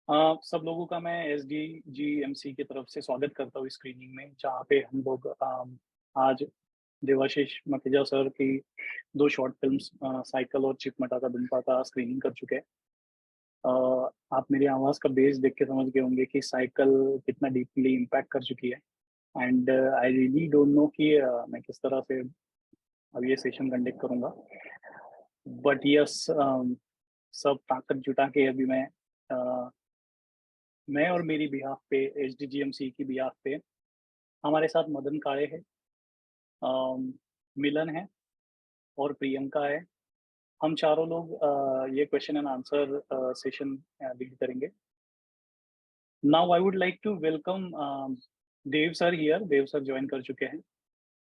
सब लोगों का मैं SDGMC की तरफ से स्वागत करता हूँ स्क्रीनिंग में, जहाँ पे हम लोग आज देवाशीष मखीजा सर की 2 शॉर्ट फ़िल्म्स साइकिल और चिप मटाका दुम्पा का स्क्रीनिंग कर चुके हैं। आप मेरी आवाज़ का बेस देख के समझ गए होंगे कि साइकिल कितना डीपली इम्पैक्ट कर चुकी है। And I really don't know कि मैं किस तरह से अब ये सेशन कंडक्ट करूँगा। बट यस, सब ताकत जुटा के अभी मैं और मेरी बिहाफ़ पे SDGMC की बिहाफ़ पे हमारे साथ मदन काळे है, मिलन है और प्रियंका है। हम चारों लोग ये question and answer session lead करेंगे। Now I would like to welcome Dev sir here. Dev sir join कर चुके हैं।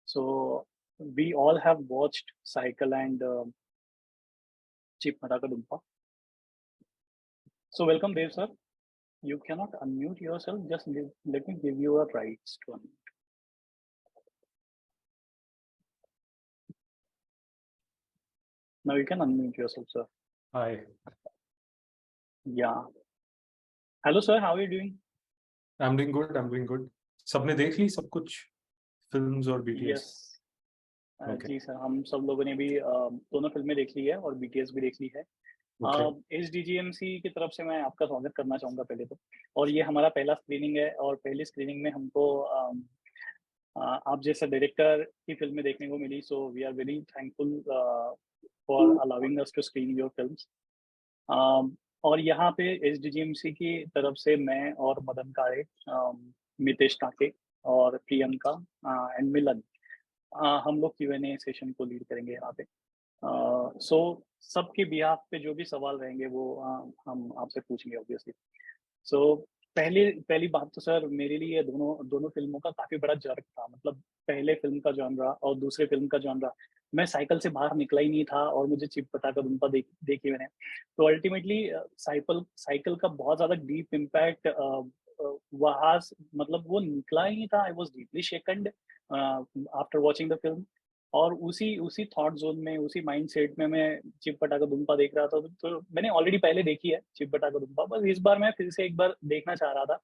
So we all have watched cycle and chip मटाका दुम्पा। So welcome Dev sir. You cannot unmute yourself. Just let me give you a rights to unmute. Now you can unmute yourself, sir. Hi. Yeah. Hello, sir. How are you doing? I'm doing good. I'm doing good. सबने देख ली सब कुछ films और BTS? Yes. Okay. जी sir, हम सब लोगों ने भी दोनों फिल्में देख ली है और BTS भी देख ली है। Okay. SDGMC की तरफ से मैं आपका स्वागत करना चाहूँगा पहले तो। और ये हमारा पहला स्क्रीनिंग है और पहली स्क्रीनिंग में हमको आप जैसे डायरेक्टर की फिल्में देखने को मिली। So we are very thankful for allowing us to screen your films. और यहाँ पे SDGMC की तरफ से मैं और मदन काळे, मितेश टाके और प्रियंका एंड मिलन, हम लोग Q&A सेशन को लीड करेंगे यहाँ पे। सो सबके बिहाफ पे जो भी सवाल रहेंगे वो हम आपसे पूछेंगे ऑब्वियसली। सो पहली पहली बात तो सर, मेरे लिए दोनों दोनों फ़िल्मों का काफ़ी बड़ा ज़र्क था। मतलब पहले फ़िल्म का जॉनरा और दूसरे फ़िल्म का जॉनरा, मैं साइकिल से बाहर निकला ही नहीं था और मुझे चिप पटाखा दुम्पा देखी मैंने। तो अल्टीमेटली साइकिल साइकिल का बहुत ज़्यादा डीप इम्पैक्ट वहाँ से, मतलब वो निकला ही नहीं था। I was deeply shaken after watching the film. और उसी उसी थॉट ज़ोन में, उसी माइंडसेट में मैं चिप पटाखा दुम्पा देख रहा था। तो मैंने ऑलरेडी पहले देखी है चिप पटाखा दुम्पा, बस इस बार मैं फिर से एक बार देखना चाह रहा था।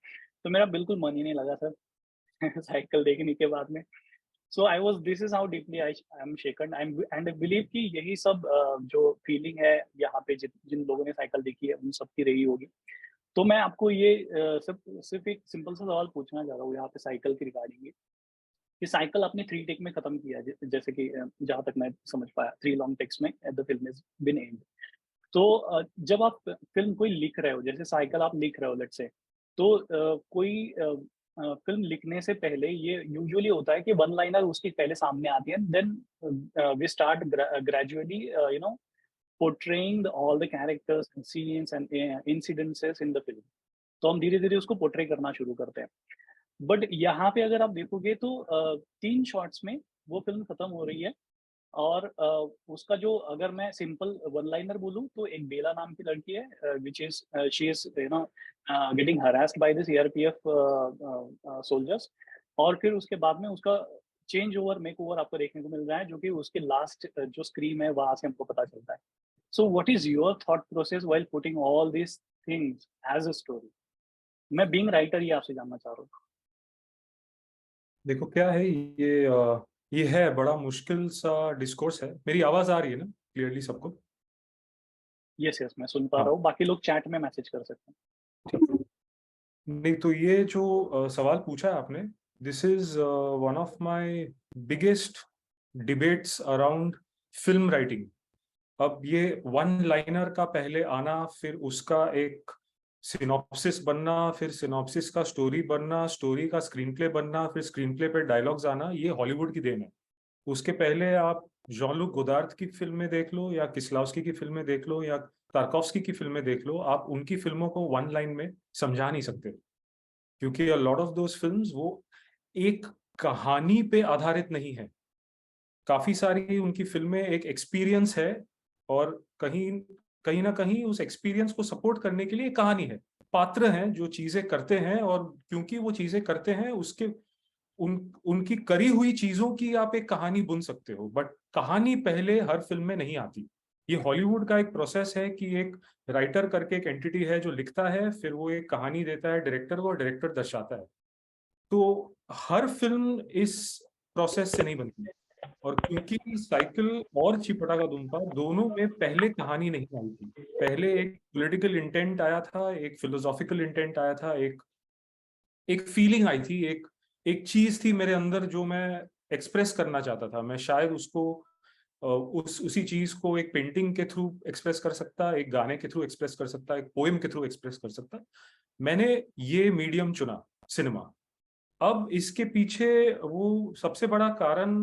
तो मेरा बिल्कुल मन ही नहीं लगा सर साइकिल देखने के बाद में। So I was this is how deeply I am shaken. I am and I believe कि यही सब जो फीलिंग है यहाँ पे जिन लोगों ने साइकिल देखी है उन सब की रही होगी। तो मैं आपको ये सिर्फ़ एक सिंपल सा सवाल पूछना चाह रहा हूँ यहाँ पे साइकिल के रिगार्डिंग ही, कि साइकिल आपने 3 टेक में खत्म किया है, जैसे कि जहाँ तक मैं समझ पाया 3 लॉन्ग टेक्स में the film is been end. तो जब आप फ़िल्म कोई लिख रहे हो, जैसे साइकिल आप लिख रहे हो लेट्स से, तो कोई फ़िल्म लिखने से पहले ये यूजुअली होता है कि वन लाइनर उसकी पहले सामने आती है, then we start gradually portraying all the characters and scenes and incidences in the film. तो हम धीरे-धीरे उसको पोर्ट्रे करना शुरू करते हैं। बट यहाँ पे अगर आप देखोगे तो 3 शॉट्स में वो फ़िल्म खत्म हो रही है। और उसका जो, अगर मैं सिंपल वन लाइनर बोलूँ तो एक बेला नाम की लड़की है, which is she is getting harassed by the CRPF soldiers. और फिर उसके बाद में उसका चेंज ओवर, मेकओवर आपको देखने को मिल रहा है, जो कि उसके लास्ट जो स्क्रीम है वहाँ से हमको पता चलता है। So what is your thought process while putting all these things as a story? मैं बीइंग राइटर ये आपसे जानना चाह रहा हूँ। देखो क्या है ये है बड़ा मुश्किल सा डिस्कोर्स है। मेरी आवाज आ रही है ना क्लियरली सबको? यस, यस, मैं सुन पा रहा हाँ, हूँ, बाकी लोग चैट में मैसेज कर सकते हैं। ठीक है। नहीं तो ये जो सवाल पूछा है आपने, this is one of my biggest debates around film writing. अब ये वन लाइनर का पहले आना, फिर उसका एक सिनॉप्सिस बनना, फिर सिनॉप्सिस का स्टोरी बनना, स्टोरी का स्क्रीन प्ले बनना, फिर स्क्रीन प्ले पे डायलॉग्स आना, ये हॉलीवुड की देन है। उसके पहले आप जॉन लुक गोदार्द की फिल्में देख लो या किस्लावस्की की फिल्में देख लो या तारकोफ्स्की की फिल्में देख लो, आप उनकी फिल्मों को वन लाइन में समझा नहीं सकते, क्योंकि a lot of those films वो एक कहानी पे आधारित नहीं है। काफी सारी उनकी फिल्में एक एक्सपीरियंस है और कहीं कहीं ना कहीं उस एक्सपीरियंस को सपोर्ट करने के लिए एक कहानी है, पात्र हैं जो चीजें करते हैं, और क्योंकि वो चीजें करते हैं उसके उनकी करी हुई चीजों की आप एक कहानी बुन सकते हो, बट कहानी पहले हर फिल्म में नहीं आती। ये हॉलीवुड का एक प्रोसेस है कि एक राइटर करके एक एंटिटी है जो लिखता है, फिर वो एक कहानी देता है डायरेक्टर को, डायरेक्टर दर्शाता है। तो हर फिल्म इस प्रोसेस से नहीं बनती। और क्योंकि साइकिल और चिपटा का दुम्पा दोनों में पहले कहानी नहीं आई थी, पहले एक पॉलिटिकल इंटेंट आया था, एक फिलोसॉफिकल इंटेंट आया था, एक फीलिंग आई थी, एक चीज थी मेरे अंदर जो मैं एक्सप्रेस करना चाहता था। मैं शायद उसको उसी चीज को एक पेंटिंग के थ्रू एक्सप्रेस कर सकता, एक गाने के थ्रू एक्सप्रेस कर सकता, एक पोएम के थ्रू एक्सप्रेस कर सकता। मैंने ये मीडियम चुना, सिनेमा। अब इसके पीछे वो सबसे बड़ा कारण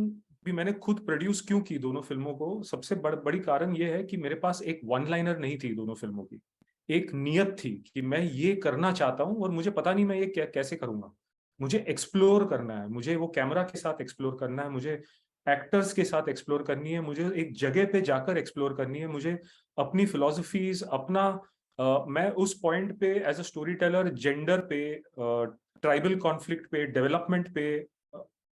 भी, मैंने खुद प्रोड्यूस क्यों की दोनों फिल्मों को, सबसे बड़ी कारण ये है कि मेरे पास एक वन लाइनर नहीं थी दोनों फिल्मों की। एक नियत थी कि मैं ये करना चाहता हूं और मुझे पता नहीं मैं ये कैसे करूंगा। मुझे एक्सप्लोर करना है, मुझे वो कैमरा के साथ एक्सप्लोर करना है, मुझे एक्टर्स के साथ एक्सप्लोर करनी है, मुझे एक जगह पे जाकर एक्सप्लोर करनी है, मुझे अपनी फिलोसफीज, अपना मैं उस पॉइंट पे as a storyteller gender पे, ट्राइबल कॉन्फ्लिक्ट पे, डेवलपमेंट पे,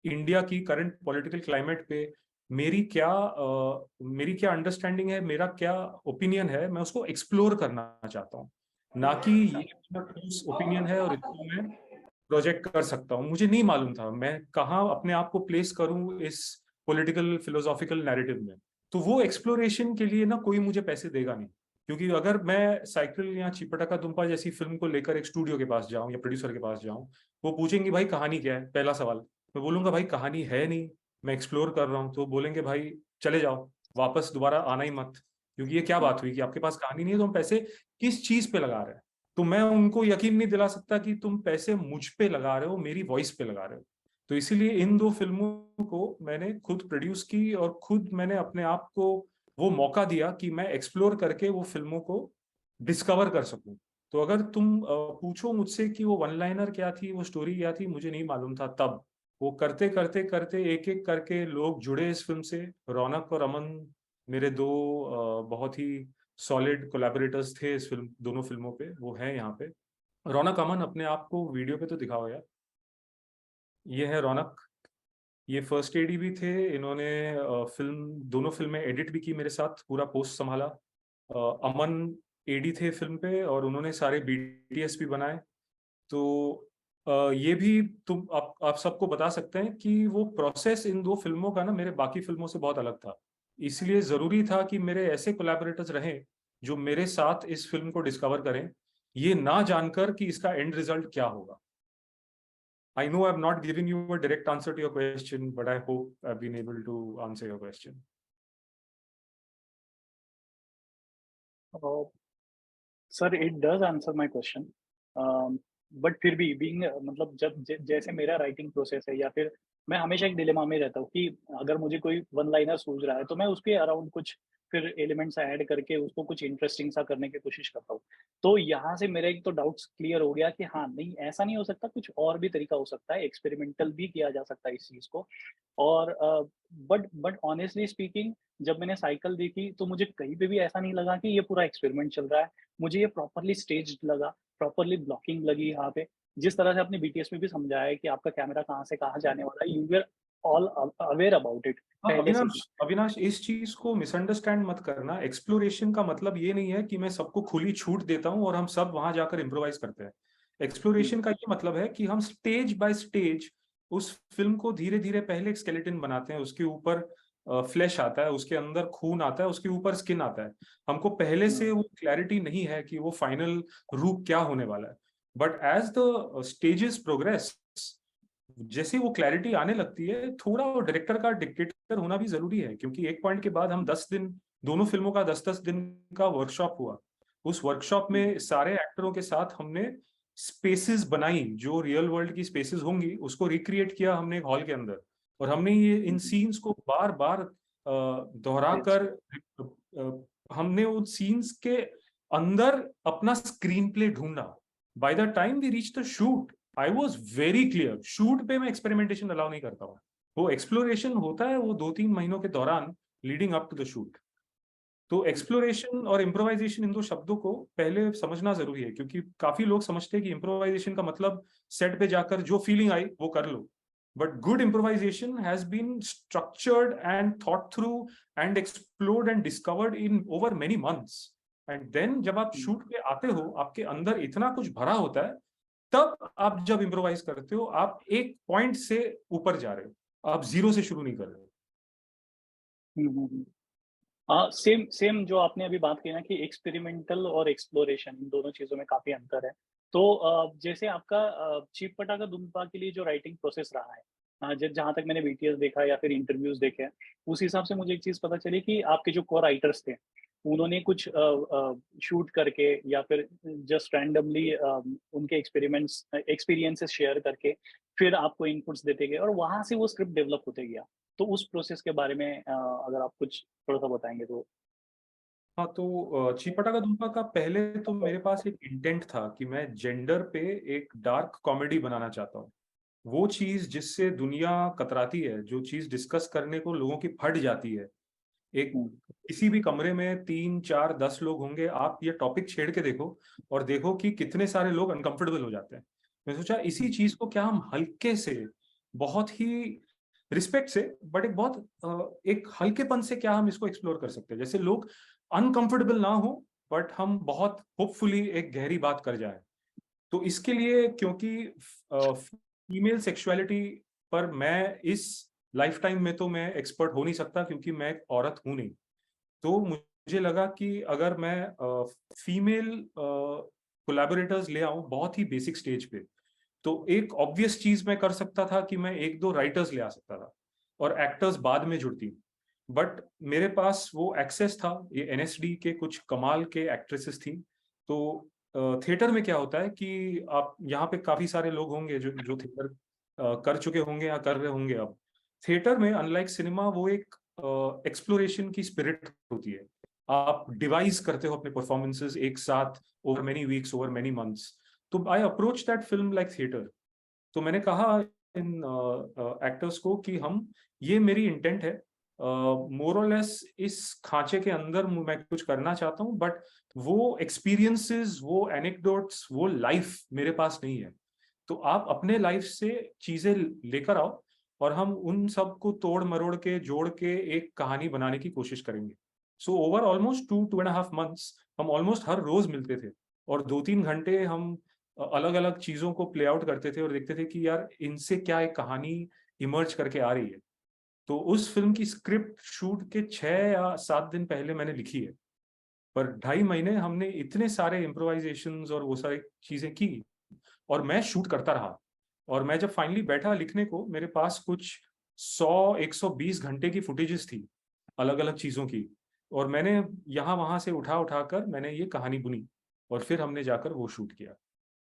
इंडिया की करंट पॉलिटिकल क्लाइमेट पे मेरी क्या अंडरस्टैंडिंग है, मेरा क्या ओपिनियन है, मैं उसको एक्सप्लोर करना चाहता हूँ। ना कि ये ओपिनियन है और इसको मैं प्रोजेक्ट कर सकता हूँ। मुझे नहीं मालूम था मैं कहाँ अपने आप को प्लेस करूँ इस पॉलिटिकल फिलोसॉफिकल नैरेटिव में। तो वो एक्सप्लोरेशन के लिए ना कोई मुझे पैसे देगा नहीं। क्योंकि अगर मैं साइकिल या चिपटा का दुम्पा जैसी फिल्म को लेकर एक स्टूडियो के पास जाऊं या प्रोड्यूसर के पास जाऊं, वो पूछेंगे भाई कहानी क्या है, पहला सवाल। मैं बोलूंगा भाई कहानी है नहीं, मैं एक्सप्लोर कर रहा हूँ। तो बोलेंगे भाई चले जाओ, वापस दोबारा आना ही मत, क्योंकि ये क्या बात हुई कि आपके पास कहानी नहीं है तो हम पैसे किस चीज पे लगा रहे हैं। तो मैं उनको यकीन नहीं दिला सकता कि तुम पैसे मुझ पे लगा रहे हो, मेरी वॉइस पे लगा रहे हो। तो इसीलिए इन दो फिल्मों को मैंने खुद प्रोड्यूस की और खुद मैंने अपने आप को वो मौका दिया कि मैं एक्सप्लोर करके वो फिल्मों को डिस्कवर कर सकूं। तो अगर तुम पूछो मुझसे कि वो वन लाइनर क्या थी, वो स्टोरी क्या थी, मुझे नहीं मालूम था तब। वो करते करते करते एक एक करके लोग जुड़े इस फिल्म से। रौनक और अमन मेरे दो बहुत ही सॉलिड कोलैबोरेटर्स थे इस फिल्म, दोनों फिल्मों पे वो हैं यहाँ पे। रौनक अमन, अपने आप को वीडियो पे तो दिखाओ यार। ये है रौनक, ये फर्स्ट एडी भी थे इन्होंने। फिल्म, दोनों फिल्में एडिट भी की मेरे साथ, पूरा पोस्ट संभाला। अमन एडी थे फिल्म पे और उन्होंने सारे बीटीएस भी बनाए। तो ये भी तुम आप सबको बता सकते हैं कि वो प्रोसेस इन दो फिल्मों का ना मेरे बाकी फिल्मों से बहुत अलग था। इसलिए जरूरी था कि मेरे ऐसे कोलैबोरेटर्स रहें जो मेरे साथ इस फिल्म को डिस्कवर करें, ये ना जानकर कि इसका एंड रिजल्ट क्या होगा। I know I've not given you a direct answer to your question, but I hope I've been able to answer your question. Sir it does answer my question, but फिर भी being मतलब जब जैसे मेरा writing process है, या फिर मैं हमेशा एक डिलेमा में रहता हूँ कि अगर मुझे कोई वन लाइनर सूझ रहा है तो मैं उसके अराउंड कुछ फिर एलिमेंट्स ऐड करके उसको कुछ इंटरेस्टिंग सा करने की कोशिश करता हूँ। तो यहाँ से मेरा एक तो डाउट्स क्लियर हो गया कि हाँ नहीं, ऐसा नहीं हो सकता, कुछ और भी तरीका हो सकता है, एक्सपेरिमेंटल भी किया जा सकता है इस चीज को। और बट ऑनेस्टली स्पीकिंग, जब मैंने साइकिल देखी तो मुझे कहीं पे भी ऐसा नहीं लगा कि ये पूरा एक्सपेरिमेंट चल रहा है। मुझे ये प्रॉपर्ली स्टेज्ड लगा, प्रॉपर्ली ब्लॉकिंग लगी यहाँ पे। जिस तरह से आपने बीटीएस में भी समझाया है कि आपका कैमरा कहाँ से कहाँ जाने वाला है, you were all aware about it हाँ पहले से ही। अविनाश, अविनाश इस चीज को मिसअंडरस्टैंड मत करना। एक्सप्लोरेशन का मतलब ये नहीं है कि मैं सबको खुली छूट देता हूँ और हम सब वहां जाकर इम्प्रोवाइज करते हैं। हुँ, एक्सप्लोरेशन का ये मतलब है कि हम स्टेज बाय स्टेज उस फिल्म को धीरे धीरे, पहले एक स्केलेटन बनाते हैं, उसके ऊपर फ्लैश आता है, उसके अंदर खून आता है, उसके ऊपर स्किन आता है। हमको पहले से हुँ, वो क्लैरिटी नहीं है कि वो फाइनल रूप क्या होने वाला है। But as the stages progress, जैसे वो क्लैरिटी आने लगती है, थोड़ा वो डायरेक्टर का डिक्टेटर होना भी जरूरी है। क्योंकि एक पॉइंट के बाद हम 10 दिन, दोनों फिल्मों का 10-10 दिन का वर्कशॉप हुआ। उस वर्कशॉप हुँ, में सारे एक्टरों के साथ हमने स्पेसेस बनाई, जो रियल वर्ल्ड की स्पेसेस होंगी उसको रिक्रिएट किया हमने एक हॉल के अंदर। और हमने ये इन हुँ, सीन्स को बार बार यस, दोहराकर हमने उन सीन्स के अंदर अपना स्क्रीन प्ले ढूंढा। By the time we reach the shoot, I was very clear, shoot पे मैं एक्सपेरिमेंटेशन अलाउ नहीं करता हूँ। वो एक्सप्लोरेशन होता है वो 2-3 महीनों के दौरान, leading up to the shoot. तो हुँ, एक्सप्लोरेशन और इम्प्रोवाइजेशन, इन दो शब्दों को पहले समझना जरूरी है। क्योंकि काफी लोग समझते हैं कि इम्प्रोवाइजेशन का मतलब सेट पे जाकर जो फीलिंग आई वो कर लो। but good improvisation has been structured and thought through and explored and discovered in over many months. And then जब आप शूट पे आते हो, आपके अंदर इतना कुछ भरा होता है, तब आप जब इम्प्रोवाइज करते हो, आप एक पॉइंट से ऊपर जा रहे हो, आप जीरो से शुरू नहीं कर रहे हो। सेम सेम जो आपने अभी बात की ना कि एक्सपेरिमेंटल और एक्सप्लोरेशन, इन दोनों चीज़ों में काफ़ी अंतर है। तो जैसे आपका चीप पटाखा दुम्पा के लिए जो राइटिंग प्रोसेस रहा है, ज जहाँ तक मैंने वीटीएस देखा या फिर इंटरव्यूज़ देखे हैं, उस हिसाब से मुझे एक चीज़ पता चली कि आपके जो को-राइटर्स थे, उन्होंने कुछ शूट करके या फिर जस्ट रैंडमली उनके एक्सपीरियंसेस शेयर करके, फिर आपको इनपुट्स देते गए और वहाँ से वो स्क्रिप्ट डेवलप होते गया। तो उस प्रोसेस के बारे में अगर आप कुछ थोड़ा-सा बताएँगे तो? हाँ, तो चीपटा का दुम्पा का पहले तो मेरे पास एक इंटेंट था कि मैं जेंडर पे एक डार्क कॉमेडी बनाना चाहता हूँ। वो चीज़ जिससे दुनिया कतराती है, जो चीज़ डिस्कस करने को लोगों की फट जाती है। एक हुँ, किसी भी कमरे में 3, 4, 10 लोग होंगे, आप ये टॉपिक छेड़ के देखो और देखो कि कितने सारे लोग अनकंफर्टेबल हो जाते हैं। मैं सोचा इसी चीज़ को क्या हम हल्के से, बहुत ही रिस्पेक्ट से, बट एक बहुत एक हल्केपन से क्या हम इसको एक्सप्लोर कर सकते हैं। जैसे लोग अनकंफर्टेबल ना हो, बट हम बहुत होपफुली एक गहरी बात कर जाएँ। तो इसके लिए, क्योंकि फीमेल सेक्सुअलिटी पर मैं इस लाइफ टाइम में तो मैं एक्सपर्ट हो नहीं सकता, क्योंकि मैं एक औरत हूँ नहीं। तो मुझे लगा कि अगर मैं फीमेल कोलैबोरेटर्स ले आऊँ बहुत ही बेसिक स्टेज पे, तो एक ऑब्वियस चीज़ मैं कर सकता था कि मैं 1-2 राइटर्स ले आ सकता था और एक्टर्स बाद में जुड़ती। बट मेरे पास वो एक्सेस था, ये एनएसडी के कुछ कमाल के एक्ट्रेसेस थी। तो थिएटर में क्या होता है कि आप यहाँ पे काफ़ी सारे लोग होंगे जो जो थिएटर कर चुके होंगे या कर रहे होंगे अब। थिएटर में अनलाइक सिनेमा वो एक एक्सप्लोरेशन की स्पिरिट होती है। आप डिवाइस करते हो अपने परफॉर्मेंसेस एक साथ over many weeks, over many months. तो I approach that film like theatre. तो मैंने कहा इन एक्टर्स को कि हम, ये मेरी इंटेंट है, मोर और लेस इस खांचे के अंदर मैं कुछ करना चाहता हूँ, बट वो एक्सपीरियंसेस, वो एनेक्डोट्स, वो लाइफ मेरे पास नहीं है। तो आप अपने लाइफ से चीजें लेकर आओ और हम उन सब को तोड़ मरोड़ के जोड़ के एक कहानी बनाने की कोशिश करेंगे। सो ओवर ऑलमोस्ट 2.5 months हम ऑलमोस्ट हर रोज मिलते थे और 2-3 घंटे हम अलग अलग चीजों को प्ले आउट करते थे और देखते थे कि यार इनसे क्या एक कहानी इमर्ज करके आ रही है। तो उस फिल्म की स्क्रिप्ट शूट के 6 या 7 दिन पहले मैंने लिखी है, पर 2.5 महीने हमने इतने सारे इम्प्रोवाइजेशंस और वो सारी चीजें की और मैं शूट करता रहा। और मैं जब फाइनली बैठा लिखने को, मेरे पास कुछ 100-120 घंटे की फुटेजेस थी अलग अलग चीजों की, और मैंने यहाँ वहां से उठा उठा कर मैंने ये कहानी बुनी और फिर हमने जाकर वो शूट किया।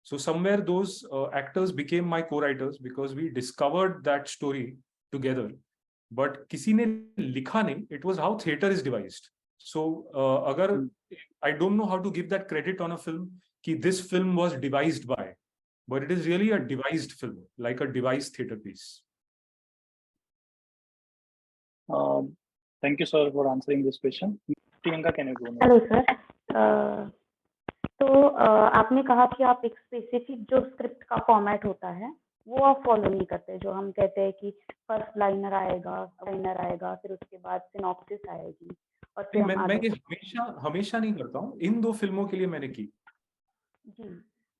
So somewhere those actors became my co-writers because we discovered that story together. But किसी ने लिखा नहीं, it was how theater is devised. So अगर हुँ। I don't know how to give that credit on a film कि this film was devised by, but it is really a devised film, like a devised theater piece. Thank you, sir, for answering this question. Priyanka, can you go next? Hello sir. तो आपने कहा कि आप एक specific जो script का format होता है वो आप फॉलो नहीं करते, जो हम कहते हैं कि फर्स्ट लाइनर आएगा, फिर उसके बाद सिनॉप्सिस आएगी और फिर नहीं, हम मैं आगे। ये हमेशा हमेशा नहीं करता हूँ, इन 2 फिल्मों के लिए मैंने की। जी,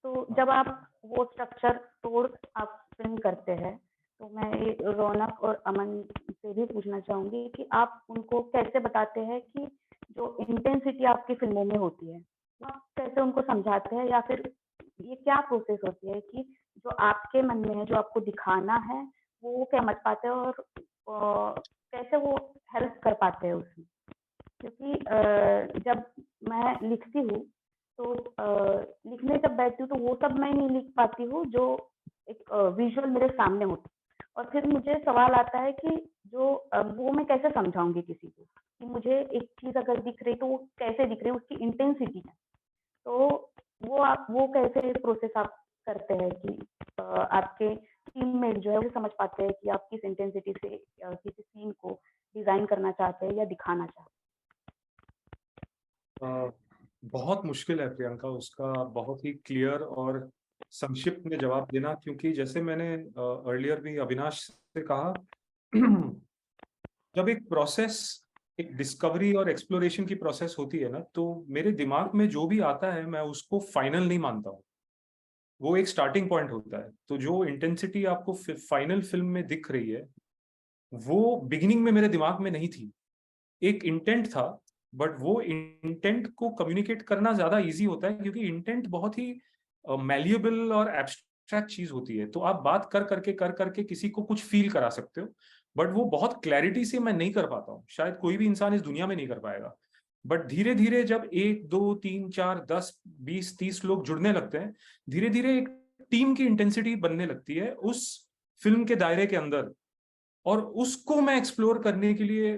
तो जब आप वो स्ट्रक्चर तोड़ आप फिल्म करते हैं, तो मैं ये रौनक और अमन से भी पूछना चाहूंगी कि आप उनको कैसे बताते हैं कि जो इंटेंसिटी आपकी फिल्मों में होती है, वो आप कैसे उनको समझाते हैं, या फिर ये क्या प्रोसेस होती है कि जो आपके मन में है, जो आपको दिखाना है, वो क्या समझ पाते हैं और कैसे वो हेल्प कर पाते हैं उसमें? क्योंकि जब मैं लिखती हूँ तो लिखने जब बैठती हूँ तो वो सब मैं नहीं लिख पाती हूँ जो एक विजुअल मेरे सामने होता है, और फिर मुझे सवाल आता है कि जो वो मैं कैसे समझाऊंगी किसी को कि मुझे एक चीज अगर दिख रही तो वो कैसे दिख रही है, उसकी इंटेंसिटी है। तो वो आप वो कैसे प्रोसेस आप करते हैं कि आपके टीममेट जो है वो समझ पाते हैं कि आप किस इंटेंसिटी से किसी सीन को डिजाइन करना चाहते हैं या दिखाना चाहते बहुत मुश्किल है प्रियंका, उसका बहुत ही क्लियर और संक्षिप्त में जवाब देना, क्योंकि जैसे मैंने अर्लियर भी अविनाश से कहा, जब एक प्रोसेस, एक डिस्कवरी और एक्सप्लोरेशन की प्रोसेस होती है ना, तो मेरे दिमाग में जो भी आता है मैं उसको फाइनल नहीं मानता हूँ, वो एक स्टार्टिंग पॉइंट होता है। तो जो इंटेंसिटी आपको फाइनल फिल्म में दिख रही है, वो बिगिनिंग में मेरे दिमाग में नहीं थी। एक इंटेंट था, बट वो इंटेंट को कम्युनिकेट करना ज्यादा इजी होता है, क्योंकि इंटेंट बहुत ही मैल्यूएबल और एब्स्ट्रैक्ट चीज होती है। तो आप बात कर करके किसी को कुछ फील करा सकते हो, बट वो बहुत क्लैरिटी से मैं नहीं कर पाता हूँ, शायद कोई भी इंसान इस दुनिया में नहीं कर पाएगा। बट धीरे धीरे जब 1 2 3 4 10 20 30 लोग जुड़ने लगते हैं, धीरे धीरे एक टीम की इंटेंसिटी बनने लगती है उस फिल्म के दायरे के अंदर, और उसको मैं एक्सप्लोर करने के लिए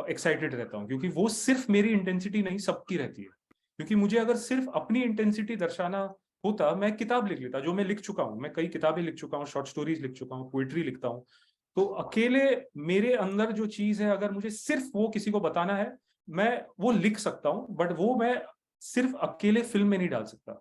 एक्साइटेड रहता हूँ, क्योंकि वो सिर्फ मेरी इंटेंसिटी नहीं, सबकी रहती है। क्योंकि मुझे अगर सिर्फ अपनी इंटेंसिटी दर्शाना होता, मैं किताब लिख लेता, जो मैं लिख चुका हूँ। मैं कई किताबें लिख चुका हूँ, शॉर्ट स्टोरीज लिख चुका हूँ, पोइट्री लिखता हूँ। तो अकेले मेरे अंदर जो चीज है, अगर मुझे सिर्फ वो किसी को बताना है, मैं वो लिख सकता हूँ, बट वो मैं सिर्फ अकेले फिल्म में नहीं डाल सकता।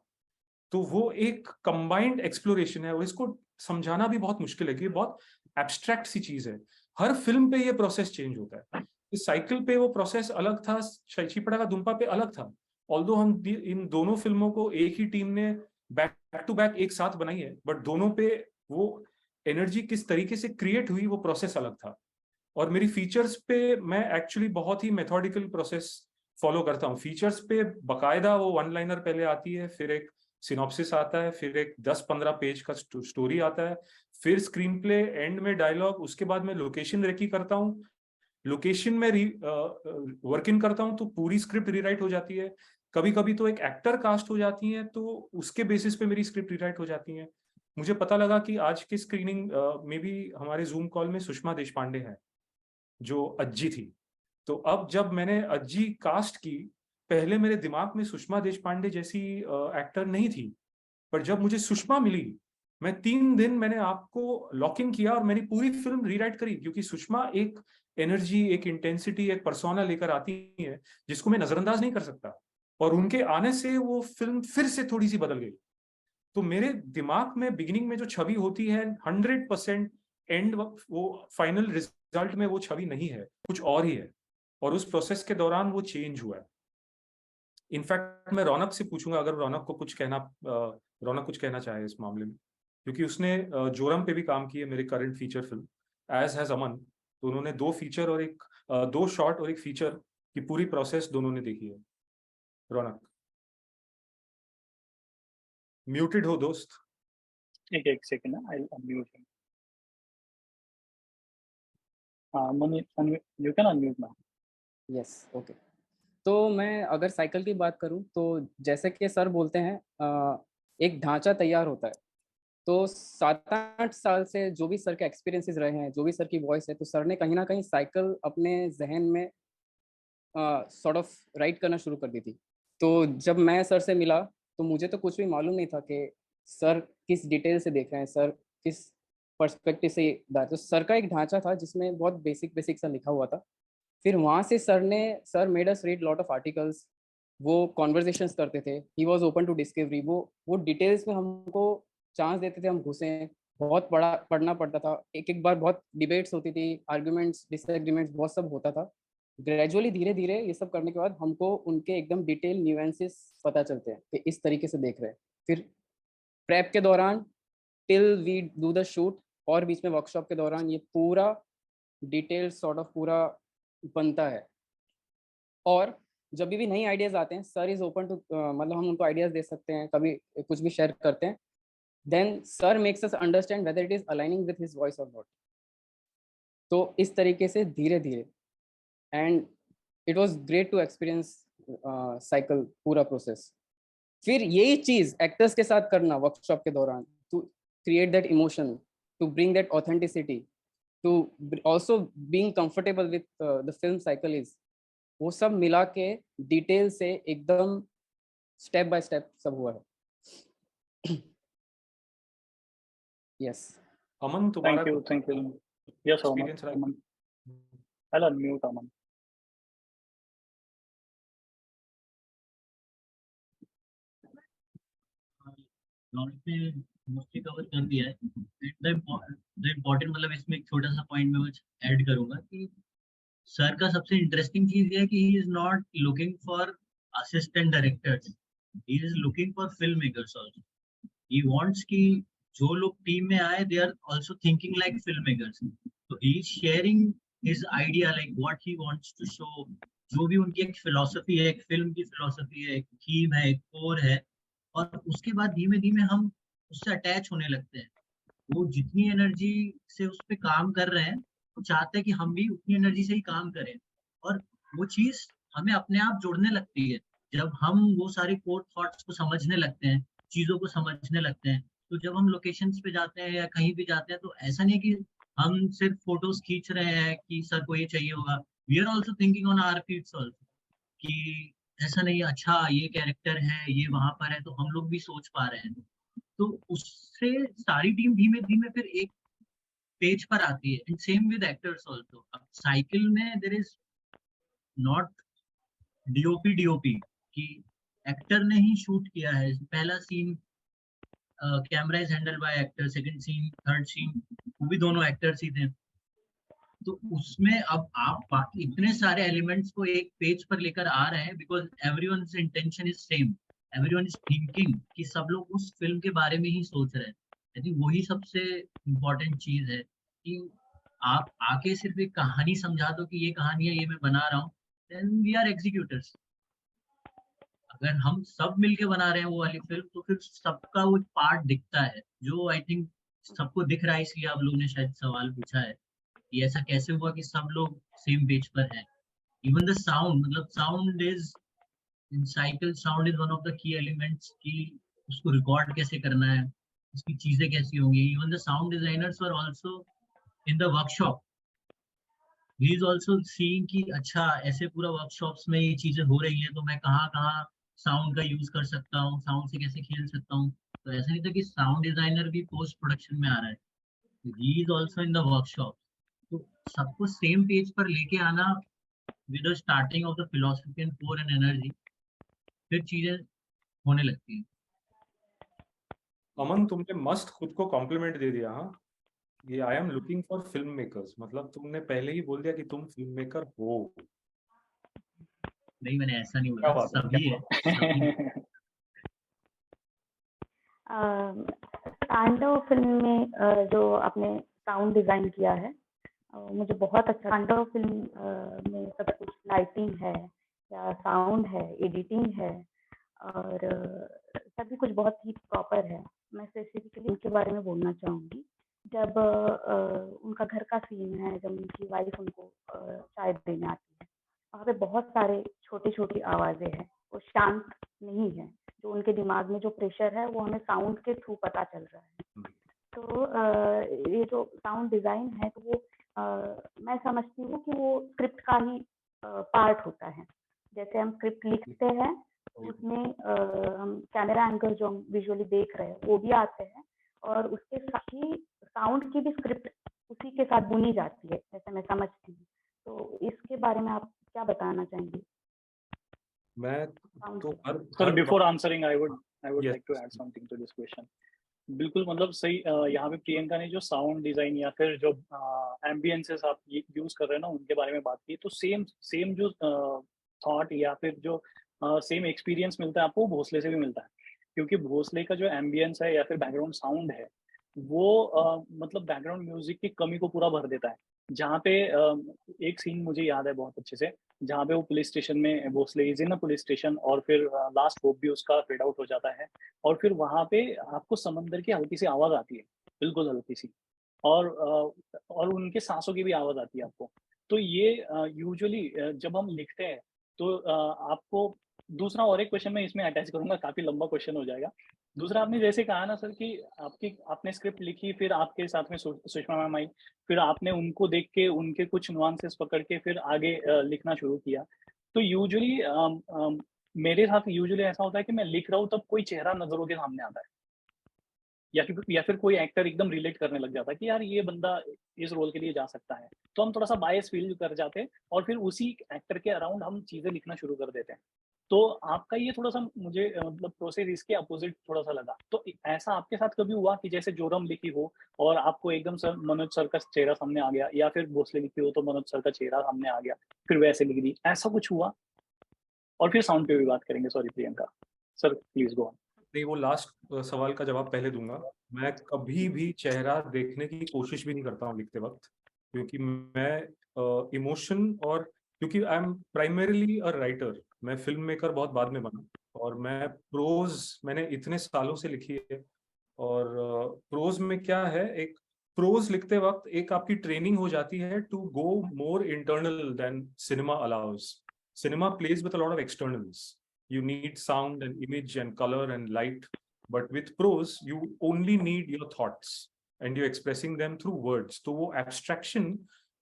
तो वो एक कंबाइंड एक्सप्लोरेशन है, और इसको समझाना भी बहुत मुश्किल है, क्योंकि बहुत एब्स्ट्रैक्ट सी चीज है। हर फिल्म पे ये प्रोसेस चेंज होता है। इस साइकिल पे वो प्रोसेस अलग था, छिपड़ा का दुम्पा पे अलग था। ऑल्दो हम इन दोनों फिल्मों को एक ही टीम ने बैक टू बैक एक साथ बनाई है, बट दोनों पे वो एनर्जी किस तरीके से क्रिएट हुई, वो प्रोसेस अलग था। और मेरी फीचर्स पे मैं एक्चुअली बहुत ही मेथोडिकल प्रोसेस फॉलो करता हूँ। फीचर्स पे बकायदा वो वन लाइनर पहले आती है, फिर एक सिनॉप्सिस आता है, फिर एक 10-15 पेज का स्टोरी आता है, फिर स्क्रीन प्ले, एंड में डायलॉग, उसके बाद मैं लोकेशन रेकी करता हूँ। लोकेशन में वर्क इन करता हूँ, तो पूरी स्क्रिप्ट रीराइट हो जाती है। कभी कभी तो एक एक्टर कास्ट हो जाती है, तो उसके बेसिस पे मेरी स्क्रिप्ट रीराइट हो जाती है। मुझे पता लगा कि आज की स्क्रीनिंग में भी हमारे जूम कॉल में सुषमा देशपांडे है, जो अज्जी थी। तो अब जब मैंने अज्जी कास्ट की, पहले मेरे दिमाग में सुषमा देशपांडे जैसी एक्टर नहीं थी, पर जब मुझे सुषमा मिली, मैं 3 दिन मैंने आपको लॉक इन किया और मैंने पूरी फिल्म रीराइट करी, क्योंकि सुषमा एक एनर्जी, एक इंटेंसिटी, एक पर्सोना लेकर आती है, जिसको मैं नजरअंदाज नहीं कर सकता। और उनके आने से वो फिल्म फिर से थोड़ी सी बदल गई। तो मेरे दिमाग में बिगिनिंग में जो छवि होती है, 100% एंड, वो फाइनल रिजल्ट में वो छवि नहीं है, कुछ और ही है। और उस प्रोसेस के दौरान वो चेंज हुआ है। इनफैक्ट मैं रौनक से पूछूंगा, अगर रौनक कुछ कहना चाहे इस मामले में, क्योंकि उसने जोरम पे भी काम किया, मेरे current feature film, as has Aman. तो उन्होंने 2 फीचर और 2 शॉर्ट और 1 फीचर की पूरी प्रोसेस दोनों ने देखी है। रौनक, म्यूटेड हो दोस्त। एक सेकंड ना, आई अनम्यूट हिम। हाँ money, you can unmute now. Yes, okay. तो मैं अगर साइकिल की बात करूं, तो जैसे कि सर बोलते हैं, एक ढांचा तैयार होता है। तो 7-8 साल से जो भी सर के एक्सपीरियंसेस रहे हैं, जो भी सर की वॉइस है, तो सर ने कहीं ना कहीं साइकिल अपने जहन में सॉर्ट ऑफ राइट करना शुरू कर दी थी। तो जब मैं सर से मिला, तो मुझे तो कुछ भी मालूम नहीं था कि सर किस डिटेल से देख रहे हैं, सर किस पर्सपेक्टिव से तो सर का एक ढांचा था जिसमें बहुत बेसिक बेसिक सा लिखा हुआ था। फिर वहाँ से sir made us read lot of articles. वो कॉन्वर्जेशंस करते थे, he was open to discovery. वो डिटेल्स में हमको चांस देते थे, हम घुसे। बहुत बड़ा पढ़ना पड़ता था, एक एक बार बहुत डिबेट्स होती थी, आर्ग्यूमेंट्स, डिसएग्रीमेंट्स, बहुत सब होता था। ग्रेजुअली धीरे धीरे ये सब करने के बाद हमको उनके एकदम डिटेल न्यूएंसेस पता चलते हैं कि इस तरीके से देख रहे हैं। फिर प्रेप के दौरान till we do the shoot, और बीच में वर्कशॉप के दौरान ये पूरा डिटेल सॉर्ट ऑफ पूरा बनता है। और जब भी नई आइडियाज आते हैं, सर इज ओपन टू, मतलब हम उनको आइडियाज दे सकते हैं, कभी कुछ भी शेयर करते हैं। Then sir makes us understand whether it is aligning with his voice और नॉट। तो इस तरीके से धीरे धीरे, and it was great to experience cycle पूरा प्रोसेस। फिर यही चीज एक्टर्स के साथ करना वर्कशॉप के दौरान, to create that emotion, to bring that authenticity, to also being comfortable with the film cycle, is वो सब मिला के डिटेल से एकदम स्टेप बाय स्टेप सब हुआ है। यस। अमन, तुम्हारा थैंक यू। यस एक्सपीरियंस रहा? अमन, आई अनम्यूट अमन। रौनक ने मोस्टली कवर कर दिया है। द इम्पोर्टेंट मतलब इसमें एक छोटा सा पॉइंट मैं बस ऐड करूंगा कि सर का सबसे इंटरेस्टिंग चीज ये है कि he is not looking for assistant directors, he is looking for film makers also. He wants कि जो लोग टीम में आए they are also thinking like film makers, तो he is sharing his idea like what he wants to show. जो भी उनकी एक फिलॉसफी है, एक फिल्म की फिलॉसफी है, एक थीम है, एक कोर है, और उसके बाद धीमे धीमे हम उससे अटैच होने लगते हैं। वो जितनी एनर्जी से उस पर काम कर रहे हैं, वो चाहते हैं कि हम भी उतनी एनर्जी से ही काम करें, और वो चीज हमें अपने आप जुड़ने लगती है जब हम वो सारे कोर थॉट्स को समझने लगते हैं, चीजों को समझने लगते हैं। तो जब हम लोकेशंस पे जाते हैं या कहीं भी जाते हैं, तो ऐसा नहीं कि हम सिर्फ फोटोज खींच रहे हैं कि सर को ये चाहिए होगा, we are also thinking on our feets also, कि ऐसा नहीं, अच्छा ये कैरेक्टर है, ये वहां पर है, तो हम लोग भी सोच पा रहे हैं। तो उससे सारी टीम धीमे धीमे फिर एक पेज पर आती है। And same with actors also. अब साइकिल में there is not DOP DOP कि एक्टर ने ही शूट किया है, पहला scene camera is handle by actor, second scene, third scene वो भी दोनों एक्टर्स ही थे। तो उसमें अब आप बाकी इतने सारे एलिमेंट्स को एक पेज पर लेकर आ रहे हैं, because everyone's intention is same, everyone is thinking कि सब लोग उस फिल्म के बारे में ही सोच रहे हैं। आई थिंक वही सबसे इम्पोर्टेंट चीज है कि आप आके सिर्फ एक कहानी समझा दो कि ये कहानी है, ये मैं बना रहा हूँ, देन वी आर एग्जीक्यूटर्स। अगर हम सब मिलके बना रहे हैं वो वाली फिल्म, तो फिर सबका वो पार्ट दिखता है, जो आई थिंक सबको दिख रहा है। इसलिए आप लोगों ने शायद सवाल पूछा है कि ऐसा कैसे हुआ कि सब लोग सेम पेज पर हैं। इवन द साउंड, मतलब sound is in cycle, sound is one of the key elements कि उसको रिकॉर्ड कैसे करना है, उसकी चीजें कैसी होंगी। Even the sound designers were also in the workshop, he is also seeing कि अच्छा ऐसे पूरा वर्कशॉप्स में ये चीजें हो रही हैं, तो मैं कहाँ कहाँ साउंड का यूज कर सकता हूँ, साउंड से कैसे खेल सकता हूँ। तो ऐसा नहीं था कि साउंड डिजाइनर भी पोस्ट प्रोडक्शन में आ रहा है, he is also in the workshop. तो सबको सेम पेज पर लेके आना with the starting of the philosophy and core and energy, फिर चीजें होने लगती हैं। अमन, तुमने मस्त खुद को कॉम्प्लीमेंट दे दिया। हाँ, ये I am looking for film makers, मतलब तुमने पहले ही बोल दिया कि तुम फिल्म मेकर हो। नहीं, मैंने ऐसा नहीं क्या बोला, बात है, सभी है, सभी है। तांडव फिल्म में जो आपने साउंड डिजाइन किया है, मुझे बहुत अच्छा। तांडव फिल्म में सब कुछ लाइटिंग है या साउंड है, एडिटिंग है, और सभी कुछ बहुत ही प्रॉपर है। मैं स्पेसिफिकली उनके बारे में बोलना चाहूँगी। जब उनका घर का सीन है, जब उनकी वाइफ उनको चाय देने आती है, वहाँ पे बहुत सारे छोटी छोटी आवाज़ें हैं, वो शांत नहीं है। जो उनके दिमाग में जो प्रेशर है वो हमें साउंड के थ्रू पता चल रहा है। तो ये जो साउंड डिज़ाइन है, तो वो मैं समझती हूँ कि वो स्क्रिप्ट का ही पार्ट होता है। जैसे हम स्क्रिप्ट लिखते हैं, उसमें हम कैमरा एंगल जो हम विजुअली देख रहे हैं वो भी आते हैं, और उसके साथ ही साउंड की भी स्क्रिप्ट उसी के साथ बुनी जाती है, जैसे मैं समझती हूँ। तो इसके बारे में आप क्या बताना चाहेंगे? मैं तो Sir, before answering, I would Yes. like to add something to this question. बिल्कुल, मतलब सही। यहाँ पे प्रियंका ने जो साउंड डिजाइन या फिर जो एम्बियंसेस आप यूज कर रहे हैं ना, उनके बारे में बात की, तो सेम सेम जो थॉट या फिर जो सेम एक्सपीरियंस मिलता है आपको, भोसले से भी मिलता है। क्योंकि भोसले का जो एम्बियंस है या फिर बैकग्राउंड साउंड है, वो मतलब बैकग्राउंड म्यूजिक की कमी को पूरा भर देता है। जहाँ पे एक सीन मुझे याद है बहुत अच्छे से, जहाँ पे वो पुलिस स्टेशन में, Bhosle is in a police station, और फिर लास्ट होप भी उसका फेड आउट हो जाता है, और फिर वहाँ पे आपको समंदर की हल्की सी आवाज आती है, बिल्कुल हल्की सी, और उनके सांसों की भी आवाज आती है आपको। तो ये यूजुअली जब हम लिखते हैं, तो आपको दूसरा और एक क्वेश्चन मैं इसमें अटैच करूंगा, काफी लंबा क्वेश्चन हो जाएगा। दूसरा, आपने जैसे कहा ना सर कि आपने स्क्रिप्ट लिखी, फिर आपके साथ में सुषमा मैम आई, फिर आपने उनको देख के उनके कुछ नुआंसेस पकड़ के फिर आगे लिखना शुरू किया। तो यूजुअली मेरे साथ यूजुअली ऐसा होता है कि मैं लिख रहा हूँ, तब कोई चेहरा नजरों के सामने आता है, या फिर कोई एक्टर एकदम रिलेट करने लग जाता है कि यार ये बंदा इस रोल के लिए जा सकता है, तो हम थोड़ा सा बायस फील कर जाते हैं, और फिर उसी एक्टर के अराउंड हम चीजें लिखना शुरू कर देते हैं। तो आपका ये थोड़ा-सा मुझे मतलब प्रोसेस इसके अपोज़िट थोड़ा-सा लगा। तो ऐसा आपके साथ कभी हुआ कि जैसे जोरम लिखी हो और आपको एकदम से मनोज सर का चेहरा सामने आ गया, या फिर भोसले लिखी हो तो मनोज सर का चेहरा सामने आ गया, फिर वैसे लिख दी, ऐसा कुछ हुआ? और फिर साउंड पे भी बात करेंगे, sorry Priyanka. Sir please go on. नहीं, वो लास्ट सवाल का जवाब पहले दूंगा। मैं कभी भी चेहरा देखने की कोशिश भी नहीं करता हूँ लिखते वक्त, क्योंकि मैं इमोशन और क्योंकि I am primarily a writer, मैं फिल्म मेकर बहुत बाद में बना, और मैं प्रोज मैंने इतने सालों से लिखी है। और प्रोज में क्या है, एक प्रोज लिखते वक्त एक आपकी ट्रेनिंग हो जाती है to go more internal than cinema allows. Cinema plays with a lot of externals. You need sound and image and color and light. But with prose, you only need your thoughts and you're expressing them through words. तो वो abstraction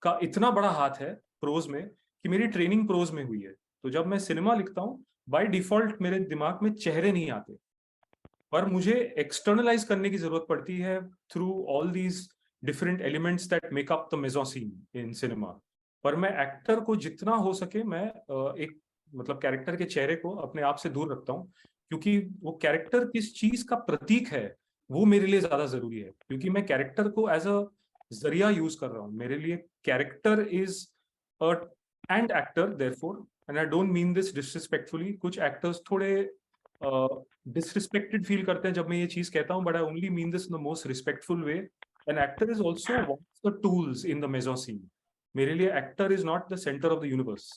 का इतना बड़ा हाथ है pros में कि मेरी ट्रेनिंग प्रोज में हुई है। तो जब मैं सिनेमा लिखता हूँ, बाय डिफॉल्ट मेरे दिमाग में चेहरे नहीं आते, पर मुझे एक्सटर्नलाइज करने की जरूरत पड़ती है through all these different elements that make up the mise en scene in cinema. पर मैं एक्टर को जितना हो सके मैं एक मतलब कैरेक्टर के चेहरे को अपने आप से दूर रखता हूँ, क्योंकि वो कैरेक्टर किस चीज का प्रतीक है वो मेरे लिए ज्यादा जरूरी है, क्योंकि मैं कैरेक्टर को एज अ जरिया यूज कर रहा हूँ। मेरे लिए character is a and actor therefore, and I don't mean this disrespectfully. कुछ एक्टर्स थोड़े डिसरिस्पेक्टेड फील करते हैं जब मैं ये चीज कहता हूँ, but I only mean this in the most respectful way. An actor is also one of the tools in the mise en scene. मेरे लिए actor is not the centre of the universe.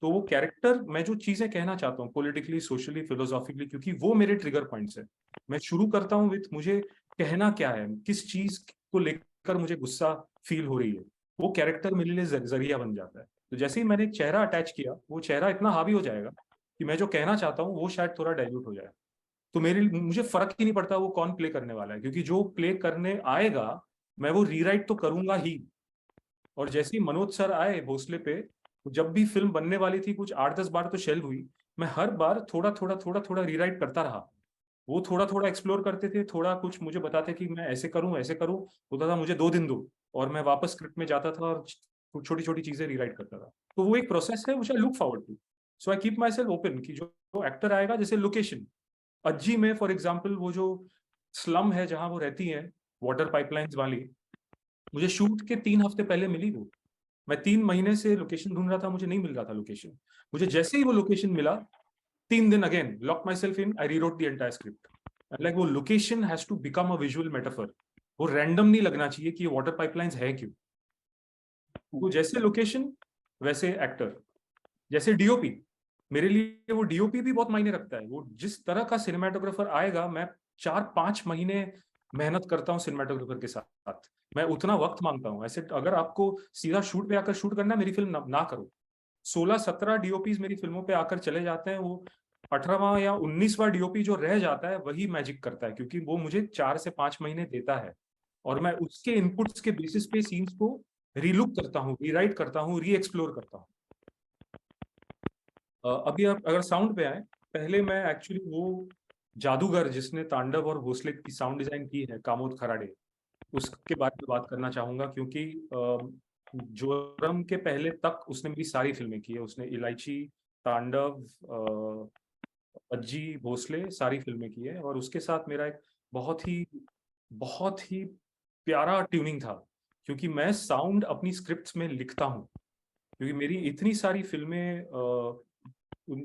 तो वो कैरेक्टर, मैं जो चीजें कहना चाहता हूँ पॉलिटिकली, सोशली, फिलोसॉफिकली, क्योंकि वो मेरे ट्रिगर पॉइंट्स है। मैं शुरू करता हूँ विथ मुझे कहना क्या है, किस चीज को लेकर मुझे गुस्सा फील हो रही है, वो कैरेक्टर मेरे लिए जरिया बन जाता है। तो जैसे ही मैंने एक चेहरा अटैच किया, वो चेहरा इतना हावी हो जाएगा कि मैं जो कहना चाहता हूँ वो शायद थोड़ा डाइल्यूट हो जाए। तो मुझे फर्क ही नहीं पड़ता वो कौन प्ले करने वाला है, क्योंकि जो प्ले करने आएगा मैं वो रीराइट तो करूंगा ही। और जैसे ही मनोज सर आए भोसले पे, जब भी फिल्म बनने वाली थी कुछ 8-10 बार तो शेल्व हुई, मैं हर बार थोड़ा थोड़ा थोड़ा थोड़ा रीराइट करता रहा। वो थोड़ा थोड़ा एक्सप्लोर करते थे, थोड़ा कुछ मुझे बताते कि मैं ऐसे करूं ऐसे करूं, होता था मुझे 2 दिन दो, और मैं वापस स्क्रिप्ट में जाता था और छोटी छोटी चीजें रीराइट करता था। तो वो एक प्रोसेस है which I look forward to. So I keep myself open कि जो एक्टर आएगा, जैसे लोकेशन अज्जी में फॉर एग्जाम्पल, वो जो स्लम है जहां वो रहती है, वाटर पाइपलाइंस वाली, मुझे शूट के 3 हफ्ते पहले मिली वो। मैं 3 महीने से लोकेशन ढूंढ रहा था, मुझे नहीं मिल रहा था लोकेशन। मुझे जैसे ही वो लोकेशन मिला, 3 दिन again lock myself in, I rewrote the entire script. Like वो location has to become a visual metaphor. वो रैंडम नहीं लगना चाहिए कि ये वाटर पाइपलाइंस है क्यों। तो जैसे लोकेशन वैसे एक्टर, जैसे डीओपी, मेरे लिए वो डीओपी भी बहुत मायने रखता है। वो जिस तरह का सिनेमाटोग्राफर आएगा, मैं 4-5 महीने मेहनत करता हूँ सिनेमाटोग्राफर के साथ, मैं उतना वक्त मांगता हूँ। ऐसे अगर आपको सीधा शूट पे आकर शूट करना है, मेरी फिल्म ना करो। 16-17 डीओपीज मेरी फिल्मों पे आकर चले जाते हैं, वो 18वां या 19वां डीओपी जो रह जाता है वही मैजिक करता है, क्योंकि वो मुझे 4 से 5 महीने देता है, और मैं उसके इनपुट्स के बेसिस पे सीन्स को रीलुक करता हूँ, रीराइट करता हूँ, री एक्सप्लोर करता हूँ। अभी आप अगर साउंड पे आए, पहले मैं एक्चुअली वो जादूगर जिसने तांडव और भोसले की साउंड डिजाइन की है, कामोद खराडे, उसके बारे में बात करना चाहूंगा, क्योंकि जोरम के पहले तक उसने मेरी सारी फिल्में की है। उसने इलायची, तांडव, अज्जी, भोसले, सारी फिल्में की है, और उसके साथ मेरा एक बहुत ही प्यारा ट्यूनिंग था, क्योंकि मैं साउंड अपनी स्क्रिप्ट्स में लिखता हूँ। क्योंकि मेरी इतनी सारी फिल्में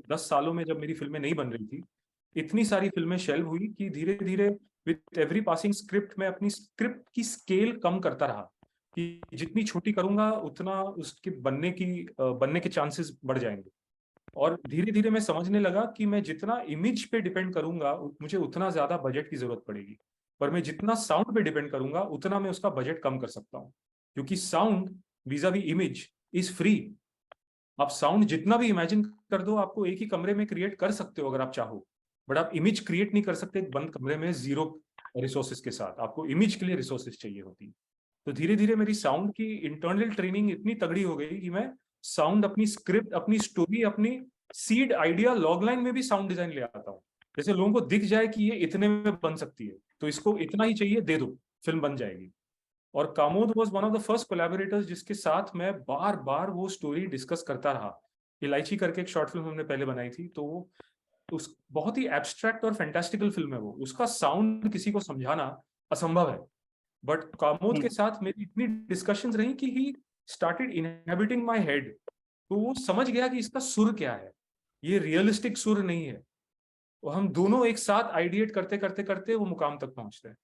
10 सालों में जब मेरी फिल्में नहीं बन रही थी, इतनी सारी फिल्में शेल्व हुई कि धीरे धीरे विथ एवरी पासिंग स्क्रिप्ट मैं अपनी स्क्रिप्ट की स्केल कम करता रहा, कि जितनी छोटी करूंगा उतना उसके बनने के चांसेस बढ़ जाएंगे। और धीरे धीरे मैं समझने लगा कि मैं जितना इमेज पे डिपेंड करूंगा मुझे उतना ज्यादा बजट की जरूरत पड़ेगी, पर मैं जितना साउंड पे डिपेंड करूंगा उतना मैं उसका बजट कम कर सकता हूँ, क्योंकि sound vis-a-vis image is free. आप साउंड जितना भी इमेजिन कर दो, आपको एक ही कमरे में क्रिएट कर सकते हो अगर आप चाहो, बट आप इमेज क्रिएट नहीं कर सकते एक बंद कमरे में 0 रिसोर्सेज के साथ। आपको इमेज के लिए रिसोर्सेज चाहिए होती। तो धीरे धीरे मेरी साउंड की इंटरनल ट्रेनिंग इतनी तगड़ी हो गई कि मैं साउंड, अपनी स्क्रिप्ट, अपनी स्टोरी, अपनी सीड आइडिया लॉग लाइन में भी साउंड डिजाइन ले आता हूँ। जैसे लोगों को दिख जाए कि ये इतने में बन सकती है, तो इसको इतना ही चाहिए, दे दो, फिल्म बन जाएगी। और Kamod was one of the first collaborators जिसके साथ मैं बार बार वो स्टोरी डिस्कस करता रहा। इलायची करके एक शॉर्ट फिल्म हमने पहले बनाई थी, तो वो उस बहुत ही एब्स्ट्रैक्ट और फैंटास्टिकल फिल्म है वो, उसका साउंड किसी को समझाना असंभव है। बट कामोद के साथ मेरी इतनी डिस्कशंस रही कि he started inhabiting my head, तो वो समझ गया कि इसका सुर क्या है, ये रियलिस्टिक सुर नहीं है। और हम दोनों एक साथ आइडिएट करते करते करते वो मुकाम तक पहुंचते हैं।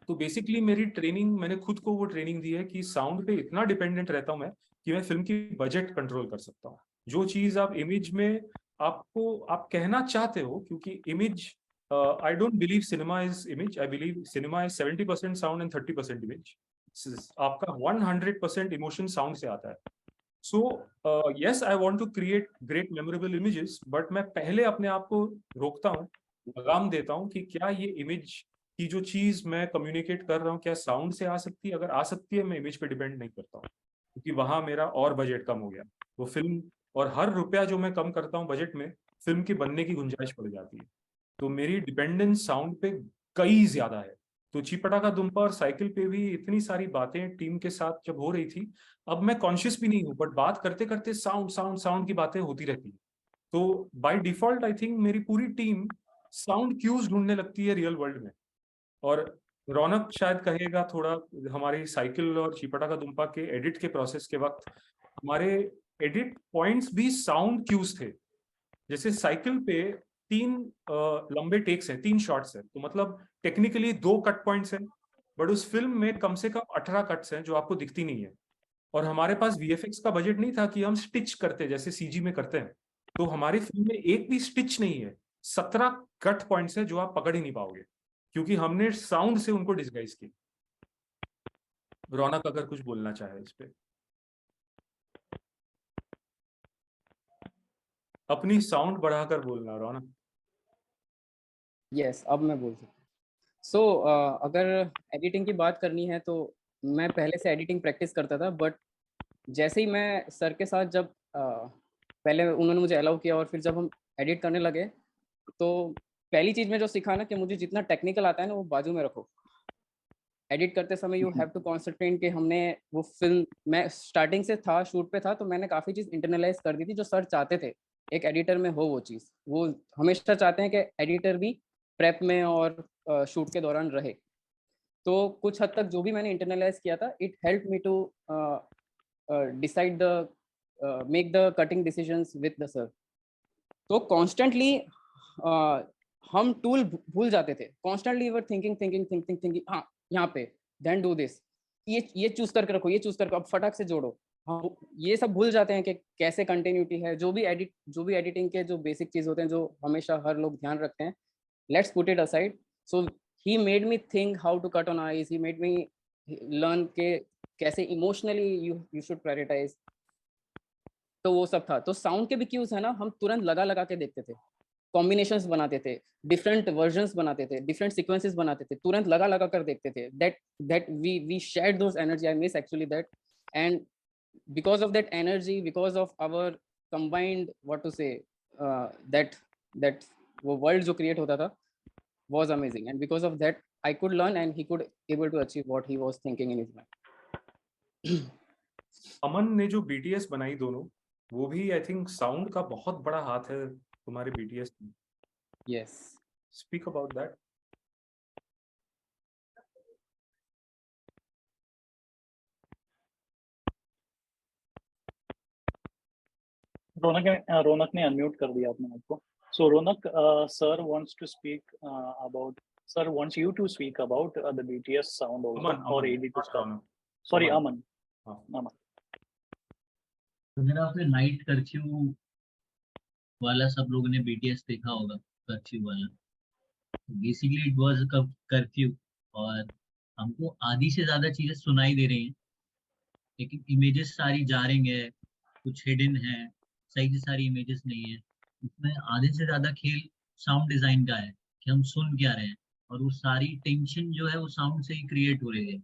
तो बेसिकली मेरी ट्रेनिंग, मैंने खुद को वो ट्रेनिंग दी है कि साउंड पे इतना डिपेंडेंट रहता हूं मैं कि मैं फिल्म की बजट कंट्रोल कर सकता हूँ। जो चीज आप इमेज में आपको आप कहना चाहते हो, क्योंकि image, I don't believe cinema is image, I believe cinema is 70% sound and 30% image. आपका 100% इमोशन साउंड से आता है। So yes, I want to create great memorable images, but मैं पहले अपने आप को रोकता हूँ, लगाम देता हूँ कि क्या ये इमेज की जो चीज मैं कम्युनिकेट कर रहा हूँ क्या साउंड से आ सकती है। अगर आ सकती है, मैं इमेज पे डिपेंड नहीं करता हूँ, क्योंकि वहां मेरा और बजट कम हो गया। वो फिल्म, और हर रुपया जो मैं कम करता हूँ बजट में, फिल्म की बनने की गुंजाइश बढ़ जाती है। तो मेरी डिपेंडेंस साउंड पे कई ज्यादा है। तो चीपटा का दुम्पा और साइकिल पे भी इतनी सारी बातें टीम के साथ जब हो रही थी, अब मैं कॉन्शियस भी नहीं हूँ, बट बात करते करते साउंड साउंड साउंड की बातें होती रहती है। तो बाय डिफॉल्ट आई थिंक मेरी पूरी टीम साउंड क्यूज ढूंढने लगती है रियल वर्ल्ड में। और रौनक शायद कहेगा थोड़ा, हमारी साइकिल और चीपटा का दुम्पा के एडिट के प्रोसेस के वक्त हमारे एडिट पॉइंट्स भी साउंड क्यूज थे। जैसे साइकिल पे 3 लंबे टेक्स हैं, 3 शॉट्स हैं, तो मतलब टेक्निकली 2 कट पॉइंट्स हैं, बट उस फिल्म में कम से कम 18 कट्स हैं जो आपको दिखती नहीं है। और हमारे पास वीएफएक्स का बजट नहीं था कि हम स्टिच करते जैसे सीजी में करते हैं। तो हमारी फिल्म में एक भी स्टिच नहीं है, 17 कट पॉइंट्स हैं जो आप पकड़ ही नहीं पाओगे, क्योंकि हमने साउंड से उनको डिस्गाइज की। रौनक अगर कुछ बोलना चाहे इस पे, अपनी साउंड बढ़ाकर बोलना रौनक। यस, अब मैं बोल सकता हूँ। सो अगर एडिटिंग की बात करनी है तो मैं पहले से एडिटिंग प्रैक्टिस करता था, बट जैसे ही मैं सर के साथ जब पहले उन्होंने मुझे अलाउ किया और फिर जब हम एडिट करने लगे, तो पहली चीज़ में जो सीखा ना कि मुझे जितना टेक्निकल आता है ना वो बाजू में रखो। एडिट करते समय यू हैव टू कॉन्सेंट्रेट कि हमने वो फिल्म, मैं स्टार्टिंग से था, शूट पे था, तो मैंने काफ़ी चीज़ इंटरनलाइज कर दी थी जो सर चाहते थे एक एडिटर में हो। वो चीज़ वो हमेशा चाहते हैं कि एडिटर भी प्रेप में और शूट के दौरान रहे। तो कुछ हद तक जो भी मैंने इंटरनलाइज किया था, it help me to decide the make the cutting decisions with the sir. तो कॉन्स्टेंटली हम टूल भूल जाते थे, constantly were thinking thinking thinking thinking, हाँ यहाँ पे देन डू दिस, ये चूज करके रखो, ये चूज करके अब फटाक से जोड़ो। हाँ, ये सब भूल जाते हैं कि कैसे कंटिन्यूटी है। जो भी एडिटिंग के जो बेसिक चीज होते हैं जो हमेशा हर लोग ध्यान रखते हैं, let's put it aside. So he made me think how to cut on eyes, he made me learn के कैसे इमोशनली यू शुड प्रायोरिटाइज। तो वो सब था। तो साउंड के भी क्यूज है ना, हम तुरंत लगा लगा के देखते थे, कॉम्बिनेशंस बनाते थे, डिफरेंट वर्जन्स बनाते थे, डिफरेंट सीक्वेंसेस बनाते थे, तुरंत लगा लगा कर देखते थे। That we shared those energy, I miss actually that. And because of that energy, because of our combined what to say, that वो वर्ल्ड जो क्रिएट होता था was amazing, and because of that I could learn and he could able to achieve what he was thinking in his mind. अमन ने जो BTS बनाई दोनों, वो भी आई थिंक साउंड का बहुत बड़ा हाथ है तुम्हारे बीटीएस में। Yes. Speak about that. Raunak ने अनम्यूट कर दिया अपने आप को। So Ronak, sir wants to speak about. Sir wants you to speak about the BTS sound also, Aman, or AD to not start. Raunak. Sorry, Aman. Aman. Aman. तो मेरा आपने night curfew वाला, सब लोगों ने बीटीएस देखा होगा, curfew वाला। बेसिकली इट वाज कर्फ्यू, और हमको आधी से ज्यादा चीजें सुनाई दे रही हैं, लेकिन इमेजेस सारी जारिंग है, कुछ हिडन है, सही से सारी इमेजेस नहीं है। उसमें आधे से ज्यादा खेल साउंड डिजाइन का है कि हम सुन क्या रहे हैं, और वो सारी टेंशन जो है वो साउंड से ही क्रिएट हो रही है।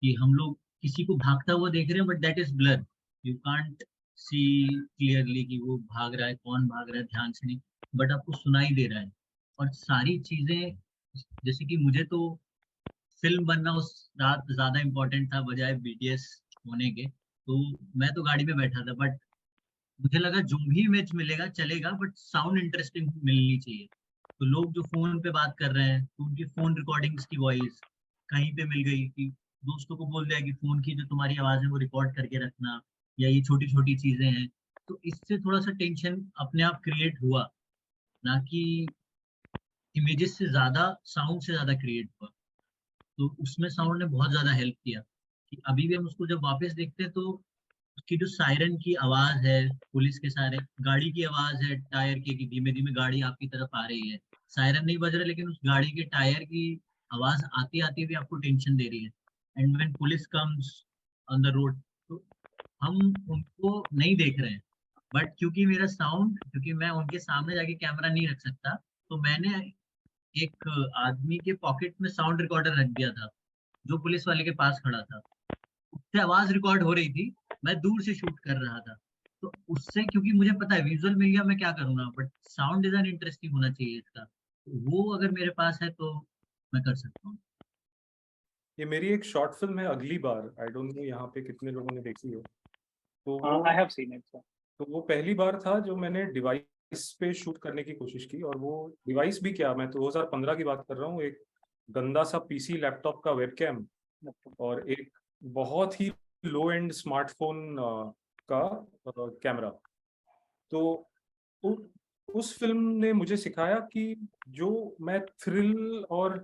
कि हम लोग किसी को भागता हुआ देख रहे हैं, but that is blur, you can't see clearly कि वो भाग रहा है, कौन भाग रहा है, ध्यान से नहीं, बट आपको सुनाई दे रहा है। और सारी चीजें, जैसे कि मुझे तो फिल्म बनना उस रात ज्यादा इम्पोर्टेंट था बजाय बीटीएस होने के। तो मैं तो गाड़ी में बैठा था, बट मुझे लगा जो भी इमेज मिलेगा चलेगा, बट साउंड इंटरेस्टिंग मिलनी चाहिए। तो लोग जो फोन पे बात कर रहे हैं तो उनकी फोन रिकॉर्डिंग्स की वॉइस कहीं पे मिल गई कि दोस्तों को बोल दिया कि फोन की जो तुम्हारी आवाज है वो रिकॉर्ड करके रखना, या ये छोटी छोटी चीजें हैं। तो इससे थोड़ा सा टेंशन अपने आप क्रिएट हुआ, ना कि इमेजेस से ज्यादा साउंड से ज्यादा क्रिएट हुआ। तो उसमें साउंड ने बहुत ज्यादा हेल्प किया कि अभी भी हम उसको जब वापस देखते हैं तो उसकी जो सायरन की आवाज है, पुलिस के सारे गाड़ी की आवाज है, टायर की कि धीमे धीमे गाड़ी आपकी तरफ आ रही है, सायरन नहीं बज रहा लेकिन उस गाड़ी के टायर की आवाज आती आती भी आपको टेंशन दे रही है। And when police comes on the road, तो हम उनको नहीं देख रहे हैं, बट क्योंकि मेरा साउंड, क्योंकि मैं उनके सामने जाके कैमरा नहीं रख सकता, तो मैंने एक आदमी के पॉकेट में साउंड रिकॉर्डर रख दिया था जो पुलिस वाले के पास खड़ा था। उससे आवाज रिकॉर्ड हो रही थी, मैं दूर से शूट कर रहा था। तो उससे, क्योंकि मुझे पता है विजुअल मिल गया मैं क्या करूंगा, बट साउंड डिजाइन इंटरेस्टिंग होना चाहिए इसका, तो वो अगर मेरे पास है तो मैं कर सकता हूँ। ये मेरी एक शॉर्ट फिल्म है अगली बार, आई डोंट नो यहाँ पे कितने लोगों ने देखी हो। तो वो I have seen it sir. तो वो पहली बार था जो मैंने डिवाइस पे शूट करने की कोशिश की, और वो डिवाइस भी क्या, मैं 2015 की बात कर रहा हूँ। एक गंदा सा पीसी लैपटॉप का वेबकैम और एक बहुत ही लो एंड स्मार्टफोन का कैमरा। तो उस फिल्म ने मुझे सिखाया कि जो मैं थ्रिल और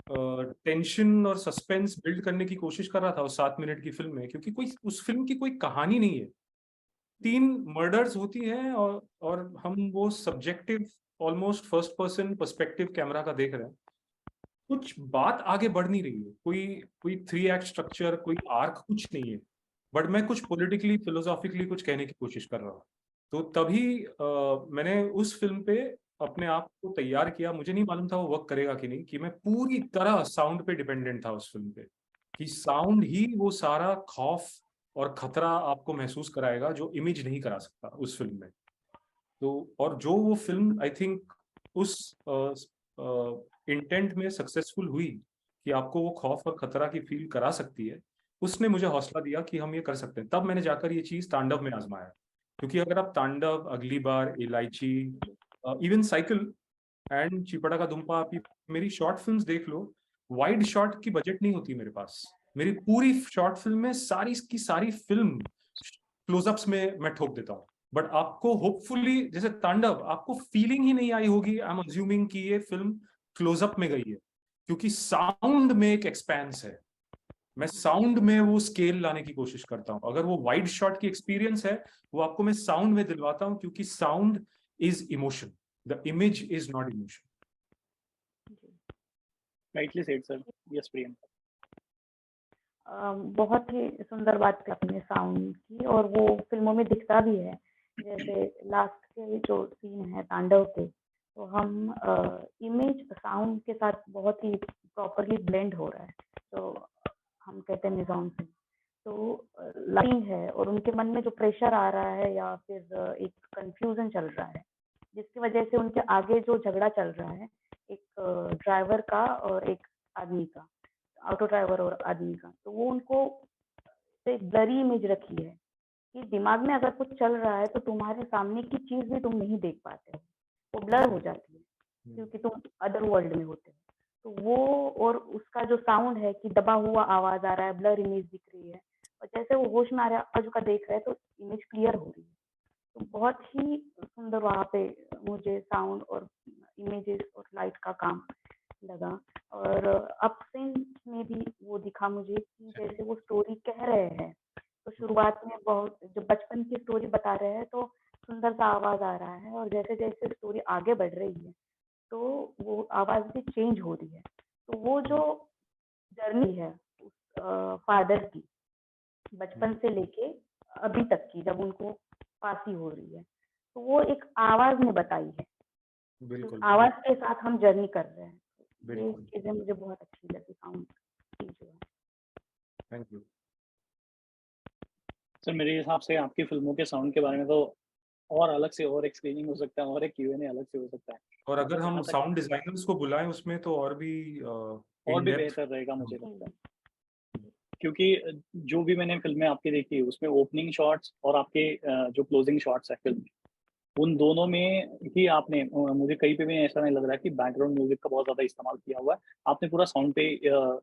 टेंशन और सस्पेंस बिल्ड करने की कोशिश कर रहा था उस 7 मिनट की फिल्म में, क्योंकि कोई उस फिल्म की कोई कहानी नहीं है, 3 मर्डर्स होती हैं और हम वो subjective almost first person perspective camera का देख रहे हैं। कुछ बात आगे बढ़ नहीं रही है, कोई कोई 3 एक्ट स्ट्रक्चर, कोई आर्क कुछ नहीं है, बट मैं कुछ पॉलिटिकली फिलोसॉफिकली कुछ कहने की कोशिश कर रहा हूँ। तो तभी मैंने उस फिल्म पे अपने आप को तैयार किया। मुझे नहीं मालूम था वो वर्क करेगा कि नहीं, कि मैं पूरी तरह साउंड पे डिपेंडेंट था उस फिल्म पे, कि साउंड ही वो सारा खौफ और खतरा आपको महसूस कराएगा जो इमेज नहीं करा सकता उस फिल्म में। तो और जो वो फिल्म आई थिंक उस इंटेंट में सक्सेसफुल हुई कि आपको वो खौफ और खतरा की फील करा सकती है, उसने मुझे हौसला दिया कि हम ये कर सकते हैं। तब मैंने जाकर ये चीज तांडव में आजमाया, क्योंकि अगर आप तांडव, अगली बार, इलायची, इवन साइकिल एंड चिपड़ा का दुम्पा, आप मेरी शॉर्ट फिल्म्स देख लो, वाइड शॉट की बजट नहीं होती मेरे पास। मेरी पूरी शॉर्ट फिल्म में सारी की सारी फिल्म क्लोजअप्स में मैं ठोक देता हूँ। बट आपको होपफुली, जैसे तांडव, आपको फीलिंग ही नहीं आई होगी, आई एम अज्यूमिंग कि ये फिल्म क्लोजअप में गई है, क्योंकि साउंड में एक एक्सपेंस है। मैं साउंड में वो स्केल लाने की कोशिश करता हूँ। अगर वो वाइड शॉट की एक्सपीरियंस है, वो आपको मैं साउंड में दिलवाता हूँ, क्योंकि sound is emotion, the image is not emotion. Rightly said sir. Yes Priyanka. बहुत ही सुंदर बात की आपने साउंड की, और वो फिल्मों में दिखता भी है। जैसे लास्ट के जो सीन है तांडव के, तो हम इमेज साउंड के साथ बहुत ही प्रॉपरली ब्लेंड हो रहा है, तो हम कहते हैं निजाम से। तो लाइन है और उनके मन में जो प्रेशर आ रहा है या फिर एक कंफ्यूजन चल रहा है, जिसकी वजह से उनके आगे जो झगड़ा चल रहा है, एक ड्राइवर का और एक आदमी का, ऑटो ड्राइवर और आदमी का, तो वो उनको एक ब्लरी इमेज रखी है कि दिमाग में अगर कुछ चल रहा है तो तुम्हारे सामने की चीज भी तुम नहीं देख पाते हो, वो ब्लर हो जाती है क्योंकि तुम अदर वर्ल्ड में होते हो। तो वो, और उसका जो साउंड है कि दबा हुआ आवाज आ रहा है, ब्लर इमेज दिख रही है, और जैसे वो होश में आ रहा है, आजू का देख रहा है तो इमेज क्लियर हो रही है। तो बहुत ही सुंदर वहाँ पे मुझे साउंड और इमेजेस और लाइट का काम लगा। और अपसिन में भी वो दिखा मुझे कि जैसे वो स्टोरी कह रहे हैं, तो शुरुआत में बहुत जो बचपन की स्टोरी बता रहे हैं तो सुंदर सा आवाज आ रहा है, और जैसे जैसे स्टोरी आगे बढ़ रही है तो वो आवाज भी चेंज हो रही है। तो वो जो जर्नी है उस फादर की, बचपन से लेके अभी तक की, जब उनको फांसी हो रही है, तो वो एक आवाज ने बताई है। उस बिल्कुल आवाज के साथ हम जर्नी कर रहे हैं। ये बिल्कुल। चीजें मुझे बहुत अच्छी लगी साउंड की जो है। Thank you. सर मेरे हिसाब से आपकी फिल्मों के साउंड के बारे में तो और अलग से और एक्सप्लेनिंग हो सकता है, और एक Q&A अलग से हो सकता है। और अगर हम जहाँ तक साउंड डिजाइनर्स को बुलाएं उसमें तो और भी और इन भी डेप्थ। बेहतर रहेगा मुझे लगता है। क्योंकि जो भी मैंने फिल्में आपकी देखी उसमें ओपनिंग शॉट्स और आपके जो क्लोजिंग शॉट्स है फिल्म, उन दोनों में ही आपने मुझे कहीं पे भी ऐसा नहीं लग रहा कि बैकग्राउंड म्यूजिक का बहुत ज्यादा इस्तेमाल किया हुआ है। आपने पूरा साउंड पे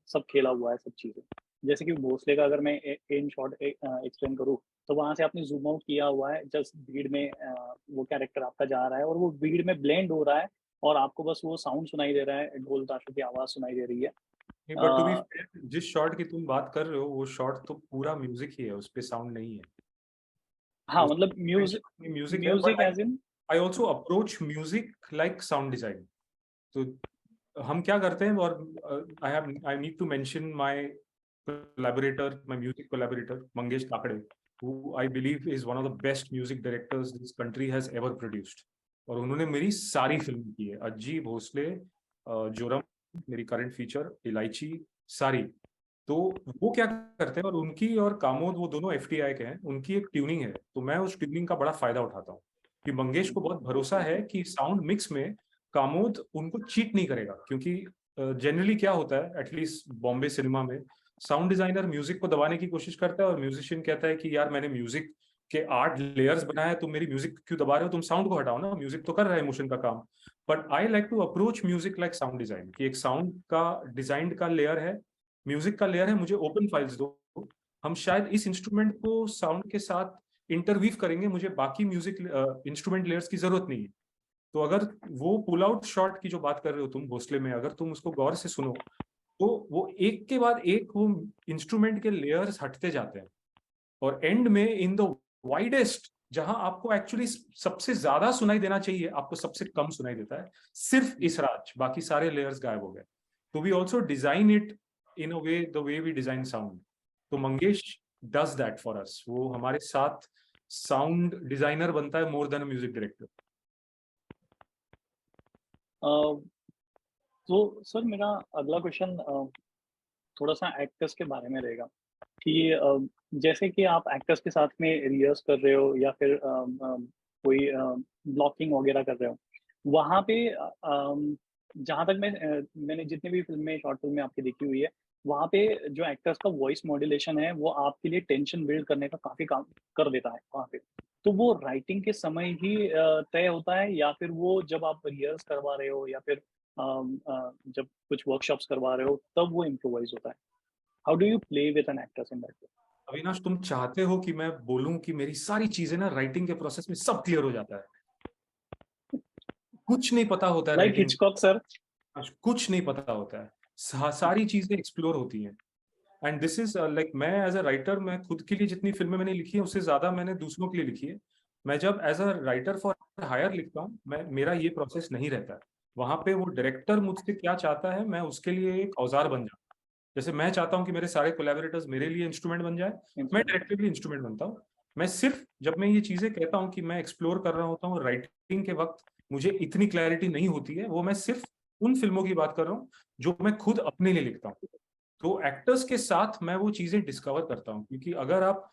सब खेला हुआ है सब चीजें। जैसे कि भोसले का अगर मैं इन शॉर्ट एक्सप्लेन करूँ, तो वहां से आपने जूम आउट किया हुआ है, जस्ट भीड़ में वो कैरेक्टर आपका जा रहा है और वो भीड़ में ब्लेंड हो रहा है और आपको बस वो साउंड सुनाई दे रहा है, ढोल ताशों की आवाज सुनाई दे रही है। But to be a, fair, जिस शॉट की तुम बात कर रहे हो वो शॉट तो पूरा म्यूजिक ही है, उस पे साउंड नहीं है। हाँ, उस मतलब म्यूजिक, म्यूजिक है, music but as in I also approach music like sound design. तो हम क्या करते हैं, और I need to mention my collaborator, my music collaborator, Mangesh Kakade, who I believe is one of the best music directors this country has ever produced. और उन्होंने मेरी सारी फिल्म की है, अज्जी, भोसले, जोरम, मेरी करंट फीचर, इलायची, सारी। तो वो क्या करते हैं, और उनकी और कामोद वो दोनों FTI के हैं, उनकी एक ट्यूनिंग है, तो मैं उस ट्यूनिंग का बड़ा फायदा उठाता हूँ कि मंगेश को बहुत भरोसा है कि साउंड मिक्स में कामोद उनको चीट नहीं करेगा। क्योंकि जनरली क्या होता है, एटलीस्ट बॉम्बे सिनेमा में, साउंड डिजाइनर म्यूजिक को दबाने की कोशिश करता है और म्यूजिशियन कहता है कि यार मैंने म्यूजिक के 8 लेयर्स बनाए हैं, तुम मेरी म्यूजिक क्यों दबा रहे हो, तुम साउंड को हटाओ ना, म्यूजिक तो कर रहा है इमोशन का काम। But I like to approach music like sound design, कि एक साउंड का डिजाइन का लेयर है, म्यूजिक का लेयर है, मुझे ओपन फाइल्स दो, हम शायद इस इंस्ट्रूमेंट को साउंड के साथ इंटरवीव करेंगे, मुझे बाकी म्यूजिक इंस्ट्रूमेंट लेयर्स की जरूरत नहीं है। तो अगर वो पुल आउट शॉट की जो बात कर रहे हो तुम भोसले में, अगर तुम उसको गौर से सुनो, तो वो एक के बाद एक वो इंस्ट्रूमेंट के लेयर्स हटते जाते हैं, और एंड में इन द वाइडेस्ट, जहां आपको एक्चुअली सबसे ज्यादा सुनाई देना चाहिए, आपको सबसे कम सुनाई देता है, सिर्फ इस राज, बाकी सारे लेयर्स गायब हो गए। तो we also design it in a way the way we design sound. तो Mangesh does that for us, वो हमारे साथ साउंड डिजाइनर बनता है more than a music director. तो सर मेरा अगला क्वेश्चन थोड़ा सा एक्टर्स के बारे में रहेगा कि जैसे कि आप एक्टर्स के साथ में रिहर्स कर रहे हो या फिर कोई ब्लॉकिंग वगैरह कर रहे हो, वहाँ पे जहाँ तक मैंने जितनी भी फिल्में शॉर्ट फिल्में आपकी देखी हुई है, वहाँ पे जो एक्टर्स का वॉइस मॉड्यूलेशन है वो आपके लिए टेंशन बिल्ड करने का काफी काम कर देता है वहाँ पे। तो वो राइटिंग के समय ही तय होता है या फिर वो जब आप रिहर्स करवा रहे हो या फिर जब कुछ वर्कशॉप्स करवा रहे हो तब वो इम्प्रोवाइज होता है? How do you play with an actors in that way? Avinash, तुम चाहते हो कि मैं बोलूं कि मेरी सारी चीजें ना राइटिंग के प्रोसेस में सब क्लियर हो जाता है? कुछ नहीं पता होता है लाइक राइटिंग, हिचकॉक सर। कुछ नहीं पता होता है, सारी चीजें एक्सप्लोर होती हैं। एंड दिस इज लाइक, मैं एज अ राइटर, मैं खुद के लिए जितनी फिल्में मैंने लिखी है उससे ज्यादा मैंने दूसरों के लिए लिखी है। मैं जब as a writer for hire लिखता हूँ, मैं मेरा ये प्रोसेस नहीं रहता है। वहां पे वो डायरेक्टर मुझसे क्या चाहता है, मैं उसके लिए एक औजार बन जाता हूँ। जैसे मैं चाहता हूँ कि मेरे सारे कोलैबोरेटर्स मेरे लिए इंस्ट्रूमेंट बन जाए, मैं डायरेक्टर के लिए इंस्ट्रूमेंट बनता हूँ। मैं सिर्फ जब मैं ये चीजें कहता हूँ कि मैं एक्सप्लोर कर रहा होता हूँ राइटिंग के वक्त, मुझे इतनी क्लैरिटी नहीं होती है, वो मैं सिर्फ उन फिल्मों की बात कर रहा हूँ जो मैं खुद अपने लिए लिखता हूँ। तो एक्टर्स के साथ मैं वो चीजें डिस्कवर करता हूँ, क्योंकि अगर आप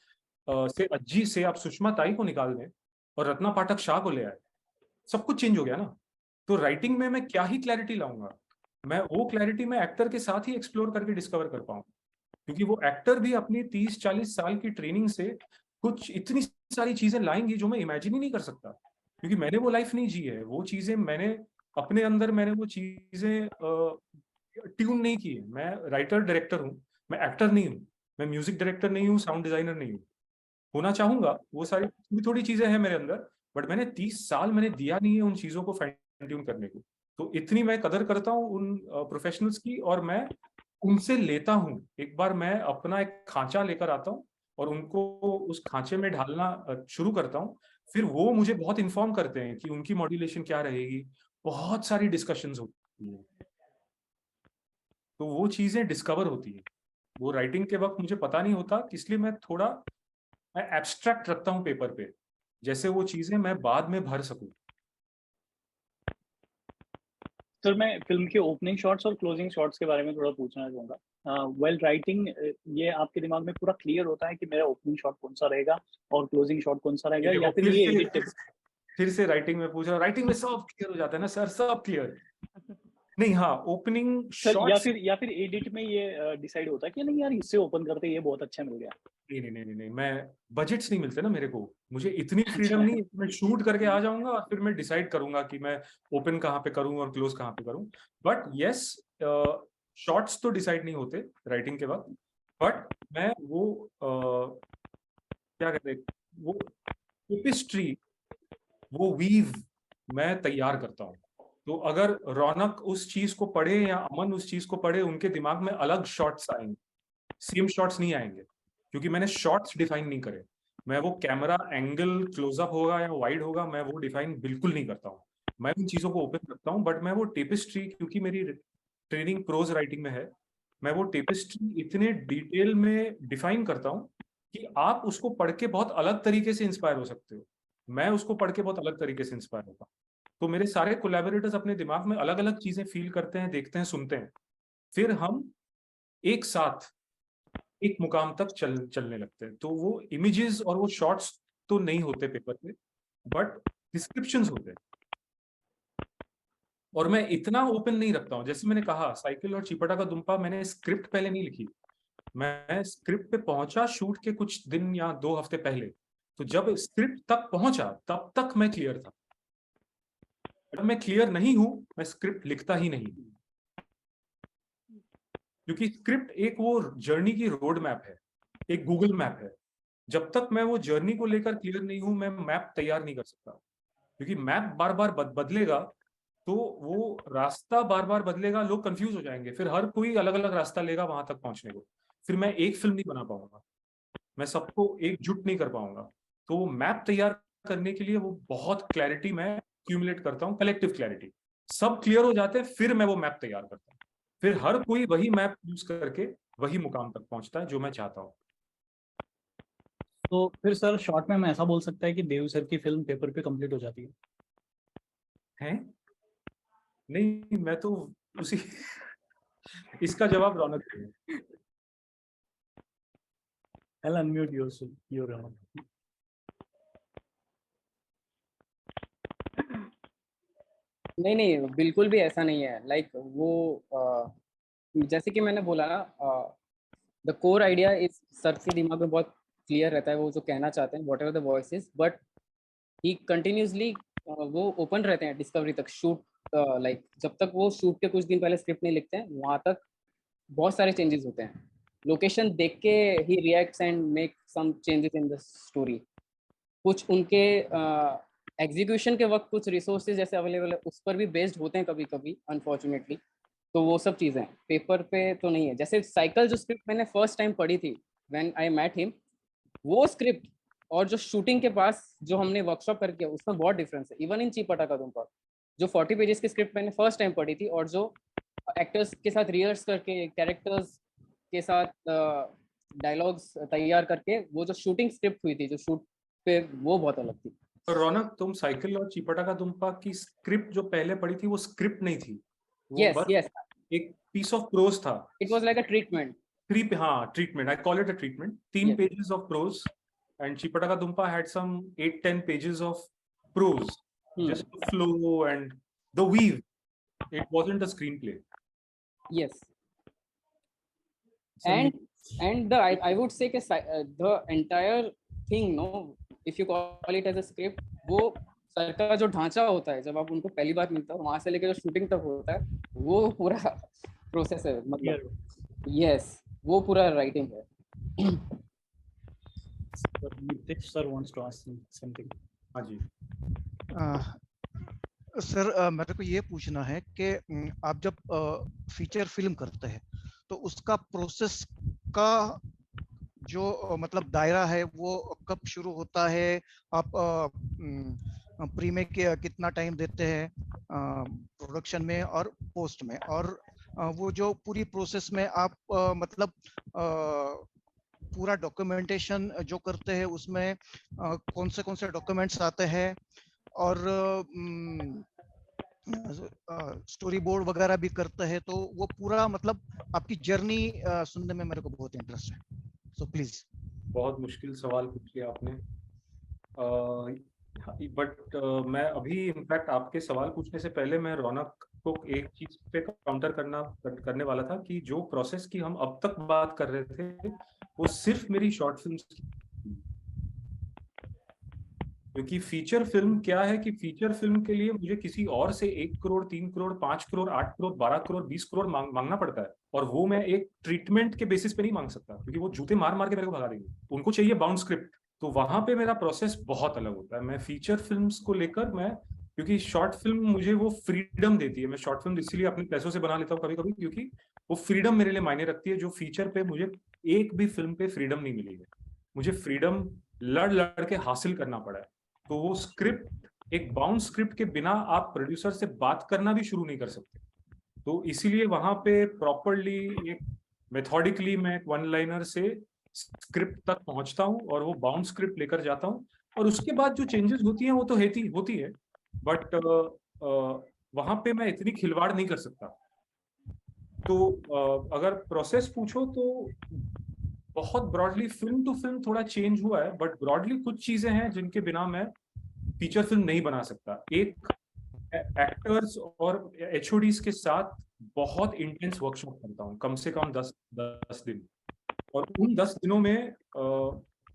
से अज्जी से आप सुषमा ताई को निकाल दें और रत्ना पाठक शाह को ले आए, सब कुछ चेंज हो गया ना। तो राइटिंग में मैं क्या ही क्लैरिटी लाऊंगा, मैं वो क्लैरिटी में एक्टर के साथ ही एक्सप्लोर करके डिस्कवर कर पाऊँ, क्योंकि वो एक्टर भी अपनी 30-40 साल की ट्रेनिंग से कुछ इतनी सारी चीजें लाएंगे जो मैं इमेजिन ही नहीं कर सकता, क्योंकि मैंने वो लाइफ नहीं जी है। वो चीजें मैंने अपने अंदर, मैंने वो चीजें ट्यून नहीं की है। मैं राइटर डायरेक्टर हूँ, मैं एक्टर नहीं हूँ, मैं म्यूजिक डायरेक्टर नहीं हूँ, साउंड डिजाइनर नहीं हूँ। होना चाहूंगा, वो सारी थोड़ी चीजें हैं मेरे अंदर, बट मैंने 30 साल मैंने दिया नहीं है उन चीजों को फाइन ट्यून करने को। तो इतनी मैं कदर करता हूँ उन प्रोफेशनल्स की, और मैं उनसे लेता हूँ। एक बार मैं अपना एक खांचा लेकर आता हूँ और उनको उस खांचे में ढालना शुरू करता हूँ, फिर वो मुझे बहुत इन्फॉर्म करते हैं कि उनकी मॉड्यूलेशन क्या रहेगी। बहुत सारी डिस्कशंस होती हैं, तो वो चीजें डिस्कवर होती है। वो राइटिंग के वक्त मुझे पता नहीं होता, इसलिए मैं एब्स्ट्रैक्ट रखता हूँ पेपर पे, जैसे वो चीजें मैं बाद में भर सकूं। सर मैं फिल्म के ओपनिंग शॉट्स और क्लोजिंग शॉट्स के बारे में थोड़ा पूछना चाहूंगा। वेल राइटिंग, ये आपके दिमाग में पूरा क्लियर होता है कि मेरा ओपनिंग शॉट कौन सा रहेगा और क्लोजिंग शॉट कौन सा रहेगा, या फिर फिर ये से एडिटेड? फिर से राइटिंग में पूछ रहा हूँ, राइटिंग में सब क्लियर हो जाता है ना सर, सब क्लियर। नहीं, हाँ, ओपनिंग सर शॉट्स या फिर एडिट में ये डिसाइड होता है कि नहीं यार इससे ओपन करते ये बहुत अच्छा मिल गया। नहीं, मैं बजट्स नहीं मिलते ना मेरे को, मुझे इतनी फ्रीडम अच्छा। नहीं है कि मैं शूट करके आ जाऊंगा और फिर मैं डिसाइड करूंगा कि मैं ओपन कहाँ पे करूं और क्लोज कहाँ पे करूं। बट यस, शॉट्स तो डिसाइड नहीं होते राइटिंग के वक्त, बट मैं वो क्या कहते हैं, वो टेपिस्ट्री, वो वीव मैं तैयार करता हूँ। तो अगर रौनक उस चीज को पढ़े या अमन उस चीज को पढ़े, उनके दिमाग में अलग शॉट्स आएंगे, सेम शॉट्स नहीं आएंगे, क्योंकि मैंने शॉट्स डिफाइन नहीं करे। मैं वो कैमरा एंगल क्लोजअप होगा या वाइड होगा, मैं वो डिफाइन बिल्कुल नहीं करता हूँ। मैं उन चीजों को ओपन रखता हूँ, बट मैं वो टेपिस्ट्री, क्योंकि मेरी ट्रेनिंग प्रोज राइटिंग में है, मैं वो टेपिस्ट्री इतने डिटेल में डिफाइन करता हूँ कि आप उसको पढ़ के बहुत अलग तरीके से इंस्पायर हो सकते हो। मैं उसको पढ़ के बहुत अलग तरीके से इंस्पायर होता हूँ। तो मेरे सारे कोलैबोरेटर्स अपने दिमाग में अलग अलग चीजें फील करते हैं, देखते हैं, सुनते हैं, फिर हम एक साथ एक मुकाम तक चलने लगते हैं। तो वो इमेजेस और वो शॉट्स तो नहीं होते पेपर पे, बट डिस्क्रिप्शंस होते हैं। और मैं इतना ओपन नहीं रखता हूँ, जैसे मैंने कहा साइकिल और चिपटा का दुम्पा मैंने स्क्रिप्ट पहले नहीं लिखी, मैं स्क्रिप्ट पे पहुंचा शूट के कुछ दिन या 2 हफ्ते पहले। तो जब स्क्रिप्ट तक पहुंचा तब तक मैं क्लियर था। जब मैं क्लियर नहीं हूं, मैं स्क्रिप्ट लिखता ही नहीं, क्योंकि स्क्रिप्ट एक वो जर्नी की रोड मैप है, एक गूगल मैप है। जब तक मैं वो जर्नी को लेकर क्लियर नहीं हूं, मैं मैप तैयार नहीं कर सकता, क्योंकि मैप बार बार बदलेगा, तो वो रास्ता बार बार बदलेगा, लोग कंफ्यूज हो जाएंगे, फिर हर कोई अलग अलग रास्ता लेगा वहां तक पहुंचने को, फिर मैं एक फिल्म नहीं बना पाऊंगा, मैं सबको एकजुट नहीं कर पाऊंगा। तो वो मैप तैयार करने के लिए वो बहुत क्लैरिटी मैं एक्यूमुलेट करता हूँ, कलेक्टिव क्लैरिटी। सब क्लियर हो जाते हैं, फिर मैं वो मैप तैयार करता हूँ, फिर हर कोई वही मैप यूज करके वही मुकाम तक पहुंचता है जो मैं चाहता हूँ। तो फिर सर शॉर्ट में हम ऐसा बोल सकता है कि देव सर की फिल्म पेपर पे कंप्लीट हो जाती है। हैं? नहीं, मैं तो उसी इसका जवाब रौनक देगा। I'll unmute your नहीं, बिल्कुल भी ऐसा नहीं है। लाइक वो जैसे कि मैंने बोला ना, the core idea is sir के दिमाग में बहुत क्लियर रहता है वो जो कहना चाहते हैं, what ever the voice, but he continuously वो ओपन रहते हैं डिस्कवरी तक, शूट लाइक जब तक वो शूट के कुछ दिन पहले स्क्रिप्ट नहीं लिखते हैं, वहाँ तक बहुत सारे चेंजेस होते हैं। लोकेशन देख के ही reacts and make some changes in the story. कुछ उनके एग्जीक्यूशन के वक्त कुछ रिसोर्सेज जैसे अवेलेबल है उस पर भी बेस्ड होते हैं कभी कभी, अनफॉर्चुनेटली। तो वो सब चीज़ें पेपर पे तो नहीं है। जैसे साइकिल जो स्क्रिप्ट मैंने फर्स्ट टाइम पढ़ी थी व्हेन आई मेट हिम, वो स्क्रिप्ट और जो शूटिंग के पास जो हमने वर्कशॉप करके किया उसमें बहुत डिफरेंस है। इवन इन चीपटा का दुम्पा जो 40 पेजेस की स्क्रिप्ट मैंने फर्स्ट टाइम पढ़ी थी और जो एक्टर्स के साथ रिहर्स करके कैरेक्टर्स के साथ डायलॉग्स तैयार करके वो जो शूटिंग स्क्रिप्ट हुई थी जो शूट पे, वो बहुत अलग थी। और रौनक, तुम साइकिल और चिपटा का दुम्पा की स्क्रिप्ट जो पहले पढ़ी थी वो स्क्रिप्ट नहीं थी, वो यस बस यस, एक पीस ऑफ प्रोज था। It was like a treatment. हाँ, treatment, I call it a treatment. 3 yes pages of prose, and चिपटा का दुम्पा had some 8-10 pages of prose, just the flow and the weave. It wasn't a screenplay. yes, and the I would say कि the entire thing, no, if you call it as a script, वो sir का जो ढांचा होता है जब आप उनको पहली बार मिलते हो, वहां से लेकर जो शूटिंग तक होता है, वो पूरा प्रोसेस है। मतलब यस, वो पूरा राइटिंग है। Nitish sir wants to ask something. हाँ जी। सर मेरे को ये पूछना है कि आप जब फीचर फिल्म करते हैं तो उसका प्रोसेस का जो मतलब दायरा है वो कब शुरू होता है? आप प्री में कितना टाइम देते हैं प्रोडक्शन में और पोस्ट में, और वो जो पूरी प्रोसेस में आप मतलब पूरा डॉक्यूमेंटेशन जो करते हैं उसमें कौन से डॉक्यूमेंट्स आते हैं, और स्टोरी बोर्ड वगैरह भी करते हैं, तो वो पूरा मतलब आपकी जर्नी सुनने में मेरे को बहुत इंटरेस्ट है। So please. बहुत मुश्किल सवाल पूछ लिया आपने, बट मैं अभी इनफैक्ट आपके सवाल पूछने से पहले मैं रौनक को एक चीज पे काउंटर करने वाला था कि जो प्रोसेस की हम अब तक बात कर रहे थे वो सिर्फ मेरी शॉर्ट फिल्म की। क्योंकि फीचर फिल्म क्या है कि फीचर फिल्म के लिए मुझे किसी और से 1 करोड़, 3 करोड़, 5 करोड़, 8 करोड़, 12 करोड़, 20 करोड़ मांगना पड़ता है, और वो मैं एक ट्रीटमेंट के बेसिस पे नहीं मांग सकता, क्योंकि वो जूते मार मार के मेरे को भगा देंगे। उनको चाहिए बाउंड स्क्रिप्ट, तो वहां पे मेरा प्रोसेस बहुत अलग होता है। मैं फीचर फिल्म्स को लेकर मैं, क्योंकि शॉर्ट फिल्म मुझे वो फ्रीडम देती है, मैं शॉर्ट फिल्म इसीलिए अपने पैसों से बना लेता हूँ कभी कभी, क्योंकि वो फ्रीडम मेरे लिए मायने रखती है, जो फीचर पे मुझे एक भी फिल्म पे फ्रीडम नहीं मिली है। मुझे फ्रीडम लड़ लड़ के हासिल करना पड़ा है। तो वो स्क्रिप्ट, एक बाउंड स्क्रिप्ट के बिना आप प्रोड्यूसर से बात करना भी शुरू नहीं कर सकते। तो इसीलिए वहां पे प्रॉपरली एक मेथोडिकली मैं एक वन लाइनर से स्क्रिप्ट तक पहुंचता हूं और वो बाउंड स्क्रिप्ट लेकर जाता हूं, और उसके बाद जो चेंजेस होती हैं वो तो होती है, बट वहां पे मैं इतनी खिलवाड़ नहीं कर सकता। तो अगर प्रोसेस पूछो तो बहुत ब्रॉडली फिल्म टू फिल्म थोड़ा चेंज हुआ है, बट ब्रॉडली कुछ चीजें हैं जिनके बिना मैं फीचर फिल्म नहीं बना सकता। एक, एक्टर्स और एचओडीज के साथ बहुत इंटेंस वर्कशॉप करता हूँ, कम से कम 10 दिन, और उन 10 दिनों में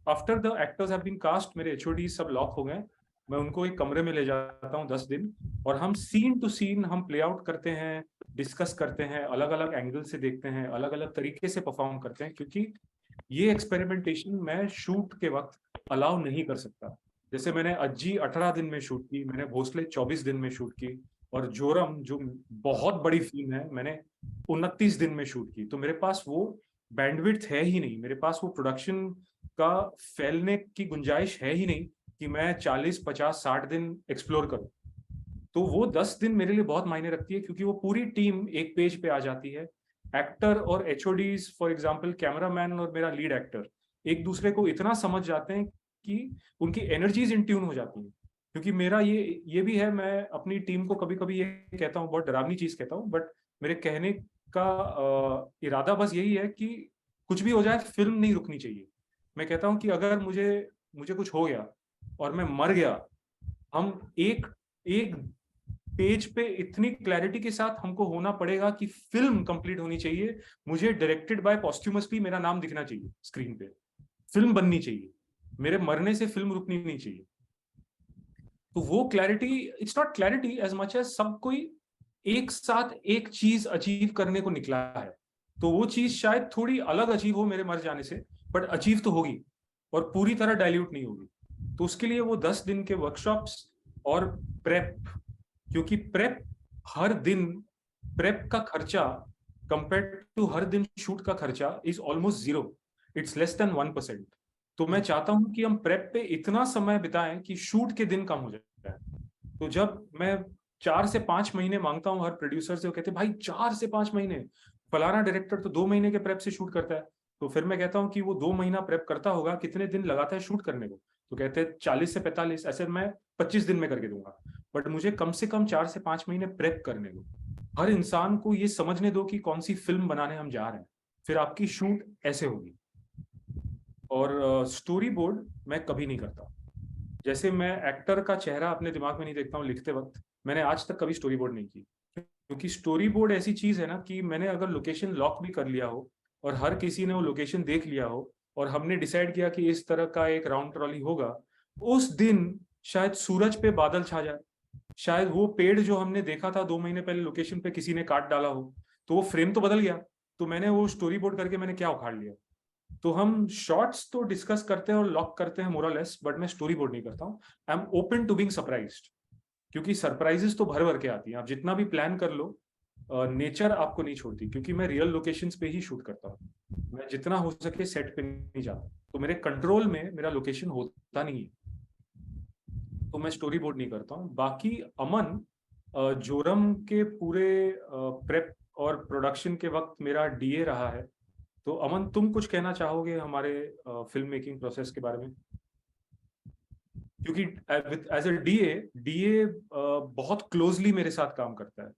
after the actors have been cast, मेरे एचओडी सब लॉक हो गए, मैं उनको एक कमरे में ले जाता हूँ 10 दिन, और हम सीन टू सीन हम प्ले आउट करते हैं, डिस्कस करते हैं, अलग अलग एंगल से देखते हैं, अलग अलग तरीके से परफॉर्म करते हैं, क्योंकि ये एक्सपेरिमेंटेशन मैं शूट के वक्त अलाउ नहीं कर सकता। जैसे मैंने अज्जी 18 दिन में शूट की, मैंने भोसले 24 दिन में शूट की, और जोरम जो बहुत बड़ी फिल्म है मैंने 29 दिन में शूट की। तो मेरे पास वो बैंडविड्थ है ही नहीं, मेरे पास वो प्रोडक्शन का फैलने की गुंजाइश है ही नहीं कि मैं 40, 50, 60 दिन एक्सप्लोर करूं। तो वो 10 दिन मेरे लिए बहुत मायने रखती है, क्योंकि वो पूरी टीम एक पेज पे आ जाती है। एक्टर और एचओडीज, फॉर एग्जांपल कैमरामैन और मेरा लीड एक्टर, एक दूसरे को इतना समझ जाते हैं कि उनकी एनर्जीज इन ट्यून हो जाती हैं। क्योंकि मेरा ये भी है, मैं अपनी टीम को कभी कभी ये कहता हूँ, बहुत डरावनी चीज कहता हूँ, बट मेरे कहने का इरादा बस यही है कि कुछ भी हो जाए फिल्म नहीं रुकनी चाहिए। मैं कहता हूँ कि अगर मुझे मुझे कुछ हो गया और मैं मर गया, हम एक एक पेज पे इतनी क्लैरिटी के साथ हमको होना पड़ेगा कि फिल्म कंप्लीट होनी चाहिए, मुझे डायरेक्टेड बाय पॉस्ट्यूमसली मेरा नाम दिखना चाहिए स्क्रीन पे, फिल्म बननी चाहिए, मेरे मरने से फिल्म रुकनी नहीं चाहिए। तो वो clarity, it's not clarity as much as सब कोई एक साथ एक चीज अचीव करने को निकला है। तो वो चीज शायद थोड़ी अलग अचीव हो मेरे मर जाने से, बट अचीव तो होगी, और पूरी तरह डाइल्यूट नहीं होगी। तो उसके लिए वो 10 दिन के वर्कशॉप्स और प्रेप, क्योंकि प्रेप हर दिन, प्रेप का खर्चा कंपेयर टू हर दिन शूट का खर्चा is almost zero, it's less than 1%। तो मैं चाहता हूं कि हम प्रेप पे इतना समय बिताएं कि शूट के दिन कम हो जाए। तो जब मैं 4 से 5 महीने मांगता हूं हर प्रोड्यूसर से, वो कहते हैं भाई 4 से 5 महीने, फलाना डायरेक्टर तो 2 महीने के प्रेप से शूट करता है। तो फिर मैं कहता हूं कि वो 2 महीना प्रेप करता होगा, कितने दिन लगाता है शूट करने को? तो कहते हैं 40 से 45, ऐसे मैं 25 दिन में करके दूंगा, बट मुझे कम से कम 4 से 5 महीने प्रेप करने दो। हर इंसान को ये समझने दो कि कौन सी फिल्म बनाने हम जा रहे हैं, फिर आपकी शूट ऐसे होगी। और स्टोरी बोर्ड मैं कभी नहीं करता। जैसे मैं एक्टर का चेहरा अपने दिमाग में नहीं देखता हूँ लिखते वक्त, मैंने आज तक कभी स्टोरी बोर्ड नहीं की, क्योंकि स्टोरी बोर्ड ऐसी चीज है ना कि मैंने अगर लोकेशन लॉक भी कर लिया हो और हर किसी ने वो लोकेशन देख लिया हो और हमने डिसाइड किया कि इस तरह का एक राउंड ट्रॉली होगा, उस दिन शायद सूरज पे बादल छा जाए, शायद वो पेड़ जो हमने देखा था 2 महीने पहले लोकेशन पे किसी ने काट डाला हो, तो वो फ्रेम तो बदल गया, तो मैंने वो स्टोरी बोर्ड करके मैंने क्या उखाड़ लिया। तो हम शॉर्ट्स तो डिस्कस करते हैं और लॉक करते हैं मोर और लेस, बट मैं स्टोरी बोर्ड नहीं करता हूँ। I am open to being surprised, क्योंकि सरप्राइजेस तो भर भर के आती हैं, आप जितना भी प्लान कर लो, नेचर आपको नहीं छोड़ती, क्योंकि मैं रियल लोकेशंस पे ही शूट करता हूँ, मैं जितना हो सके सेट पे नहीं जाता, तो मेरे कंट्रोल में मेरा लोकेशन होता नहीं है, तो मैं स्टोरी बोर्ड नहीं करता हूँ। बाकी अमन, जोरम के पूरे प्रेप और प्रोडक्शन के वक्त मेरा डीए रहा है। तो अमन, तुम कुछ कहना चाहोगे हमारे फिल्म मेकिंग प्रोसेस के बारे में? क्योंकि एज ए डीए, डीए बहुत क्लोजली मेरे साथ काम करता है,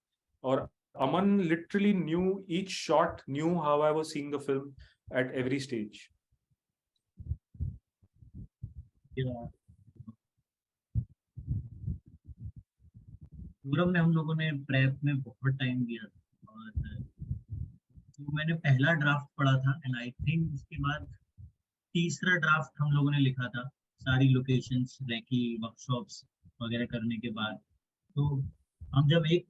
और Aman literally knew each shot, knew how I was seeing the film at every stage. Yeah. Europe में हम लोगों ने प्रेप में बहुत टाइम दिया था, और तो मैंने पहला ड्राफ्ट पढ़ा था, एंड आई थिंक उसके बाद तीसरा ड्राफ्ट हम लोगों ने लिखा था, सारी लोकेशंस रेकी वर्कशॉप्स वगैरह करने के बाद। तो हम जब एक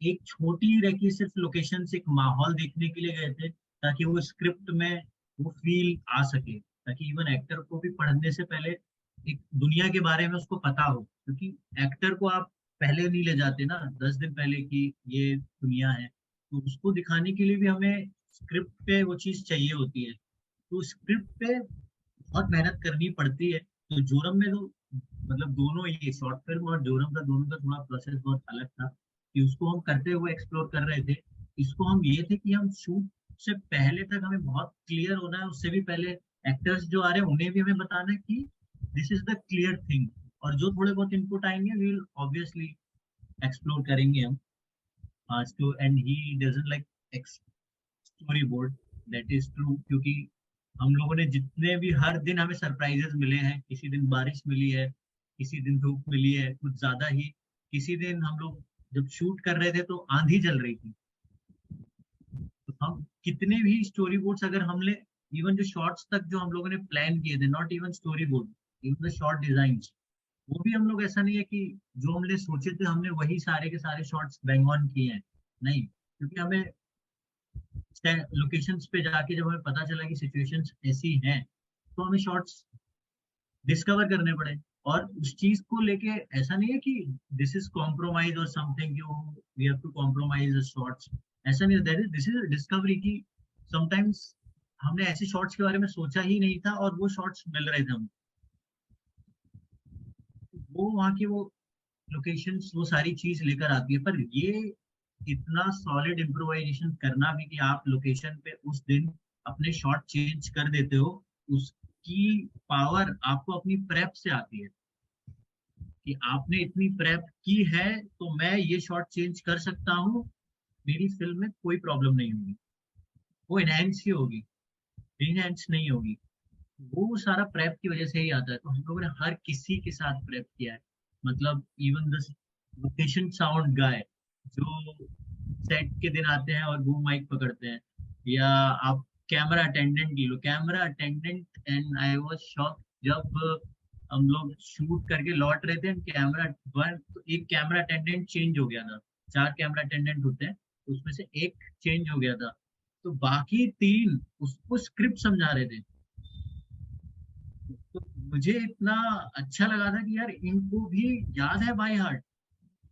एक छोटी रेकी सिर्फ लोकेशन से एक माहौल देखने के लिए गए थे, ताकि वो स्क्रिप्ट में वो फील आ सके, ताकि इवन एक्टर को भी पढ़ने से पहले एक दुनिया के बारे में उसको पता हो, क्योंकि एक्टर को आप पहले नहीं ले जाते ना 10 दिन पहले कि ये दुनिया है, तो उसको दिखाने के लिए भी हमें स्क्रिप्ट पे वो चीज चाहिए होती है। तो स्क्रिप्ट पे बहुत मेहनत करनी पड़ती है। तो जोरम में तो मतलब दोनों, ये शॉर्ट फिल्म और जोरम का दोनों का थोड़ा प्रोसेस बहुत अलग था, कि उसको हम करते हुए एक्सप्लोर कर रहे थे। इसको हम ये थे कि हम शूट से पहले तक हमें बहुत क्लियर होना है, उससे भी पहले एक्टर्स जो आ रहे हैं उन्हें भी हमें बताना है कि this is the clear thing, और जो थोड़े बहुत इनपुट आएंगे वी विल ऑब्वियसली एक्सप्लोर करेंगे हम आज तो। And he doesn't like story board, that is true, क्योंकि हम लोगों ने जितने भी हर दिन हमें सरप्राइजेस मिले हैं, किसी दिन बारिश मिली है, किसी दिन धूप मिली है कुछ ज्यादा ही, किसी दिन हम लोग जब शूट कर रहे थे तो आंधी चल रही थी। तो हम कितने भी स्टोरी बोर्ड्स अगर हमने, इवन जो शॉर्ट्स तक जो हम लोगों ने प्लान किए थे, not even story board, even the short design, वो भी हम लोग, ऐसा नहीं है कि जो हमने सोचे थे हमने वही सारे के सारे शॉर्ट्स बैंग ऑन किए हैं, नहीं, क्योंकि हमें लोकेशंस पे जाके जब हमें पता चला कि सिचुएशंस ऐसी हैं, तो हमें शॉर्ट्स डिस्कवर करने पड़े। और उस चीज को लेके ऐसा नहीं है कि दिस इज कॉम्प्रोमाइज और something, we have to compromise the shorts, ऐसा नहीं, that is this is discovery की समटाइम्स हमने ऐसे शॉर्ट्स के बारे में सोचा ही नहीं था और वो शॉर्ट्स मिल रहे थे हम, वो वहाँ की वो लोकेशंस वो सारी चीज लेकर आती है। पर ये इतना सॉलिड इम्प्रोवाइजेशन करना भी कि आप लोकेशन पे उस दिन अपने शॉट चेंज कर देते हो, उसकी पावर आपको अपनी प्रेप से आती है, कि आपने इतनी प्रेप की है तो मैं ये शॉट चेंज कर सकता हूँ, मेरी फिल्म में कोई प्रॉब्लम नहीं होगी, वो इनहेंस ही होगी, इनहेंस नहीं होगी। वो सारा प्रेप की वजह से ही आता है। तो हम लोगों ने हर किसी के साथ प्रेप किया है, मतलब even the location sound guy जो सेट के दिन आते हैं और बूम माइक पकड़ते हैं, या आप camera attendant low, camera attendant, and I was shock जब हम लोग शूट करके लौट रहे थे, कैमरा तो एक कैमरा अटेंडेंट चेंज हो गया था, 4 कैमरा अटेंडेंट होते हैं, उसमें से एक चेंज हो गया था, तो बाकी 3 उसको स्क्रिप्ट समझा रहे थे। तो मुझे इतना अच्छा लगा था कि यार इनको भी याद है बाय हार्ट,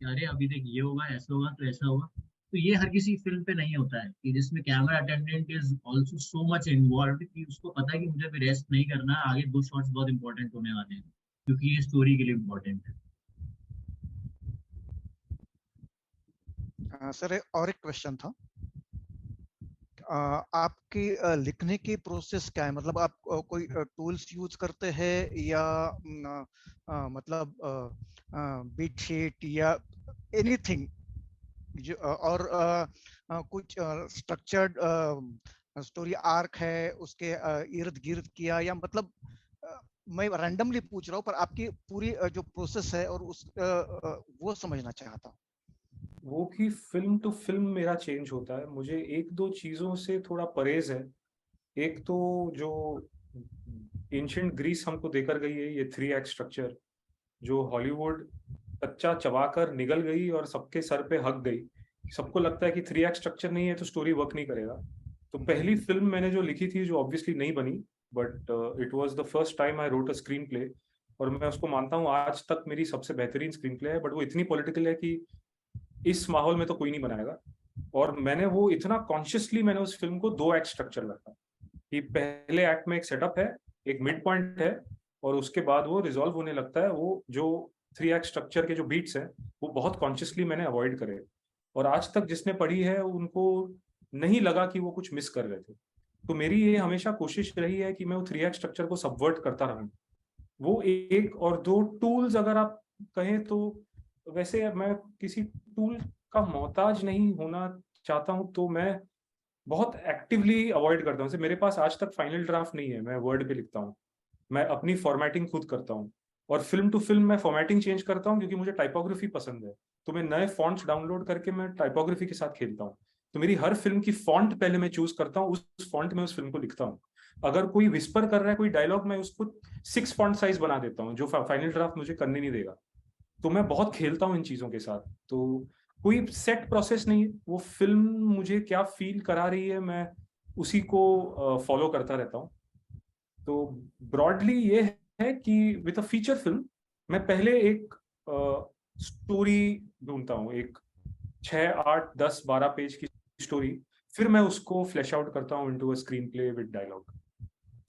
अरे अभी देख ये होगा, ऐसा होगा तो ऐसा होगा। तो ये हर किसी फिल्म पे नहीं होता है, कि जिसमें camera attendant is also so much involved कि उसको पता है कि मुझे भी रेस्ट नहीं करना है, आगे 2 शॉट्स बहुत इंपॉर्टेंट होने वाले हैं, क्योंकि ये स्टोरी के लिए इम्पोर्टेंट है। सर और एक क्वेश्चन था, आपकी लिखने की प्रोसेस क्या है, मतलब आप कोई टूल्स यूज करते हैं या मतलब बीट शीट या एनीथिंग, और कुछ स्ट्रक्चर्ड स्टोरी आर्क है उसके इर्द गिर्द किया, या मतलब मैं रैंडमली पूछ रहा हूँ, पर आपकी पूरी जो प्रोसेस है और उस वो समझना चाहता हूँ। वो कि फिल्म टू फिल्म मेरा चेंज होता है, मुझे 1-2 चीजों से थोड़ा परहेज है। एक तो जो एंशिएंट ग्रीस हमको देकर गई है, ये 3 एक्ट स्ट्रक्चर जो हॉलीवुड कच्चा चबाकर निगल गई और सबके सर पे हक गई। सबको लगता है कि 3 एक्ट स्ट्रक्चर नहीं है तो स्टोरी वर्क नहीं करेगा। तो पहली फिल्म मैंने जो लिखी थी, जो ऑब्वियसली नहीं बनी, but it was the first time I wrote a screen play, और मैं उसको मानता हूँ आज तक मेरी सबसे बेहतरीन स्क्रीन प्ले है। बट वो इतनी पॉलिटिकल है कि इस माहौल में तो कोई नहीं बनाएगा। और मैंने वो इतना कॉन्शियसली मैंने उस फिल्म को 2 एक्ट स्ट्रक्चर रखा कि पहले एक्ट में एक सेटअप है, एक मिड पॉइंट है, और उसके बाद वो रिजॉल्व होने लगता है। वो जो 3 एक्ट स्ट्रक्चर के जो बीट्स हैं वो बहुत कॉन्शियसली मैंने अवॉइड करे, और आज तक जिसने पढ़ी है उनको नहीं लगा कि वो कुछ मिस कर रहे थे। तो मेरी ये हमेशा कोशिश रही है कि मैं वो 3 एक्ट स्ट्रक्चर को सबवर्ट करता रहूं। वो एक और 2 टूल्स अगर आप कहें तो, वैसे मैं किसी टूल का मोहताज नहीं होना चाहता हूं, तो मैं बहुत एक्टिवली अवॉइड करता हूं। मेरे पास आज तक फाइनल ड्राफ्ट नहीं है, मैं वर्ड पे लिखता हूं, मैं अपनी फॉर्मेटिंग खुद करता हूं, और फिल्म टू फिल्म मैं फॉर्मेटिंग चेंज करता हूं क्योंकि मुझे टाइपोग्राफी पसंद है। तो मैं नए फॉन्ट्स डाउनलोड करके मैं टाइपोग्राफी के साथ खेलता हूँ। तो मेरी हर फिल्म की फॉन्ट पहले मैं चूज करता हूँ, उस फॉन्ट में उस फिल्म को लिखता हूँ। अगर कोई विस्पर कर रहा है कोई डायलॉग, मैं उसको 6 फॉन्ट साइज बना देता हूँ, जो फाइनल ड्राफ्ट मुझे करने नहीं देगा। तो मैं बहुत खेलता हूँ इन चीजों के साथ। तो कोई सेट प्रोसेस नहीं है, वो फिल्म मुझे क्या फील करा रही है मैं उसी को फॉलो करता रहता हूँ। तो ब्रॉडली ये है कि विद अ फीचर फिल्म मैं पहले एक स्टोरी ढूंढता हूँ, एक 6, 8, 10, 12 पेज की स्टोरी, फिर मैं उसको फ्लैश आउट करता हूँ into a screen play with dialogue.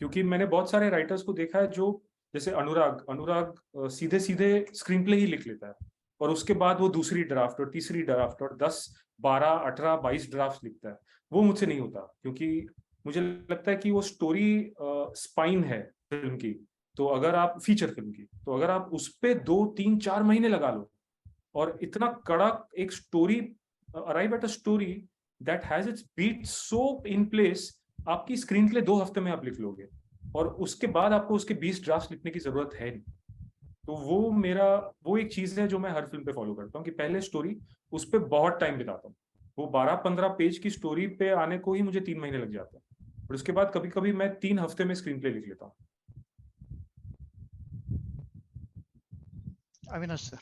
क्योंकि मैंने बहुत सारे राइटर्स को देखा है जो, जैसे अनुराग सीधे सीधे स्क्रीन प्ले ही लिख लेता है और उसके बाद वो दूसरी ड्राफ्ट और तीसरी ड्राफ्ट और 10, 12, 18, 22 ड्राफ्ट लिखता है। वो मुझसे नहीं होता, क्योंकि मुझे लगता है कि वो स्टोरी स्पाइन है फिल्म की। तो अगर आप फीचर फिल्म की, तो अगर आप उस पे 2, 3, 4 महीने लगा लो और इतना कड़क एक story, arrive at a story that has its beat so in place, आपकी स्क्रीन प्ले 2 हफ्ते में आप लिख लोगे और उसके बाद आपको उसके 20 ड्राफ्ट लिखने की जरूरत है नहीं। तो वो एक चीज है जो मैं हर फिल्म पे फॉलो करता हूँ कि पहले स्टोरी, उस पर बहुत टाइम बिताता हूँ। वो 12-15 पेज की स्टोरी पे आने को ही मुझे 3 महीने लग जाते हैं और उसके बाद कभी कभी मैं 3 हफ्ते में स्क्रीन प्ले लिख लेता हूँ। Avinash sir.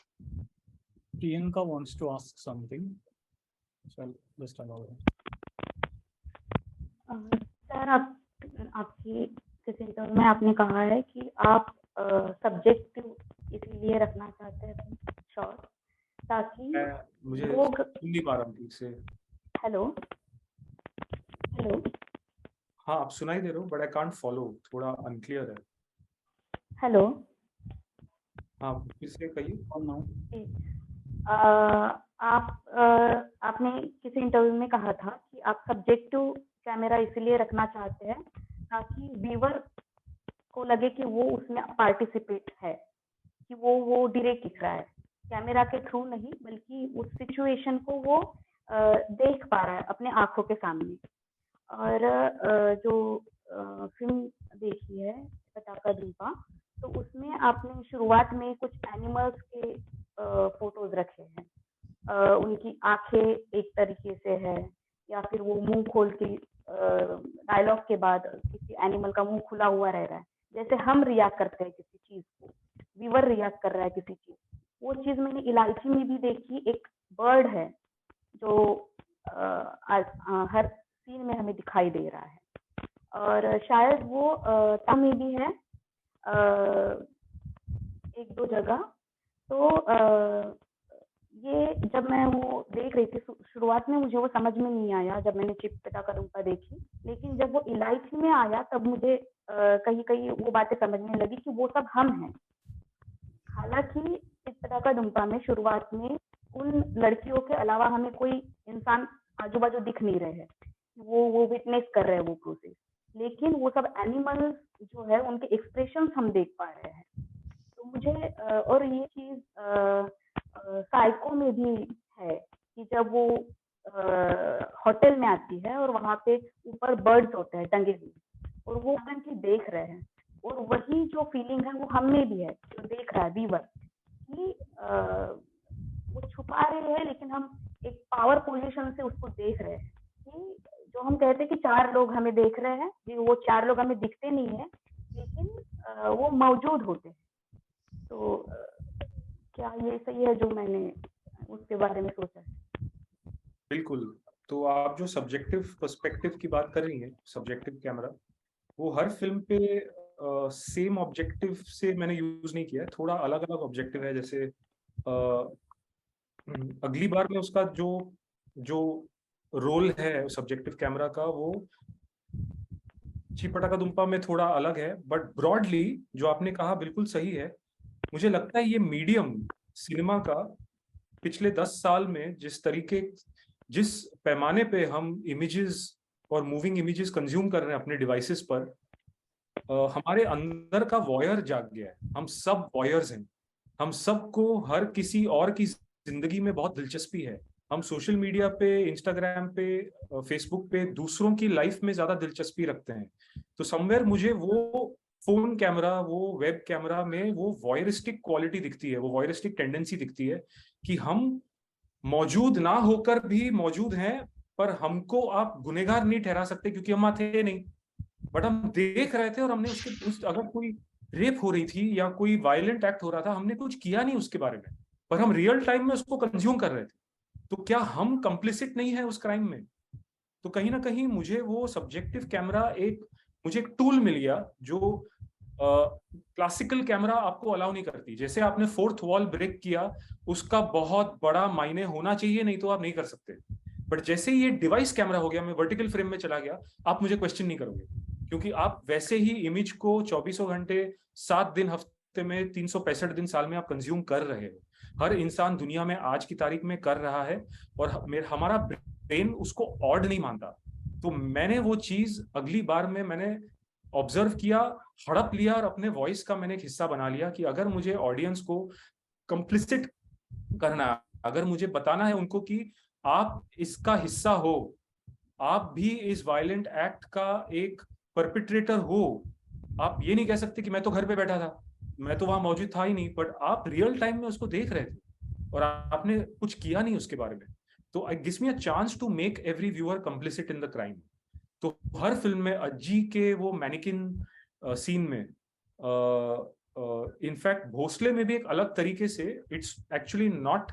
Priyanka wants to ask something. So I'll just allow her. Sir, आपकी किसी इंटरव्यू में आपने कहा है कि आप सब्जेक्टिव इसीलिए रखना चाहते हैं शॉर्ट, ताकि मुझे लोग सुन नहीं पा रहा हूँ ठीक से। हेलो हेलो हाँ, आप सुनाई दे रहे हो बट आई कांट फॉलो, थोड़ा अनक्लियर है। हेलो हाँ, फिर से कहिए। आपने किसी इंटरव्यू में कहा था कि आप सब्जेक्टिव कैमरा इसलिए रखना चाहते हैं ताकि व्यूअर को लगे कि वो उसमें पार्टिसिपेट है, कि वो डायरेक्ट दिख रहा है कैमरा के थ्रू नहीं, बल्कि उस सिचुएशन को वो देख पा रहा है अपने आंखों के सामने। और जो फिल्म देखी है पटाका दुम्पा, तो उसमें आपने शुरुआत में कुछ एनिमल्स के फोटोज रखे हैं, उनकी आंखें एक तरीके से है, या फिर वो मुंह खोल के डायलॉग के बाद किसी एनिमल का मुंह खुला हुआ रह रहा है, जैसे हम रिएक्ट करते हैं किसी चीज को, व्यूअर रिएक्ट कर रहा है किसी चीज। वो चीज मैंने इलायची में भी देखी, एक बर्ड है जो हर सीन में हमें दिखाई दे रहा है, और शायद वो में भी है 1-2 जगह। तो ये जब मैं वो देख रही थी, शुरुआत में मुझे वो समझ में नहीं आया जब मैंने चिप पटाका दुम्पा देखी, लेकिन जब वो इलायची में आया तब मुझे कहीं कहीं वो बातें समझने लगी कि वो सब हम हैं। हालांकि चिप पटाका दुम्पा में शुरुआत में उन लड़कियों के अलावा हमें कोई इंसान आजू बाजू दिख नहीं रहे हैं, वो विटनेस कर रहे हैं वो प्रोसेस, लेकिन वो सब एनिमल्स जो है उनके एक्सप्रेशंस हम देख पा रहे हैं। तो मुझे और ये चीज साइको में भी है कि जब वो होटल में आती है और वहां पे ऊपर बर्ड्स होते हैं टंगे हुए और वो बन के देख रहे हैं, और वही जो फीलिंग है वो हम में भी है, जो देख रहा है व्यूअर, कि वो छुपा रहे हैं लेकिन हम एक पावर पोजीशन से उसको देख रहे हैं, कि जो हम कहते हैं कि 4 लोग हमें देख रहे हैं, वो 4 लोग हमें दिखते नहीं है लेकिन वो मौजूद होते हैं। तो क्या ये सही है जो मैंने उसके बारे में सोचा है? बिल्कुल। तो आप जो सब्जेक्टिव पर्सपेक्टिव की बात कर रही हैं, सब्जेक्टिव कैमरा, वो हर फिल्म पे सेम ऑब्जेक्टिव से मैंने यूज नहीं किया है, थोड़ा अलग अलग ऑब्जेक्टिव है। जैसे अगली बार में उसका जो रोल है सब्जेक्टिव कैमरा का, वो चिप पटाका दुम्पा में थोड़ा अलग है, बट ब्रॉडली जो आपने कहा बिल्कुल सही है। मुझे लगता है ये मीडियम सिनेमा का पिछले 10 साल में जिस पैमाने पे हम इमेजेस और मूविंग इमेजेस कंज्यूम कर रहे हैं अपने डिवाइसेस पर, हमारे अंदर का वॉयर जाग गया है। हम सब वॉयर्स हैं। हम सबको हर किसी और की जिंदगी में बहुत दिलचस्पी है। हम सोशल मीडिया पे, इंस्टाग्राम पे, फेसबुक पे दूसरों की लाइफ में ज्यादा दिलचस्पी रखते हैं। तो समवेयर मुझे वो फोन कैमरा, वो वेब कैमरा में वो वॉयरिस्टिक क्वालिटी दिखती है, वो वॉयरिस्टिक टेंडेंसी दिखती है कि हम मौजूद ना होकर भी मौजूद हैं, पर हमको आप गुनहगार नहीं ठहरा सकते क्योंकि हम थे नहीं, बट हम देख रहे थे और हमने अगर कोई रेप हो रही थी या कोई वायलेंट एक्ट हो रहा था, हमने कुछ किया नहीं उसके बारे में, पर हम रियल टाइम में उसको कंज्यूम कर रहे थे। तो क्या हम कंप्लिसिट नहीं है उस क्राइम में? तो कहीं ना कहीं मुझे वो सब्जेक्टिव कैमरा मुझे एक टूल मिल गया जो क्लासिकल कैमरा आपको अलाउ नहीं करती। जैसे आपने फोर्थ वॉल ब्रेक किया, उसका बहुत बड़ा मायने होना चाहिए, नहीं तो आप नहीं कर सकते। बट जैसे ये डिवाइस कैमरा हो गया, मैं वर्टिकल फ्रेम में चला गया, आप मुझे क्वेश्चन नहीं करोगे, क्योंकि आप वैसे ही इमेज को 24 घंटे 7 दिन हफ्ते में 365 दिन साल में आप कंज्यूम कर रहे हो। हर इंसान दुनिया में आज की तारीख में कर रहा है, और हमारा ब्रेन उसको ऑड नहीं मानता। तो मैंने वो चीज अगली बार में मैंने ऑब्जर्व किया, हड़प लिया, और अपने वॉइस का मैंने एक हिस्सा बना लिया कि अगर मुझे ऑडियंस को कंप्लिसिट करना है, अगर मुझे बताना है उनको कि आप इसका हिस्सा हो, आप भी इस वायलेंट एक्ट का एक परपिट्रेटर हो। आप ये नहीं कह सकते कि मैं तो घर पे बैठा था, मैं तो वहां मौजूद था ही नहीं, बट आप रियल टाइम में उसको देख रहे थे और आपने कुछ किया नहीं उसके बारे में। तो it gives me a chance to make every viewer complicit in the crime. तो हर फिल्म में अज्जी के वो मैनिकिन सीन में, इनफैक्ट भोसले में भी एक अलग तरीके से, it's actually not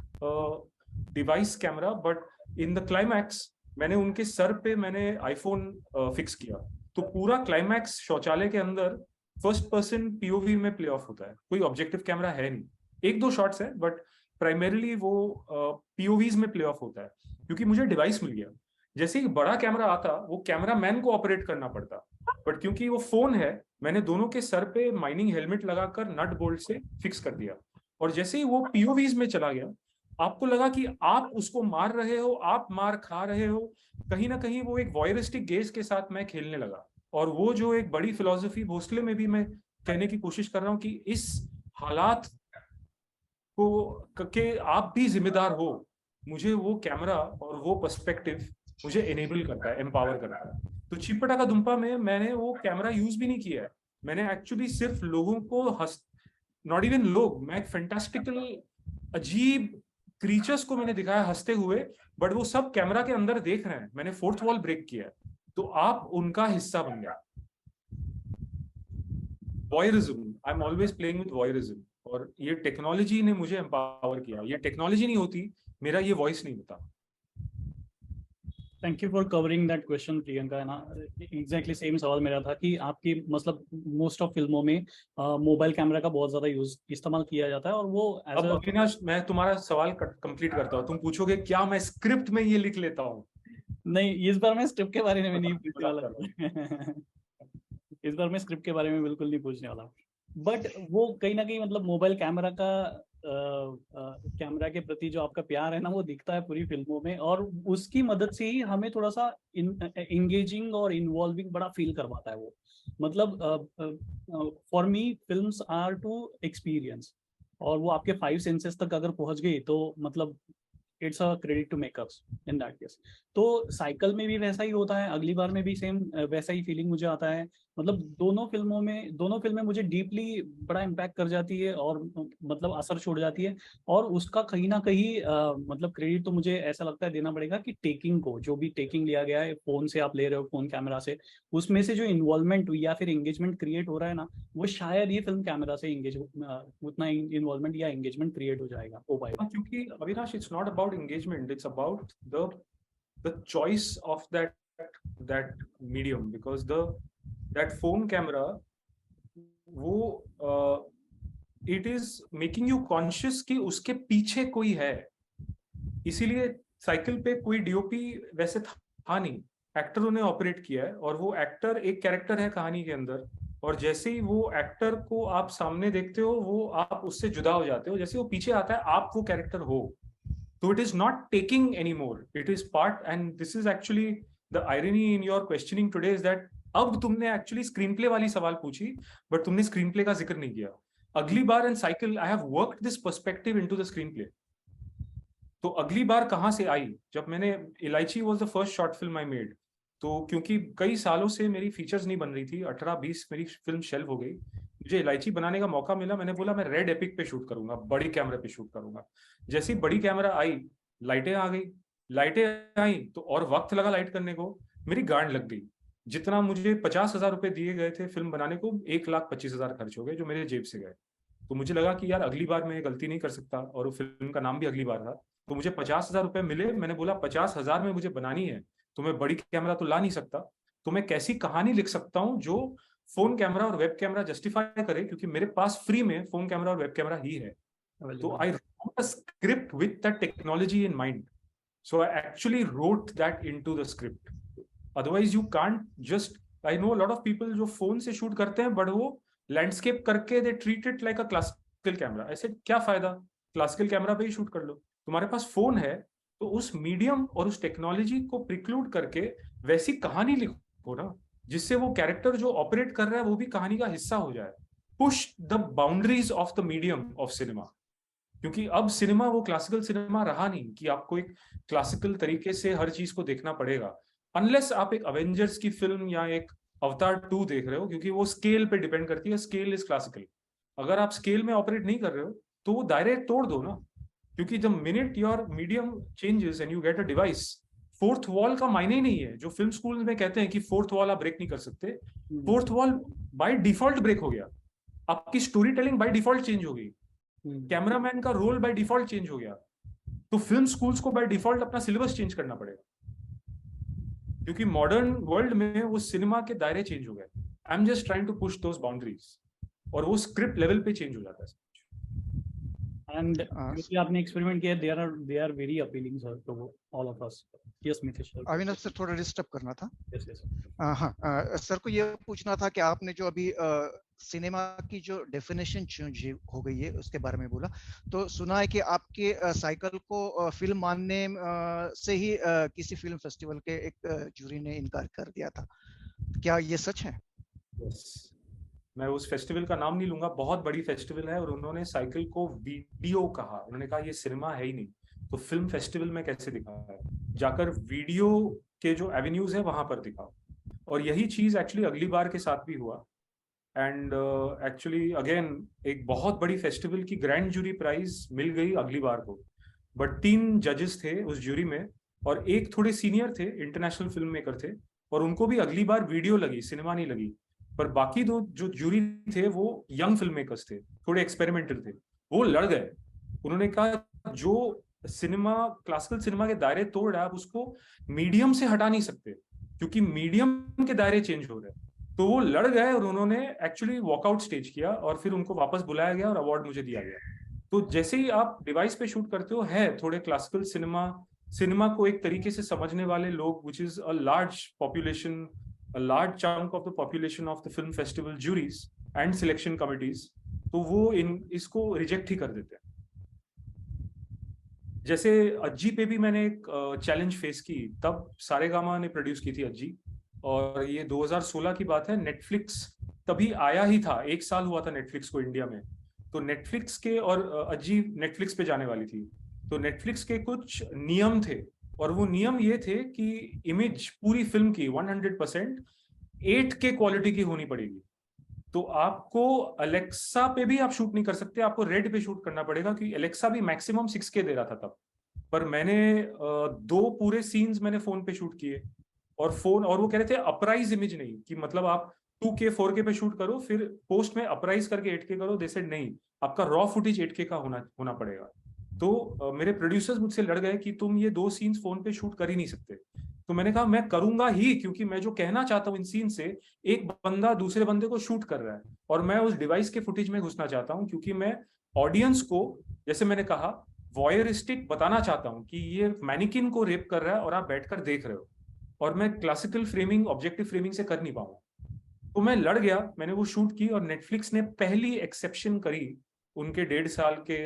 device camera, but in the climax मैंने उनके सर पे मैंने आईफोन फिक्स किया। तो पूरा क्लाइमैक्स शौचालय के अंदर फर्स्ट पर्सन पीओवी में प्ले ऑफ होता है, कोई ऑब्जेक्टिव कैमरा है नहीं, एक दो शॉट्स है, बट प्राइमरीली वो पीओवीज में प्ले ऑफ होता है, क्योंकि मुझे डिवाइस मिल गया। जैसे ही बड़ा कैमरा आता, वो कैमरा मैन को ऑपरेट करना पड़ता, बट क्योंकि वो फोन है, मैंने दोनों के सर पे माइनिंग हेलमेट लगाकर नट बोल्ट से फिक्स कर दिया। और जैसे ही वो पीओवीज में चला गया, आपको लगा कि आप उसको मार रहे हो, आप मार खा रहे हो, कहीं ना कहीं वो एक वॉयरिस्टिक गेज के साथ मैं खेलने लगा। और वो जो एक बड़ी फिलॉसफी भोसले में भी मैं कहने की कोशिश कर रहा हूँ कि इस हालात को के आप भी जिम्मेदार हो, मुझे वो कैमरा और वो पर्सपेक्टिव मुझे एनेबल करता है, एम्पावर करता है। तो चिपटा का दुम्पा में मैंने वो कैमरा यूज भी नहीं किया है, मैंने एक्चुअली सिर्फ लोगों को नॉट इवन लोग, मैं एक फैंटास्टिकल अजीब क्रीचर्स को मैंने दिखाया हंसते हुए, बट वो सब कैमरा के अंदर देख रहे हैं, मैंने फोर्थ वॉल ब्रेक किया है, तो आप उनका हिस्सा बन गया। Voyeurism, I am always playing with voyeurism, और ये टेक्नोलॉजी ने मुझे एम्पावर किया। ये टेक्नोलॉजी नहीं होती, मेरा ये वॉइस नहीं होता। Thank you for covering that question Priyanka. ना एग्जैक्टली सेम सवाल मेरा था कि आपकी मतलब मोस्ट ऑफ फिल्मों में मोबाइल कैमरा का बहुत ज्यादा इस्तेमाल किया जाता है, और वो अब अविनाश, मैं तुम्हारा सवाल कंप्लीट करता हूँ। तुम पूछोगे क्या मैं स्क्रिप्ट में ये लिख लेता हूँ? नहीं, इस बार मैं स्क्रिप्ट के बारे में नहीं पूछने वाला इस बार मैं स्क्रिप्ट के बारे में बिल्कुल नहीं पूछने वाला, बट वो कहीं ना कहीं मतलब मोबाइल कैमरा का कैमरा के प्रति जो आपका प्यार है ना, वो दिखता है पूरी फिल्मों में, और उसकी मदद से ही हमें थोड़ा सा इंगेजिंग और इन्वॉल्विंग बड़ा फील करवाता है वो। मतलब for me films are to experience, और वो आपके 5 सेंसेस तक अगर पहुंच गई तो मतलब it's a credit to makers in that case. तो साइकिल में भी वैसा ही होता है, अगली बार में भी सेम वैसा ही फीलिंग मुझे आता है। मतलब दोनों फिल्में मुझे डीपली बड़ा इम्पैक्ट कर जाती है, और मतलब असर छोड़ जाती है। और उसका कहीं ना कहीं मतलब क्रेडिट तो मुझे ऐसा लगता है देना पड़ेगा कि टेकिंग को, जो भी टेकिंग लिया गया है, फोन से आप ले रहे हो, फोन कैमरा से, उसमें से जो इन्वॉल्वमेंट या फिर एंगेजमेंट क्रिएट हो रहा है ना, वो शायद ये फिल्म कैमरा से उतना इन्वॉल्वमेंट या एंगेजमेंट क्रिएट हो जाएगा, हो पाएगा। क्योंकि Avinash, it's not about engagement, it's about the choice of that medium, because that phone camera, वो it is making you conscious कि उसके पीछे कोई है। इसीलिए साइकिल पे कोई डीओपी वैसे था नहीं, एक्टरों ने ऑपरेट किया है, और वो एक्टर एक कैरेक्टर है कहानी के अंदर, और जैसे ही वो एक्टर को आप सामने देखते हो, वो आप उससे जुदा हो जाते हो, जैसे वो पीछे आता है आप वो कैरेक्टर हो। So it is not taking anymore, it is part, and this is actually the irony in your questioning today is that अब तुमने actually screenplay वाली सवाल पूछी, but तुमने screenplay का जिक्र नहीं किया। अगली बार in cycle I have worked this perspective into the screenplay। तो अगली बार कहाँ से आई? जब मैंने इलायची was the first short film I made, तो क्योंकि कई सालों से मेरी फीचर्स नहीं बन रही थी, 18-20 मेरी फिल्म शेल्व हो गई, मुझे इलायची बनाने का मौका मिला, मैंने बोला मैं रेड एपिक पे शूट करूंगा, बड़ी कैमरा पे शूट करूंगा। जैसी बड़ी कैमरा आई, लाइटें आ गई, लाइटें आई तो और वक्त लगा लाइट करने को, मेरी गांड लग गई। जितना मुझे 50,000 रुपए दिए गए थे फिल्म बनाने को, 1,25,000 खर्च हो गए जो मेरे जेब से गए। तो मुझे लगा कि यार अगली बार मैं ये गलती नहीं कर सकता, और वो फिल्म का नाम भी अगली बार था। तो मुझे 50,000 रुपए मिले, मैंने बोला 50,000 में मुझे बनानी है, तो मैं बड़ी कैमरा तो ला नहीं सकता, तो मैं कैसी कहानी लिख सकता हूँ जो फोन कैमरा और वेब कैमरा जस्टिफाई करे, क्योंकि मेरे पास फ्री में फोन कैमरा और वेब कैमरा ही है। तो I wrote a script with that technology in mind, so I actually wrote that into the script. Otherwise you can't just, I know lot of people जो phone से shoot करते हैं but वो landscape करके they treat it like a classical camera. ऐसे क्या फायदा, classical camera पे ही शूट कर लो, तुम्हारे पास फोन है तो उस मीडियम और उस टेक्नोलॉजी को प्रिक्लूड करके वैसी कहानी लिखो ना, जिससे वो कैरेक्टर जो ऑपरेट कर रहा है वो भी कहानी का हिस्सा हो जाए। Push the boundaries of the medium of cinema, क्योंकि अब सिनेमा वो क्लासिकल सिनेमा रहा नहीं कि आपको एक क्लासिकल तरीके से हर चीज को देखना पड़ेगा, अनलेस आप एक अवेंजर्स की फिल्म या एक अवतार 2 देख रहे हो, क्योंकि वो स्केल पे डिपेंड करती है, स्केल इज क्लासिकल। अगर आप स्केल में ऑपरेट नहीं कर रहे हो तो वो दायरे तोड़ दो ना, क्योंकि जब minute your medium changes and you get a device, fourth wall का मायने ही नहीं है। जो फिल्म स्कूल में कहते हैं कि फोर्थ वॉल आप ब्रेक नहीं कर सकते, fourth wall by default break हो गया, आपकी story telling by default change हो गई, कैमरामैन का रोल बाय डिफॉल्ट चेंज हो गया। तो फिल्म स्कूल्स को बाय डिफॉल्ट अपना सिलेबस चेंज करना पड़ेगा, क्योंकि मॉडर्न वर्ल्ड में वो सिनेमा के दायरे चेंज हो गए। I am just trying to push those boundaries, और वो स्क्रिप्ट लेवल पे चेंज हो जाता है। एंड क्योंकि आपने एक्सपेरिमेंट किया, they are very appealing sir to all of us. Yes Mithilesh sir. Avinash sir थोड़ा डिस्टर्ब करना था। यस यस हाँ सर को ये पूछना था कि आपने जो अभी सिनेमा की जो डेफिनेशन चेंज हो गई है उसके बारे में बोला, तो सुना है कि आपके साइकिल को फिल्म मानने से ही किसी फिल्म फेस्टिवल के एक जूरी ने इनकार कर दिया था, क्या ये सच है? yes. मैं उस फेस्टिवल का नाम नहीं लूंगा, बहुत बड़ी फेस्टिवल है, और उन्होंने साइकिल को वीडियो कहा, उन्होंने कहा ये सिनेमा है ही नहीं, तो फिल्म फेस्टिवल में कैसे दिखाया है, जाकर वीडियो के जो एवेन्यूज है वहां पर दिखाओ। और यही चीज एक्चुअली अगली बार के साथ भी हुआ। एंड एक्चुअली अगेन एक बहुत बड़ी फेस्टिवल की ग्रैंड जूरी प्राइज मिल गई अगली बार को, बट 3 जजेस थे उस जूरी में, और एक थोड़े सीनियर थे, इंटरनेशनल फिल्म मेकर थे, और उनको भी अगली बार वीडियो लगी, सिनेमा नहीं लगी। पर बाकी 2 जो जूरी थे वो यंग फिल्म मेकर्स थे, थोड़े एक्सपेरिमेंटल थे, वो लड़ गए। उन्होंने कहा जो सिनेमा क्लासिकल सिनेमा के दायरे तोड़ रहा है आप उसको मीडियम से हटा नहीं सकते, क्योंकि मीडियम के दायरे चेंज हो रहे हैं। तो वो लड़ गए और उन्होंने एक्चुअली वॉकआउट स्टेज किया, और फिर उनको वापस बुलाया गया और अवार्ड मुझे दिया गया। तो जैसे ही आप डिवाइस पे शूट करते हो, है थोड़े क्लासिकल सिनेमा को एक तरीके से समझने वाले लोग, which is a large population, a large chunk of the population of the film festival juries and selection committees, तो वो इसको रिजेक्ट ही कर देते हैं। जैसे अज्जी पे भी मैंने एक चैलेंज फेस की, तब सारेगामा ने प्रोड्यूस की थी अज्जी, और ये 2016 की बात है, नेटफ्लिक्स तभी आया ही था, 1 साल हुआ था नेटफ्लिक्स को इंडिया में। तो नेटफ्लिक्स के, और अज्जी नेटफ्लिक्स पे जाने वाली थी, तो नेटफ्लिक्स के कुछ नियम थे, और वो नियम ये थे कि इमेज पूरी फिल्म की 100% 8K क्वालिटी की होनी पड़ेगी। तो आपको अलेक्सा पे भी आप शूट नहीं कर सकते, आपको रेड पे शूट करना पड़ेगा, क्योंकि अलेक्सा भी मैक्सिमम 6K दे रहा था तब। पर मैंने 2 पूरे सीन्स मैंने फोन पे शूट किए, और वो कह रहे थे अपराइज इमेज नहीं, कि मतलब आप 2K 4K पे शूट करो, फिर पोस्ट में अपराइज करके 8K करो। दे सेड नहीं, आपका रॉ फुटेज 8K का होना पड़ेगा। तो मेरे प्रोड्यूसर्स मुझसे लड़ गए कि तुम ये 2 सीन्स फोन पे शूट कर ही नहीं सकते। तो मैंने कहा मैं करूंगा ही, क्योंकि मैं जो कहना चाहता हूँ इन सीन से, एक बंदा दूसरे बंदे को शूट कर रहा है, और मैं उस डिवाइस के फुटेज में घुसना चाहता हूँ, क्योंकि मैं ऑडियंस को, जैसे मैंने कहा, वॉयरिस्टिक बताना चाहता हूँ कि ये मैनिकिन को रेप कर रहा है और आप बैठकर देख रहे हो, और मैं क्लासिकल फ्रेमिंग, ऑब्जेक्टिव फ्रेमिंग से कर नहीं पाऊंगा। तो मैं लड़ गया, मैंने वो शूट की, और नेटफ्लिक्स ने पहली एक्सेप्शन करी उनके 1.5 साल के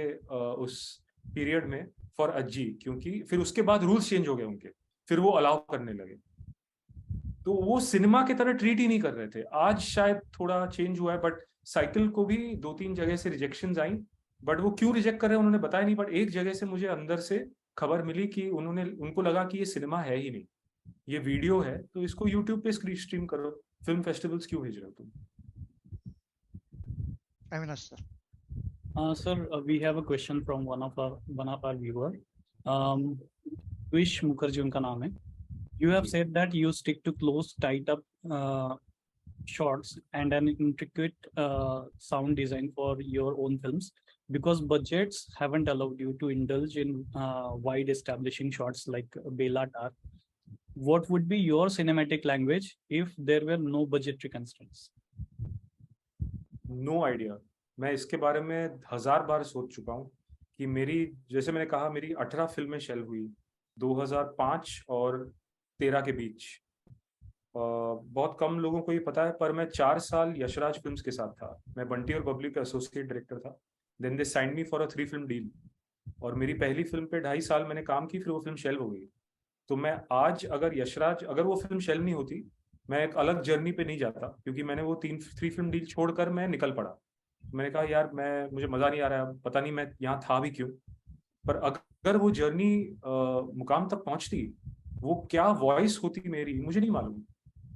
उस पीरियड में फॉर अज्जी, क्योंकि फिर उसके बाद रूल्स चेंज हो गए उनके, फिर वो अलाउ करने लगे। तो वो सिनेमा की तरह ट्रीट ही नहीं कर रहे थे। आज शायद थोड़ा चेंज हुआ है, बट साइकिल को भी 2-3 जगह से रिजेक्शंस आई, बट वो क्यों रिजेक्ट कर रहे हैं उन्होंने बताया नहीं। बट एक जगह से मुझे अंदर से खबर मिली कि उनको लगा कि ये सिनेमा है ही नहीं, ये वीडियो है, तो इसको यूट्यूब पे स्ट्रीम करो, फिल्म फेस्टिवल्स क्यों भेज रहे हो तुम? Avinash sir. Sir, we have a question from one of our viewer. Wish Mukherjee उनका नाम है. You have said that you stick to close, tight up shots and an intricate sound design for your own films because budgets haven't allowed you to indulge in wide establishing shots like Bela Tar. What would be your cinematic language if there were no budgetary constraints? No idea. मैं इसके बारे में 1000 बार सोच चुका हूँ कि मेरी, जैसे मैंने कहा, मेरी 18 फिल्में शेल हुई 2005 और 13 के बीच. बहुत कम लोगों को ये पता है, पर मैं 4 साल यशराज फिल्म्स के साथ था. मैं बंटी और बबली का एसोसिएट डायरेक्टर था. Then they signed me for a 3 film deal और मेरी पहली फिल्म पे 2.5 साल मैंने काम की, फिर वो फिल्म शेल हो गई. तो मैं आज अगर वो फिल्म शेल नहीं होती, मैं एक अलग जर्नी पे नहीं जाता, क्योंकि मैंने वो 3 फिल्म डील छोड़कर मैं निकल पड़ा. मैंने कहा यार मुझे मजा नहीं आ रहा है, पता नहीं मैं यहाँ था भी क्यों. पर अगर वो जर्नी मुकाम तक पहुंचती, वो क्या वॉइस होती मेरी, मुझे नहीं मालूम.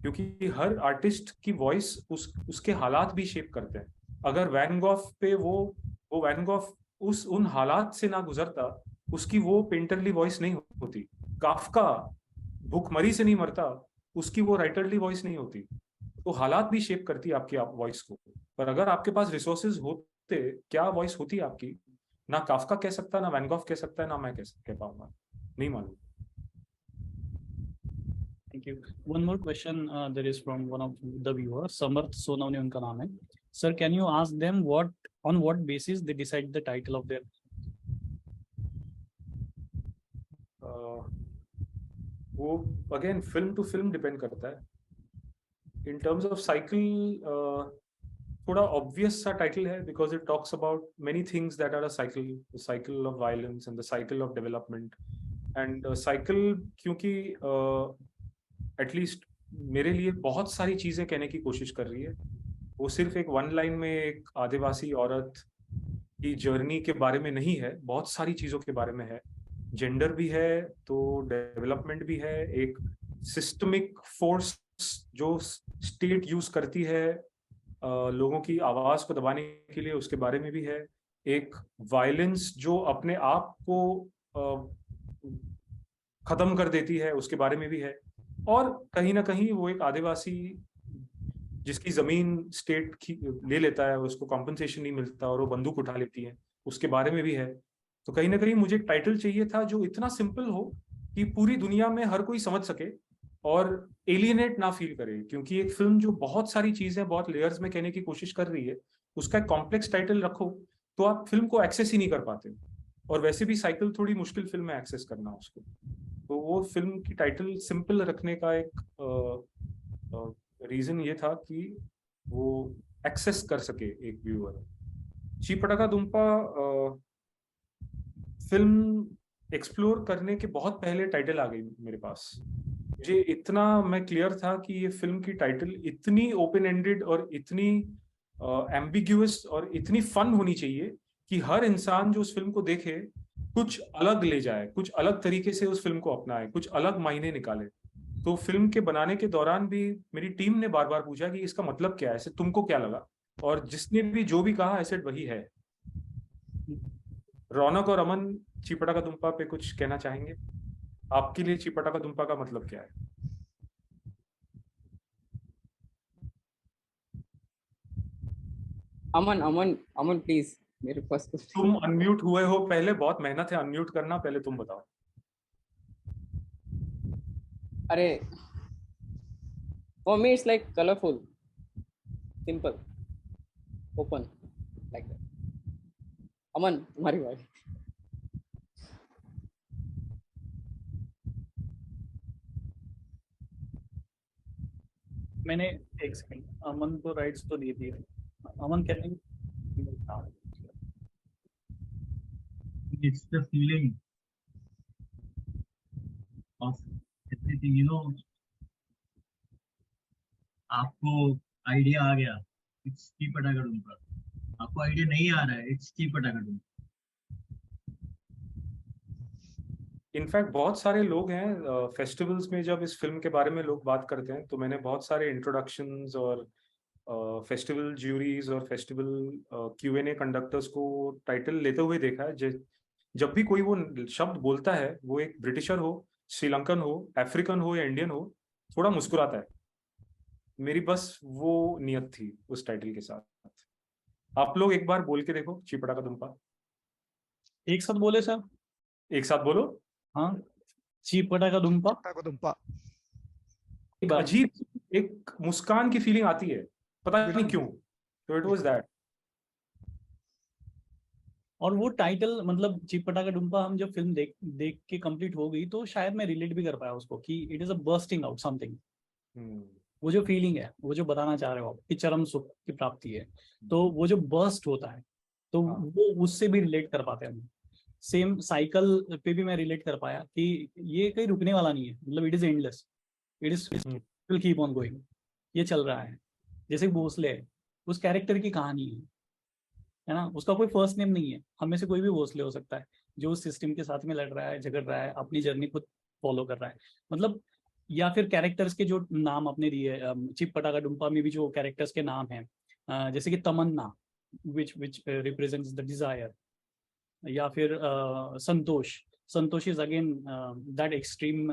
क्योंकि हर आर्टिस्ट की वॉइस उसके हालात भी शेप करते हैं. अगर वैन गॉग पे वो वैन गॉग उन हालात से ना गुजरता, उसकी वो पेंटरली वॉइस नहीं होती. काफका भूखमरी से नहीं मरता, उसकी वो राइटरली वॉइस नहीं होती. तो हालात भी शेप करती है आपकी वॉइस को. पर अगर आपके पास रिसोर्सेज होते, क्या वॉइस होती आपकी, ना काफका कह सकता, ना वैन गॉग कह सकता है, ना मैं कह पाऊंगा. नहीं मालूम. Thank you. One more question there is from one of the viewers, Samarth Sonawne उनका नाम है. Sir, can you ask them on what basis they decide the title of their? वो again film to film depend करता है. In terms of cycle थोड़ा obvious सा title है, because it talks about many things that are a cycle, the cycle of violence and the cycle of development. And cycle क्योंकि at least मेरे लिए बहुत सारी चीजें कहने की कोशिश कर रही है. वो सिर्फ एक 1 लाइन में एक आदिवासी औरत की जर्नी के बारे में नहीं है, बहुत सारी चीजों के बारे में है. जेंडर भी है, तो डेवलपमेंट भी है, एक सिस्टमिक फोर्स जो स्टेट यूज करती है लोगों की आवाज को दबाने के लिए, उसके बारे में भी है. एक वायलेंस जो अपने आप को खत्म कर देती है, उसके बारे में भी है. और कहीं ना कहीं वो एक आदिवासी जिसकी जमीन स्टेट ले लेता है, उसको कॉम्पनसेशन नहीं मिलता और वो बंदूक उठा लेती है, उसके बारे में भी है. तो कहीं ना कहीं मुझे एक टाइटल चाहिए था जो इतना सिंपल हो कि पूरी दुनिया में हर कोई समझ सके और एलियनेट ना फील करे. क्योंकि एक फिल्म जो बहुत सारी चीजें बहुत लेयर्स में कहने की कोशिश कर रही है, उसका एक कॉम्प्लेक्स टाइटल रखो तो आप फिल्म को एक्सेस ही नहीं कर पाते. और वैसे भी साइकिल थोड़ी मुश्किल फिल्म है एक्सेस करना उसको. तो वो फिल्म की टाइटल सिंपल रखने का एक रीजन ये था कि वो एक्सेस कर सके एक व्यूअर. ची पटाका दुम्पा फिल्म एक्सप्लोर करने के बहुत पहले टाइटल आ गई मेरे पास. मुझे इतना मैं क्लियर था कि ये फिल्म की टाइटल इतनी ओपन एंडेड और इतनी एम्बिग्यूअस और इतनी फन होनी चाहिए कि हर इंसान जो उस फिल्म को देखे कुछ अलग ले जाए, कुछ अलग तरीके से उस फिल्म को अपनाए, कुछ अलग मायने निकाले. तो फिल्म के बनाने के दौरान भी मेरी टीम ने बार बार पूछा कि इसका मतलब क्या है, ऐसे तुमको क्या लगा. और जिसने भी जो भी कहा ऐसे वही है. रौनक और अमन चीपटा का दुम्पा पे कुछ कहना चाहेंगे? आपके लिए चीपटा का दुम्पा का मतलब क्या है? अमन अमन अमन प्लीज, मेरे पास कुछ. तुम अनम्यूट हुए हो पहले, बहुत मेहनत है अनम्यूट करना, पहले तुम बताओ. अरे for me it's like colorful, simple, open, like that. अमन तुम्हारी बारी. मैंने एक सेकंड, अमन को राइट्स तो दे दिए. अमन कहते हैं It's the feeling of everything, you know. आपको आइडिया आ गया, इट्स ची पटाखा डुम्पा. आपको आइडिया नहीं आ रहा है, इट्स ची पटाखा डुम्पा. इनफैक्ट बहुत सारे लोग हैं फेस्टिवल्स में, जब इस फिल्म के बारे में लोग बात करते हैं तो मैंने बहुत सारे इंट्रोडक्शंस और फेस्टिवल ज्यूरीज और फेस्टिवल Q&A कंडक्टर्स को टाइटल लेते हुए देखा है जब भी कोई वो शब्द बोलता है, वो एक ब्रिटिशर हो, श्रीलंकन हो, अफ्रीकन हो या इंडियन हो, थोड़ा मुस्कुराता है। मेरी बस वो नियत थी उस टाइटल के साथ। आप लोग एक बार बोल के देखो, चिपड़ा का दुम्पा। एक साथ बोले सर। एक साथ बोलो। हाँ, चीपटा का दुम्पा। चिपटा एक अजीब एक मुस्कान की फीलिंग आती है, पता नहीं बिल्कुल। क्यों। तो इट वाज दैट। और वो टाइटल मतलब चिपटा का डुम्पा, हम जब फिल्म देख देख के कंप्लीट हो गई तो शायद मैं रिलेट भी कर पाया उसको कि it is a bursting out something. वो जो फीलिंग है, वो जो बताना चाह रहे हो आप कि चरम सुख की प्राप्ति है, तो वो जो बर्स्ट होता है तो हाँ। वो उससे भी रिलेट कर पाते हैं हम। सेम साइकिल पे भी मैं रिलेट कर पाया कि ये कहीं रुकने वाला नहीं है, मतलब it is endless, it is will keep on going, ये चल रहा है। जैसे भोसले है, उस कैरेक्टर की कहानी है ना, उसका कोई फर्स्ट नेम नहीं है, हम में से कोई भी भोसले हो सकता है जो उस सिस्टम के साथ में लड़ रहा है, झगड़ रहा है, अपनी जर्नी खुद फॉलो कर रहा है। मतलब या फिर कैरेक्टर्स के जो नाम आपने दिए, चिप पटाखा डुम्पा में भी जो कैरेक्टर्स के नाम हैं, जैसे कि Tamanna which represents the desire, या फिर Santosh, Santosh is again that extreme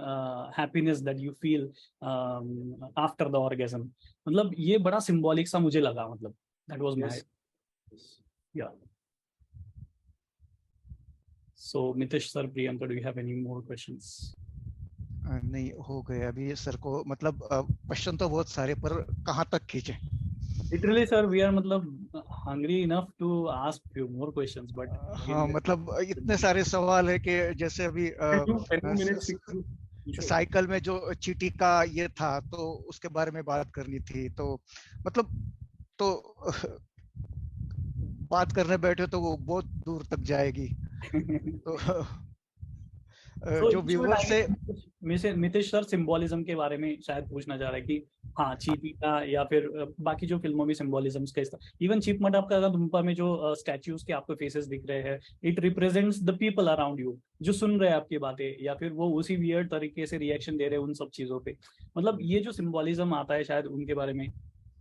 happiness that you feel after the orgasm. मतलब ये बड़ा सिंबॉलिक सा मुझे लगा, मतलब दैट वाज माय या। So Mitesh sir, Priyanka, do you have any more questions? नहीं, हो गए अभी सर को, मतलब क्वेश्चन तो बहुत सारे, पर कहाँ तक खींचे? Literally, sir, we are मतलब hungry enough to ask few more questions, but हाँ, मतलब इतने सारे सवाल है कि जैसे अभी साइकिल में जो चीटी का ये था, तो उसके बारे में बात करनी थी, तो मतलब तो बात करने बैठे तो वो बहुत दूर तक जाएगी। तो जो व्यूअर्स से मितेश सर सिंबोलिज्म के बारे में शायद पूछना चाह रहा है कि हाँ चीटी का या फिर बाकी जो फिल्मों में सिंबोलिज्म्स का इवन चिप मटाप का दुम्पा में जो स्टैच्यूज के आपको फेसेस दिख रहे हैं, it represents the people around you जो सुन रहे हैं आपकी बातें, या फिर वो उसी वियर्ड तरीके से रिएक्शन दे रहे हैं उन सब चीजों पे। मतलब ये जो सिंबोलिज्म आता है शायद उनके बारे में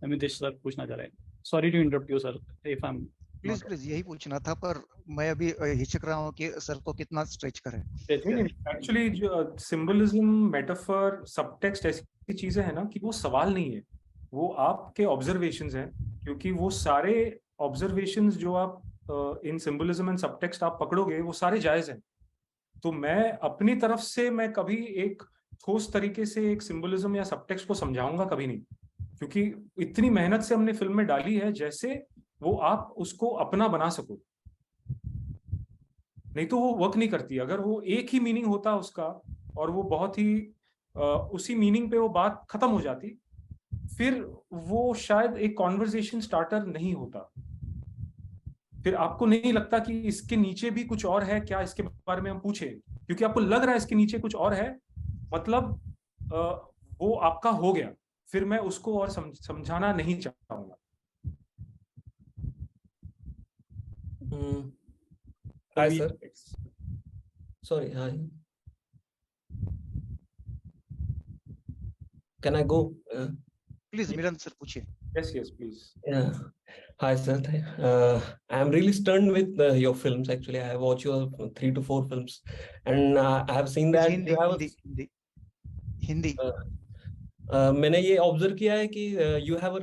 मितेश सर पूछना चाह रहे हैं। Sorry to interrupt you sir if I am. Please यही पूछना था, पर मैं अभी हिचक रहा हूँ कि सर को कितना स्ट्रेच करें। एक्चुअली जो सिंबलिज्म, मेटाफर, सबटेक्स्ट ऐसी चीजें हैं ना कि वो सवाल नहीं है, वो आपके ऑब्जर्वेशंस हैं। क्योंकि वो सारे ऑब्जर्वेशंस जो आप इन सिंबलिज्म एंड सबटेक्स्ट आप पकड़ोगे वो सारे जायज हैं। तो मैं अपनी तरफ से मैं कभी एक ठोस तरीके से एक सिंबलिज्म या सबटेक्स्ट को समझाऊंगा कभी नहीं, क्योंकि इतनी मेहनत से हमने फिल्म में डाली है जैसे वो आप उसको अपना बना सको, नहीं तो वो वर्क नहीं करती। अगर वो एक ही मीनिंग होता उसका और वो बहुत ही उसी मीनिंग पे वो बात खत्म हो जाती, फिर वो शायद एक कॉन्वर्सेशन स्टार्टर नहीं होता। फिर आपको नहीं लगता कि इसके नीचे भी कुछ और है क्या, इसके बारे में हम पूछे, क्योंकि आपको लग रहा है इसके नीचे कुछ और है, मतलब वो आपका हो गया, फिर मैं उसको और समझाना नहीं चाहूंगा। Hi sir. Sorry, hi. Can I go? Please Milan sir पूछिए। Yes, yes, please. Yeah. Hi sir. I'm really stunned with your films. Actually, I have watched your 3 to 4 films, and I have seen that you have Hindi. मैंने ये observe किया है कि you have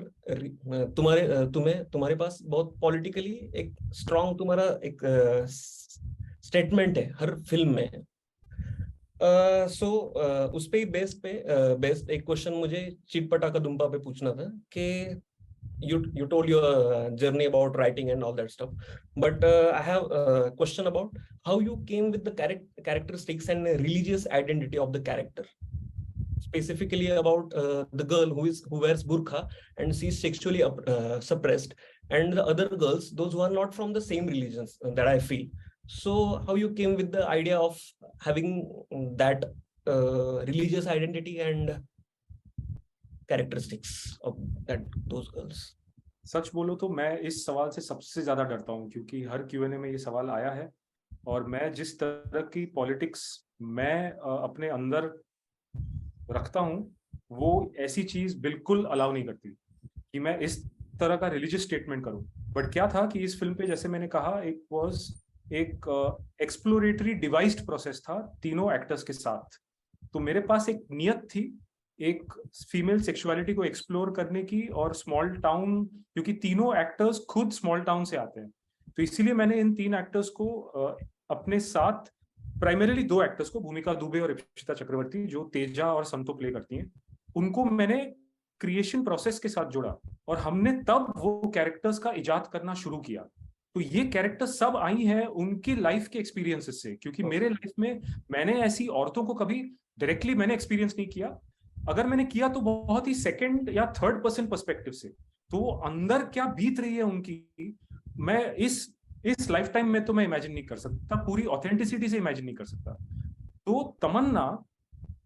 तुम्हारे पास बहुत politically एक strong तुम्हारा एक स्टेटमेंट है हर फिल्म में। उस पे ही बेस्ड एक क्वेश्चन मुझे चिटपटा का दुम्पा पे पूछना था कि you told your journey about writing and all that stuff, but I have a question about how you came with the characteristics and religious identity of the character, specifically about the girl who wears burqa and she's sexually suppressed, and the other girls, those who are not from the same religions, that I feel. So how you came with the idea of having that religious identity and characteristics of those girls? सच बोलो तो मैं इस सवाल से सबसे ज्यादा डरता हूँ, क्योंकि हर Q&A में ये सवाल आया है, और मैं जिस तरह की पॉलिटिक्स मैं अपने अंदर रखता हूँ वो ऐसी चीज बिल्कुल अलाउ नहीं करती कि मैं इस तरह का रिलीजियस स्टेटमेंट करूँ। बट क्या था कि इस फिल्म पे, जैसे मैंने कहा, एक वाज एक एक्सप्लोरेटरी डिवाइस्ड प्रोसेस था तीनों एक्टर्स के साथ। तो मेरे पास एक नियत थी एक फीमेल सेक्सुअलिटी को एक्सप्लोर करने की, और स्मॉल टाउन, क्योंकि तीनों एक्टर्स खुद स्मॉल टाउन से आते हैं, तो इसीलिए मैंने इन 3 एक्टर्स को अपने साथ, प्राइमरीली 2 एक्टर्स को, भूमिका दुबे और इप्सिता चक्रवर्ती, जो तेजा और संतो प्ले करती हैं, उनको मैंने क्रिएशन प्रोसेस के साथ जोड़ा, और हमने तब वो कैरेक्टर्स का इजाद करना शुरू किया। तो ये कैरेक्टर्स सब आई हैं उनकी लाइफ के एक्सपीरियंसेस से, क्योंकि मेरे लाइफ में मैंने ऐसी औरतों को कभी डायरेक्टली मैंने एक्सपीरियंस नहीं किया, अगर मैंने किया तो बहुत ही सेकंड या थर्ड पर्सन पर्सपेक्टिव से। तो अंदर क्या बीत रही है उनकी, मैं इस लाइफ टाइम में तो मैं इमेजिन नहीं कर सकता, पूरी ऑथेंटिसिटी से इमेजिन नहीं कर सकता। तो तमन्ना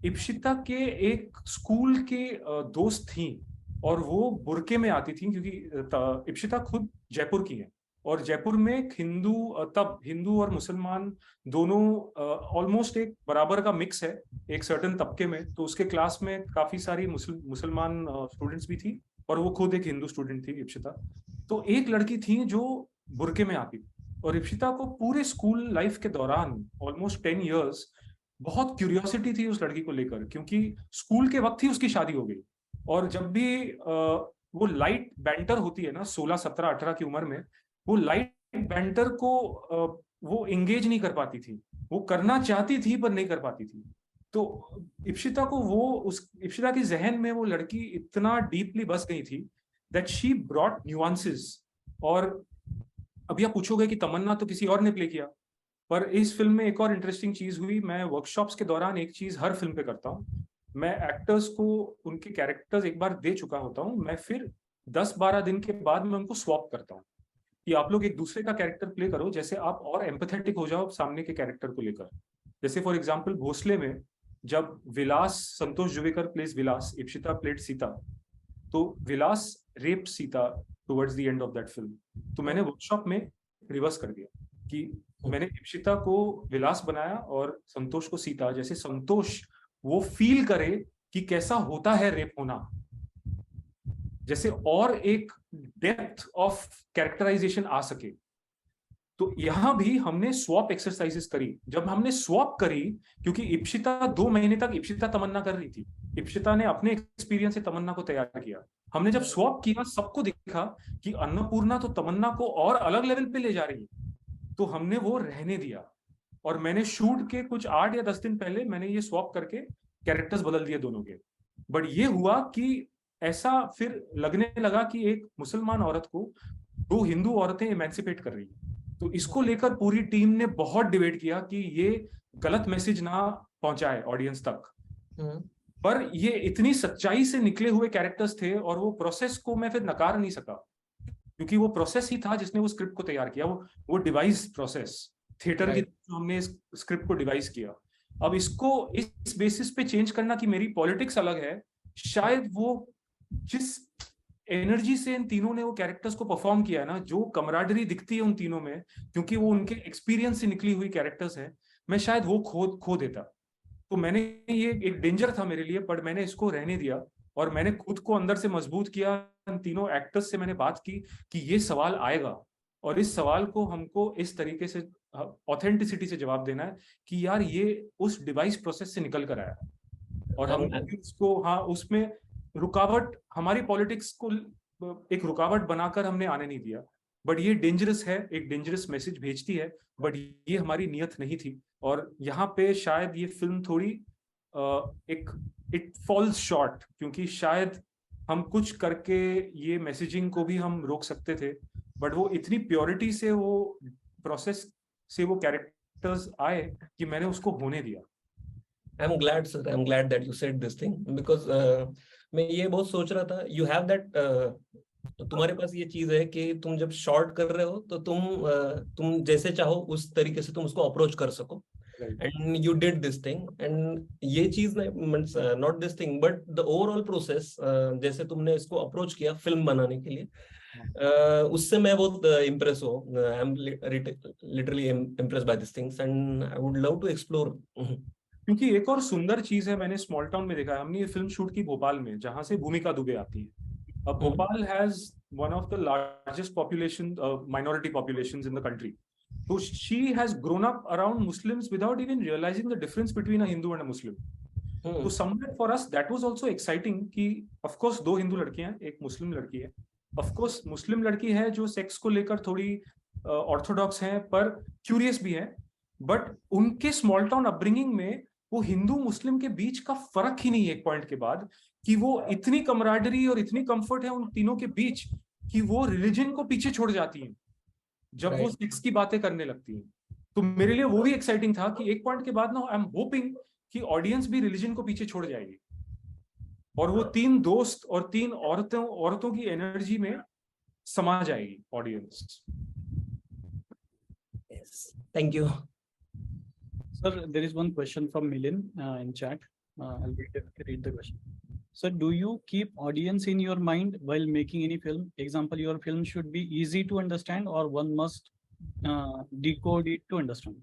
इप्सिता के एक स्कूल के दोस्त थी, और वो बुरके में आती थी, क्योंकि इप्सिता खुद जयपुर की है, और जयपुर में तब हिंदू और मुसलमान दोनों ऑलमोस्ट एक बराबर का मिक्स है एक सर्टेन तबके में। तो उसके क्लास में काफी सारी मुसलमान स्टूडेंट्स भी थी, और वो खुद एक हिंदू स्टूडेंट थी इप्सिता। तो एक लड़की थी जो बुरके में आती, और इप्सिता को पूरे स्कूल लाइफ के दौरान ऑलमोस्ट 10 इयर्स बहुत क्यूरियोसिटी थी उस लड़की को लेकर, क्योंकि स्कूल के वक्त ही उसकी शादी हो गई, और जब भी वो लाइट बैंटर होती है ना 16, 17, 18 की उम्र में, वो लाइट बैंटर को वो एंगेज नहीं कर पाती थी, वो करना चाहती थी पर नहीं कर पाती थी। तो इप्सिता को इप्सिता के जहन में वो लड़की इतना डीपली बस गई थी दैट शी ब्रॉट न्यूआंसेस। और अभी आप पूछोगे कि तमन्ना तो किसी और ने प्ले किया, पर इस फिल्म में एक और इंटरेस्टिंग चीज हुई। मैं वर्कशॉप्स के दौरान एक चीज हर फिल्म पे करता हूँ, मैं एक्टर्स को उनके कैरेक्टर्स एक बार दे चुका होता हूँ, मैं फिर 10-12 दिन के बाद मैं उनको स्वैप करता हूँ कि आप लोग एक दूसरे का कैरेक्टर प्ले करो, जैसे आप और एम्पैथेटिक हो जाओ सामने के कैरेक्टर को लेकर। जैसे फॉर एग्जांपल भोसले में जब विलास, संतोष जुवेकर प्लेस विलास, इप्सिता प्लेड सीता, तो Vilas rape Sita towards the end of that film. तो मैंने वर्कशॉप में रिवर्स कर दिया कि मैंने इप्सिता को विलास बनाया और संतोष को सीता, जैसे संतोष वो फील करे कि कैसा होता है रेप होना, जैसे और एक डेप्थ ऑफ कैरेक्टराइजेशन आ सके। तो यहां भी हमने स्वैप एक्सरसाइजेस करी। जब हमने स्वैप करी, क्योंकि इप्सिता 2 महीने तक इप्सिता तमन्ना कर रही थी, इप्सिता ने अपने एक्सपीरियंस से तमन्ना को तैयार किया। हमने जब स्वैप किया, सबको दिखा कि अन्नपूर्णा तो तमन्ना को और अलग लेवल पे ले जा रही है, तो हमने वो रहने दिया। और मैंने शूट के कुछ 8 या 10 दिन पहले मैंने ये स्वैप करके कैरेक्टर्स बदल दिए दोनों के। बट ये हुआ कि ऐसा फिर लगने लगा कि एक मुसलमान औरत को 2 हिंदू औरतें इमेंसिपेट कर रही है। तो इसको लेकर पूरी टीम ने बहुत डिबेट किया कि ये गलत मैसेज ना पहुंचाए ऑडियंस तक। पर ये इतनी सच्चाई से निकले हुए कैरेक्टर्स थे, और वो प्रोसेस को मैं फिर नकार नहीं सका, क्योंकि वो प्रोसेस ही था जिसने वो स्क्रिप्ट को तैयार किया। वो डिवाइस प्रोसेस थिएटर की हमने इस स्क्रिप्ट को डिवाइस किया। अब इसको इस बेसिस पे चेंज करना कि मेरी पॉलिटिक्स अलग है, शायद वो जिस एनर्जी से इन तीनों ने वो कैरेक्टर्स को परफॉर्म किया ना, जो कमराडरी दिखती है उन तीनों में, क्योंकि वो उनके एक्सपीरियंस से निकली हुई कैरेक्टर्स हैं, मैं शायद वो खो देता। तो मैंने ये एक डेंजर था मेरे लिए, पर मैंने इसको रहने दिया, और मैंने खुद को अंदर से मजबूत किया। इन तीनों एक्टर्स से मैंने बात की कि ये सवाल आएगा, और इस सवाल को हमको इस तरीके से ऑथेंटिसिटी से जवाब देना है कि यार ये उस डिवाइस प्रोसेस से निकल कर आया, और हम उसको, हाँ, उसमें रुकावट, हमारी पॉलिटिक्स को एक रुकावट बनाकर हमने आने नहीं दिया। बट ये डेंजरस है, एक डेंजरस मैसेज भेजती है, बट ये हमारी नियत नहीं थी। और यहाँ पे शायद ये फिल्म थोड़ी इट फॉल्स शॉर्ट, क्योंकि शायद हम कुछ करके ये मैसेजिंग को भी हम रोक सकते थे, बट वो इतनी प्योरिटी से वो प्रोसेस से वो कैरेक्टर्स आए कि मैंने उसको होने दिया। I'm glad, sir. I'm glad that you said this thing because मैं ये बहुत सोच रहा था. You have that. तुम्हारे पास ये चीज है कि तुम जब शॉर्ट कर रहे हो तो तुम जैसे चाहो उस तरीके से तुम उसको अप्रोच कर सको. And you did this thing. And ये चीज not this thing, but the overall process जैसे तुमने इसको अप्रोच किया फिल्म बनाने के लिए, उससे मैं बहुत इम्प्रेस हूँ. I am literally impressed by this things and I would love to explore. क्योंकि एक और सुंदर चीज है, मैंने स्मॉल टाउन में देखा है, हमने ये फिल्म शूट की भोपाल में, जहां से भूमिका दुबे आती है. अब Bhopal has one of the largest population, minority populations in the country. So she has grown up around Muslims without even realizing the difference between a Hindu and a Muslim. तो somewhere for us that was also exciting कि of course 2 Hindu लड़कियां हैं, एक मुस्लिम लड़की है. Of course मुस्लिम लड़की है जो सेक्स को लेकर थोड़ी ऑर्थोडॉक्स हैं पर क्यूरियस भी है, बट उनके स्मॉल टाउन अपब्रिंगिंग में वो हिंदू मुस्लिम के बीच का फर्क ही नहीं है एक पॉइंट के बाद, कि वो इतनी कमराडरी और इतनी कंफर्ट है उन तीनों के बीच कि वो रिलीजन को पीछे छोड़ जाती हैं जब वो सेक्स की बातें करने लगती हैं. तो मेरे लिए वो भी एक्साइटिंग था कि एक पॉइंट के बाद ना आई एम होपिंग कि ऑडियंस भी रिलीजन को पीछे छोड़ जाएगी और वो 3 दोस्त और 3 औरतों की एनर्जी में समा जाएगी audience. Thank you. Sir, there is one question from Milin in chat. I'll read the question. Sir, do you keep audience in your mind while making any film? Example, your film should be easy to understand or one must decode it to understand?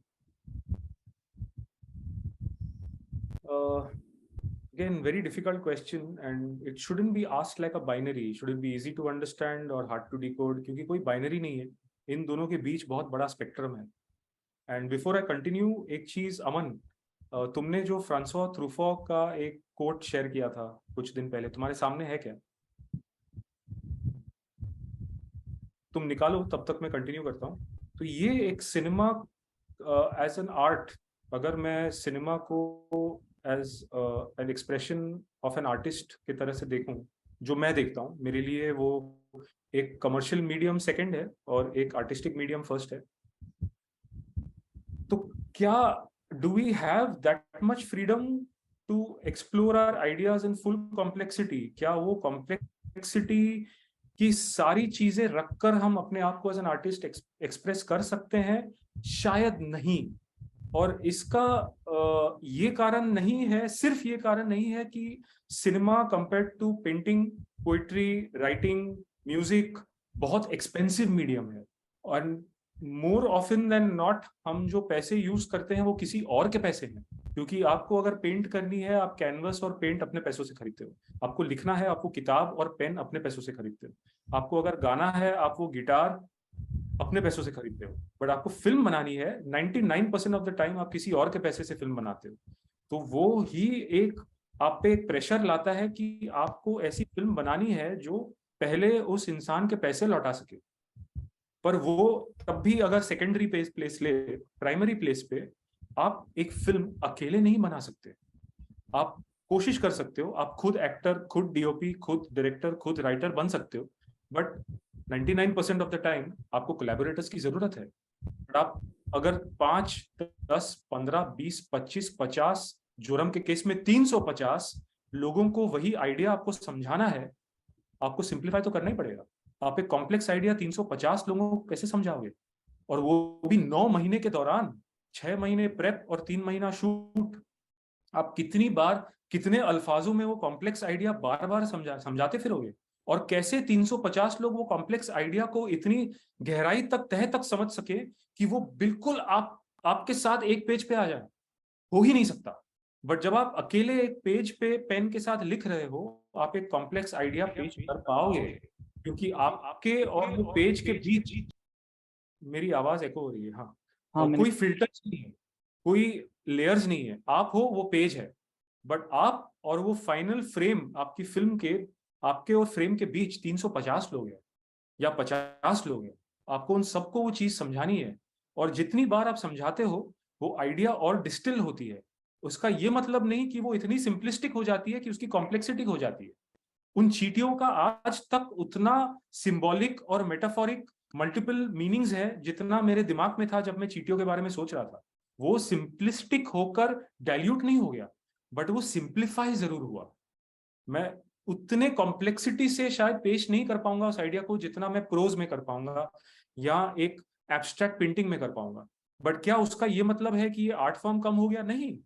Again, very difficult question, and it shouldn't be asked like a binary. Should it be easy to understand or hard to decode? क्योंकि कोई binary नहीं है, इन दोनों के बीच बहुत बड़ा spectrum है. And before I continue, एक चीज अमन, तुमने जो फ्रांसवा ट्रूफो का एक कोट शेयर किया था कुछ दिन पहले, तुम्हारे सामने है क्या? तुम निकालो, तब तक मैं कंटिन्यू करता हूँ. तो ये एक सिनेमा एज एन आर्ट, अगर मैं सिनेमा को as an expression of an artist की तरह से देखूं, जो मैं देखता हूँ, मेरे लिए वो एक कमर्शियल मीडियम सेकंड है और एक आर्टिस्टिक मीडियम फर्स्ट है. तो क्या do we have that much freedom to explore our ideas in full complexity? क्या वो complexity की सारी चीजें रखकर हम अपने आप को एज एन आर्टिस्ट एक्सप्रेस कर सकते हैं? शायद नहीं. और इसका ये कारण नहीं है, सिर्फ ये कारण नहीं है कि cinema compared to painting, poetry, writing, music बहुत एक्सपेंसिव मीडियम है, और मोर ऑफन देन नॉट हम जो पैसे यूज करते हैं वो किसी और के पैसे हैं. क्योंकि आपको अगर पेंट करनी है, आप कैनवस और पेंट अपने पैसों से खरीदते हो. आपको लिखना है, आपको किताब और पेन अपने पैसों से खरीदते हो. आपको अगर गाना है, आप वो गिटार अपने पैसों से खरीदते हो. बट आपको फिल्म बनानी है, 99% ऑफ द टाइम आप किसी और के पैसे से फिल्म बनाते हो. तो वो ही एक आप पे एक प्रेशर लाता है कि आपको ऐसी फिल्म बनानी है जो पहले उस इंसान के पैसे लौटा सके. पर वो तब भी अगर सेकेंडरी प्लेस ले, प्राइमरी प्लेस पे आप एक फिल्म अकेले नहीं बना सकते. आप कोशिश कर सकते हो, आप खुद एक्टर, खुद डीओपी, खुद डायरेक्टर, खुद राइटर बन सकते हो, बट 99% ऑफ द टाइम आपको कोलैबोरेटर्स की जरूरत है. बट आप अगर 5, 10, 15, 20, 25, 50, जुर्म के केस में 350 लोगों को वही आइडिया आपको समझाना है, आपको सिंप्लीफाई तो करना ही पड़ेगा. आप एक कॉम्प्लेक्स आइडिया 350 लोगों को कैसे समझाओगे? और वो भी 9 महीने के दौरान, 6 महीने प्रेप और 3 महीना शूट. आप कितनी बार, कितने अल्फाजों में वो कॉम्प्लेक्स आइडिया बार बार समझाते फिरोगे? और कैसे 350 लोग वो कॉम्प्लेक्स आइडिया को इतनी गहराई तक, तह तक समझ सके कि वो बिल्कुल आपके साथ एक पेज पे आ जाए? हो ही नहीं सकता. बट जब आप अकेले एक पेज पे पेन के साथ लिख रहे हो, आप एक कॉम्प्लेक्स आइडिया पेज कर पाओगे, क्योंकि आपके और वो पेज के बीच, मेरी आवाज एको हो रही है? हाँ, कोई फिल्टर्स नहीं है, कोई लेयर्स नहीं है. आप हो, वो पेज है, बट आप और वो फाइनल फ्रेम, आपकी फिल्म के, आपके और फ्रेम के बीच 350 लोग हैं या 50 लोग हैं. आपको उन सबको वो चीज समझानी है, और जितनी बार आप समझाते हो वो आइडिया और डिस्टिल होती है. उसका ये मतलब नहीं कि वो इतनी सिंपलिस्टिक हो जाती है कि उसकी कॉम्प्लेक्सिटी हो जाती है. उन चीटियों का आज तक उतना सिंबॉलिक और मेटाफोरिक मल्टीपल मीनिंग्स है जितना मेरे दिमाग में था जब मैं चीटियों के बारे में सोच रहा था. वो सिंपलिस्टिक होकर डाइल्यूट नहीं हो गया, बट वो सिंप्लीफाई जरूर हुआ. मैं उतने कॉम्प्लेक्सिटी से शायद पेश नहीं कर पाऊंगा उस आइडिया को जितना मैं प्रोज में कर पाऊंगा या एक एब्स्ट्रैक्ट पेंटिंग में कर पाऊंगा. बट क्या उसका ये मतलब है कि ये आर्ट फॉर्म कम हो गया? नहीं,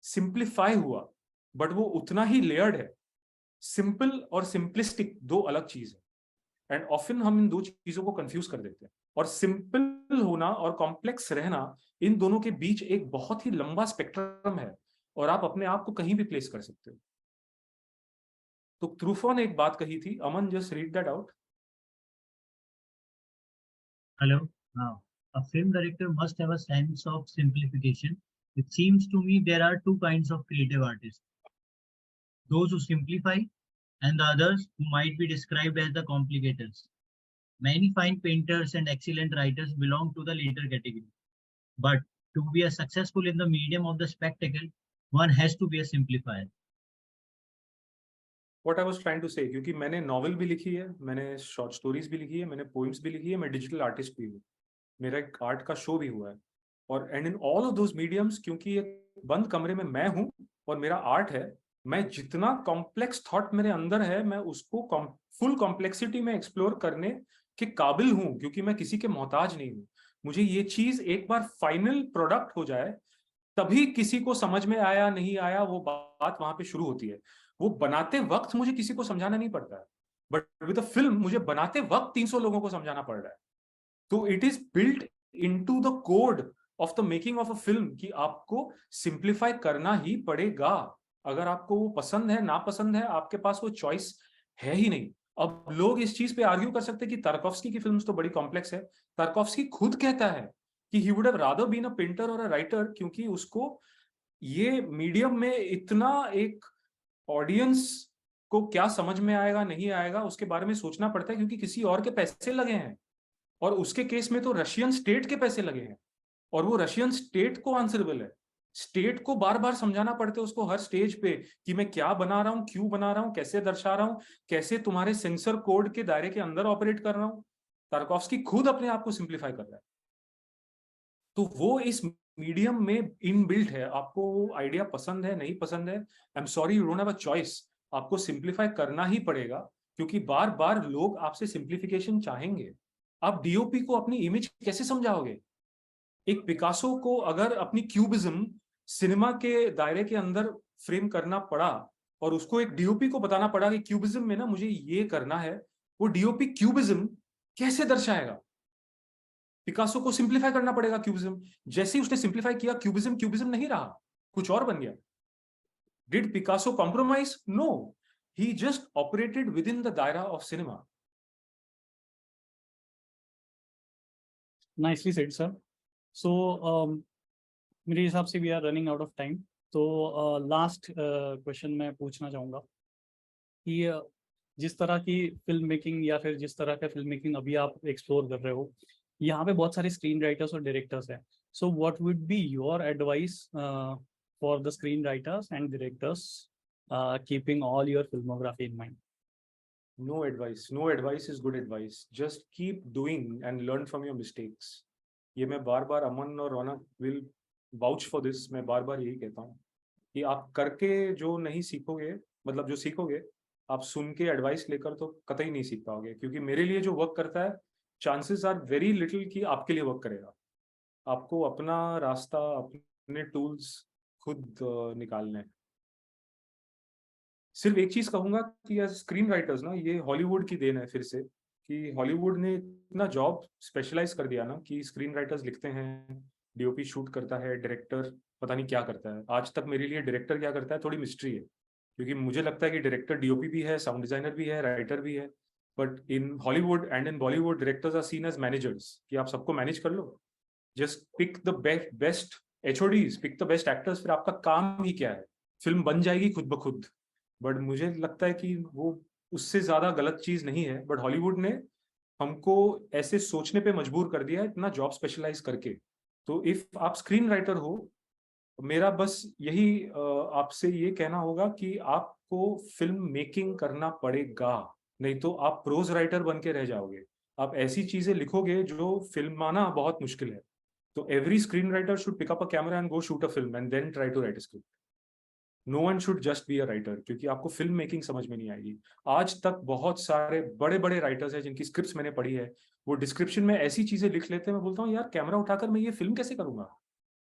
सिंप्लीफाई हुआ, बट वो उतना ही लेयर्ड है. सिंपल और सिंपलिस्टिक दो अलग चीज है, एंड ऑफन हम इन दो चीजों को कंफ्यूज कर देते हैं. और सिंपल होना और कॉम्प्लेक्स रहना, इन दोनों के बीच एक बहुत ही लंबा स्पेक्ट्रम है, और आप अपने आप को कहीं भी प्लेस कर सकते हो. तो ट्रूफो ने एक बात कही थी, Aman just read that out. Hello. हाँ, a film director must have a sense of simplification. It seems to me there are two kinds of creative artists: those who simplify and the others who might be described as the complicators. Many fine painters and excellent writers belong to the latter category. But to be a successful in the medium of the spectacle, one has to be a simplifier. What I was trying to say, क्योंकि मैंने novel भी लिखी है, मैंने short stories भी लिखी है, मैंने पोइम्स भी लिखी है, मैं डिजिटल आर्टिस्ट भी हूँ, मेरा एक आर्ट का शो भी हुआ है, और and in all of those mediums, क्योंकि एक बंद कमरे में मैं हूँ और मेरा आर्ट है, मैं जितना कॉम्प्लेक्स थॉट मेरे अंदर है, मैं उसको फुल कॉम्प्लेक्सिटी में एक्सप्लोर करने के काबिल हूँ, क्योंकि मैं किसी के मोहताज नहीं हूँ। मुझे ये चीज एक बार फाइनल प्रोडक्ट हो जाए, तभी किसी को समझ में आया नहीं आया वो बात वहां पे शुरू होती है। वो बनाते वक्त मुझे किसी को समझाना नहीं पड़ता है, बट विद अ फिल्म मुझे बनाते वक्त 300 लोगों को समझाना पड़ रहा है। तो it is built into the code of the making of a film कि आपको सिंप्लीफाई करना ही पड़ेगा। अगर आपको वो पसंद है ना पसंद है, आपके पास वो चॉइस है ही नहीं। अब लोग इस चीज पे आर्ग्यू कर सकते हैं कि तारकोफ्स्की की फिल्म्स तो बड़ी कॉम्प्लेक्स है। तारकोफ्स्की खुद कहता है कि he would have rather been a painter और अ राइटर, क्योंकि उसको ये मीडियम में इतना एक ऑडियंस को क्या समझ में आएगा नहीं आएगा उसके बारे में सोचना पड़ता है, क्योंकि किसी और के पैसे लगे हैं, और उसके केस में तो रशियन स्टेट के पैसे लगे हैं, और वो रशियन स्टेट को आंसरेबल है। स्टेट को बार बार समझाना पड़ता है उसको हर स्टेज पे कि मैं क्या बना रहा हूं, क्यों बना रहा हूं, कैसे दर्शा रहा हूं, कैसे तुम्हारे सेंसर कोड के दायरे के अंदर ऑपरेट कर रहा हूं। तारकोफ्स्की खुद अपने आप को सिंप्लीफाई कर रहा है। तो वो इस मीडियम में इनबिल्ट है। आपको आइडिया पसंद है नहीं पसंद है, I am sorry, you don't have a choice. आपको सिंप्लीफाई करना ही पड़ेगा, क्योंकि बार बार लोग आपसे सिंप्लीफिकेशन चाहेंगे। आप डीओपी को अपनी इमेज कैसे समझाओगे? एक पिकासो को अगर अपनी क्यूबिज्म सिनेमा के दायरे के अंदर फ्रेम करना पड़ा, और उसको एक डीओपी को बताना पड़ा कि क्यूबिज्म में ना मुझे ये करना है, वो डीओपी क्यूबिज्म कैसे दर्शाएगा? पिकासो को सिंप्लीफाई करना पड़ेगा क्यूबिज्म। जैसे ही उसने सिंप्लीफाई किया, क्यूबिज्म क्यूबिज्म नहीं रहा, कुछ और बन गया। Did Picasso compromise? No, he just operated within the दायरा of cinema. Nicely said, sir. So, मेरे हिसाब से we are running out of time. तो लास्ट क्वेश्चन मैं पूछना चाहूँगा कि जिस तरह की फिल्म मेकिंग या फिर जिस तरह का फिल्म मेकिंग अभी आप एक्सप्लोर कर रहे हो, यहाँ पे बहुत सारे स्क्रीन राइटर्स और डायरेक्टर्स हैं। So what would be your advice for the screen writers and directors keeping all your filmography in mind? No advice. No advice is good advice. Just keep doing and learn from your mistakes. ये मैं बार बार, अमन और रौनक will vouch for this, मैं बार बार यही कहता हूँ कि आप करके जो नहीं सीखोगे, मतलब जो सीखोगे आप सुन के एडवाइस लेकर तो कतई नहीं सीख पाओगे। क्योंकि मेरे लिए जो वर्क करता है, चांसेस आर वेरी लिटिल कि आपके लिए वर्क करेगा। आपको अपना रास्ता, अपने टूल्स खुद निकालने हैं। सिर्फ एक चीज कहूंगा कि एज स्क्रीन राइटर्स ना, ये हॉलीवुड की देन है फिर से, कि हॉलीवुड ने इतना जॉब स्पेशलाइज कर दिया ना कि स्क्रीन राइटर्स लिखते हैं, डीओपी शूट करता है, डायरेक्टर पता नहीं क्या करता है। आज तक मेरे लिए डायरेक्टर क्या करता है थोड़ी मिस्ट्री है, क्योंकि मुझे लगता है कि डायरेक्टर डीओपी भी है, साउंड डिजाइनर भी है, राइटर भी है। But in Hollywood and in Bollywood directors are seen as managers, कि आप सबको मैनेज कर लो, just pick the best HODs, pick the best actors, फिर आपका काम ही क्या है, फिल्म बन जाएगी खुद ब खुद। बट मुझे लगता है कि वो उससे ज्यादा गलत चीज नहीं है। बट हॉलीवुड ने हमको ऐसे सोचने पे मजबूर कर दिया है, इतना जॉब स्पेशलाइज करके। तो इफ आप स्क्रीन राइटर हो, मेरा बस यही आपसे ये कहना होगा कि आपको फिल्म मेकिंग करना पड़ेगा, नहीं तो आप प्रोज राइटर बन के रह जाओगे। आप ऐसी चीजें लिखोगे जो फिल्माना बहुत मुश्किल है। तो every screen writer should pick up a camera and go shoot a film and then try to write a script. No one should just be a writer, क्योंकि आपको फिल्म मेकिंग समझ में नहीं आएगी। आज तक बहुत सारे बड़े बड़े राइटर्स हैं जिनकी स्क्रिप्ट्स मैंने पढ़ी है, वो डिस्क्रिप्शन में ऐसी चीजें लिख लेते हैं, मैं बोलता हूँ यार कैमरा उठाकर मैं ये फिल्म कैसे करूंगा?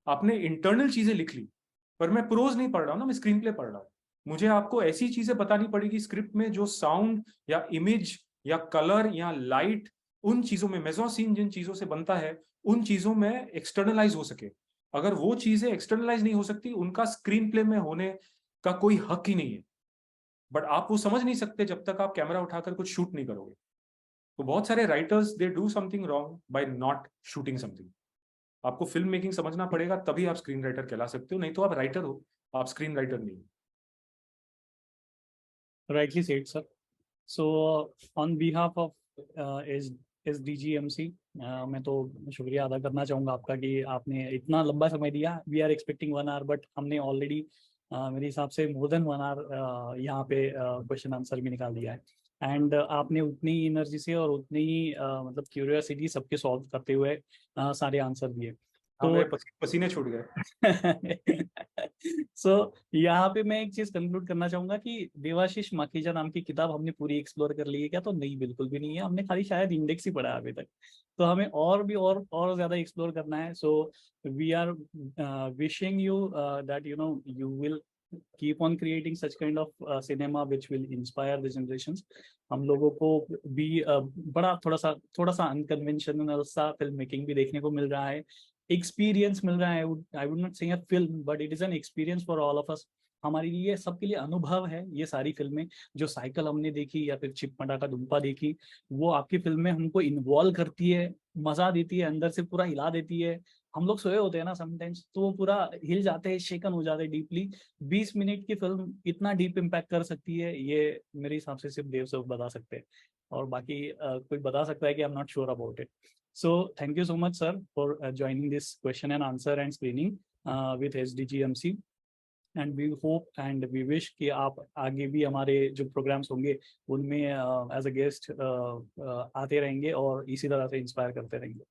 आपने इंटरनल चीजें लिख ली, पर मैं प्रोज नहीं पढ़ रहा हूँ ना, मैं स्क्रीन प्ले पढ़ रहा हूँ। मुझे आपको ऐसी चीजें बतानी पड़ेगी स्क्रिप्ट में जो साउंड या इमेज या कलर या लाइट, उन चीजों में मेजोसीन जिन चीजों से बनता है, उन चीजों में एक्सटर्नलाइज हो सके। अगर वो चीजें एक्सटर्नलाइज नहीं हो सकती, उनका स्क्रीन प्ले में होने का कोई हक ही नहीं है। बट आप वो समझ नहीं सकते जब तक आप कैमरा उठाकर कुछ शूट नहीं करोगे। तो बहुत सारे writers they do something wrong by not shooting something. आपको फिल्म मेकिंग समझना पड़ेगा, तभी आप स्क्रीन राइटर कहला सकते हो, नहीं तो आप राइटर हो, आप स्क्रीन राइटर नहीं हो। Rightly said, sir. So on behalf of SDGMC, मैं तो शुक्रिया अदा करना चाहूँगा आपका कि आपने इतना लंबा समय दिया। We are expecting 1 hour, but हमने ऑलरेडी मेरे हिसाब से मोर देन 1 hour यहाँ पे क्वेश्चन आंसर भी निकाल दिया है। एंड आपने उतनी एनर्जी से और उतनी मतलब क्यूरियोसिटी सबके सॉल्व करते हुए सारे आंसर दिए। तो तो पसीने छूट गए। सो यहाँ पे मैं एक चीज कंक्लूड करना चाहूंगा कि देवाशीष माखीजा नाम की किताब हमने पूरी एक्सप्लोर कर ली है क्या? तो नहीं, बिल्कुल भी नहीं है। हमने खाली शायद इंडेक्स ही पढ़ा है अभी तक। तो हमें और भी और ज्यादा एक्सप्लोर करना है। So we are wishing you that you will keep on creating such kind of cinema which will inspire the generations. हम लोगों को भी बड़ा थोड़ा सा अनकन्वेंशनल सा फिल्म मेकिंग भी देखने को मिल रहा है, एक्सपीरियंस मिल रहा है। आई वुड नॉट से film, but it is an experience for all of अस। हमारे लिए सबके लिए अनुभव है ये सारी फिल्में। जो साइकिल हमने देखी या फिर चिप पटाखा दुम्पा देखी, वो आपकी फिल्म में हमको इन्वॉल्व करती है, मजा देती है, अंदर से पूरा हिला देती है। हम लोग सोए होते हैं ना समटाइम्स, तो वो पूरा हिल जाते हैं, शेकन हो जाते हैं डीपली। 20 मिनट की फिल्म इतना डीप इम्पैक्ट कर सकती है, ये मेरे हिसाब से सिर्फ देव साहब बता सकते हैं। और बाकी कोई बता सकता है कि I am not sure about it. So thank you so much sir for joining this question and answer and screening with SDGMC। And we hope and we wish कि आप आगे भी हमारे जो प्रोग्राम्स होंगे उनमें एज अ गेस्ट आते रहेंगे और इसी तरह से इंस्पायर करते रहेंगे।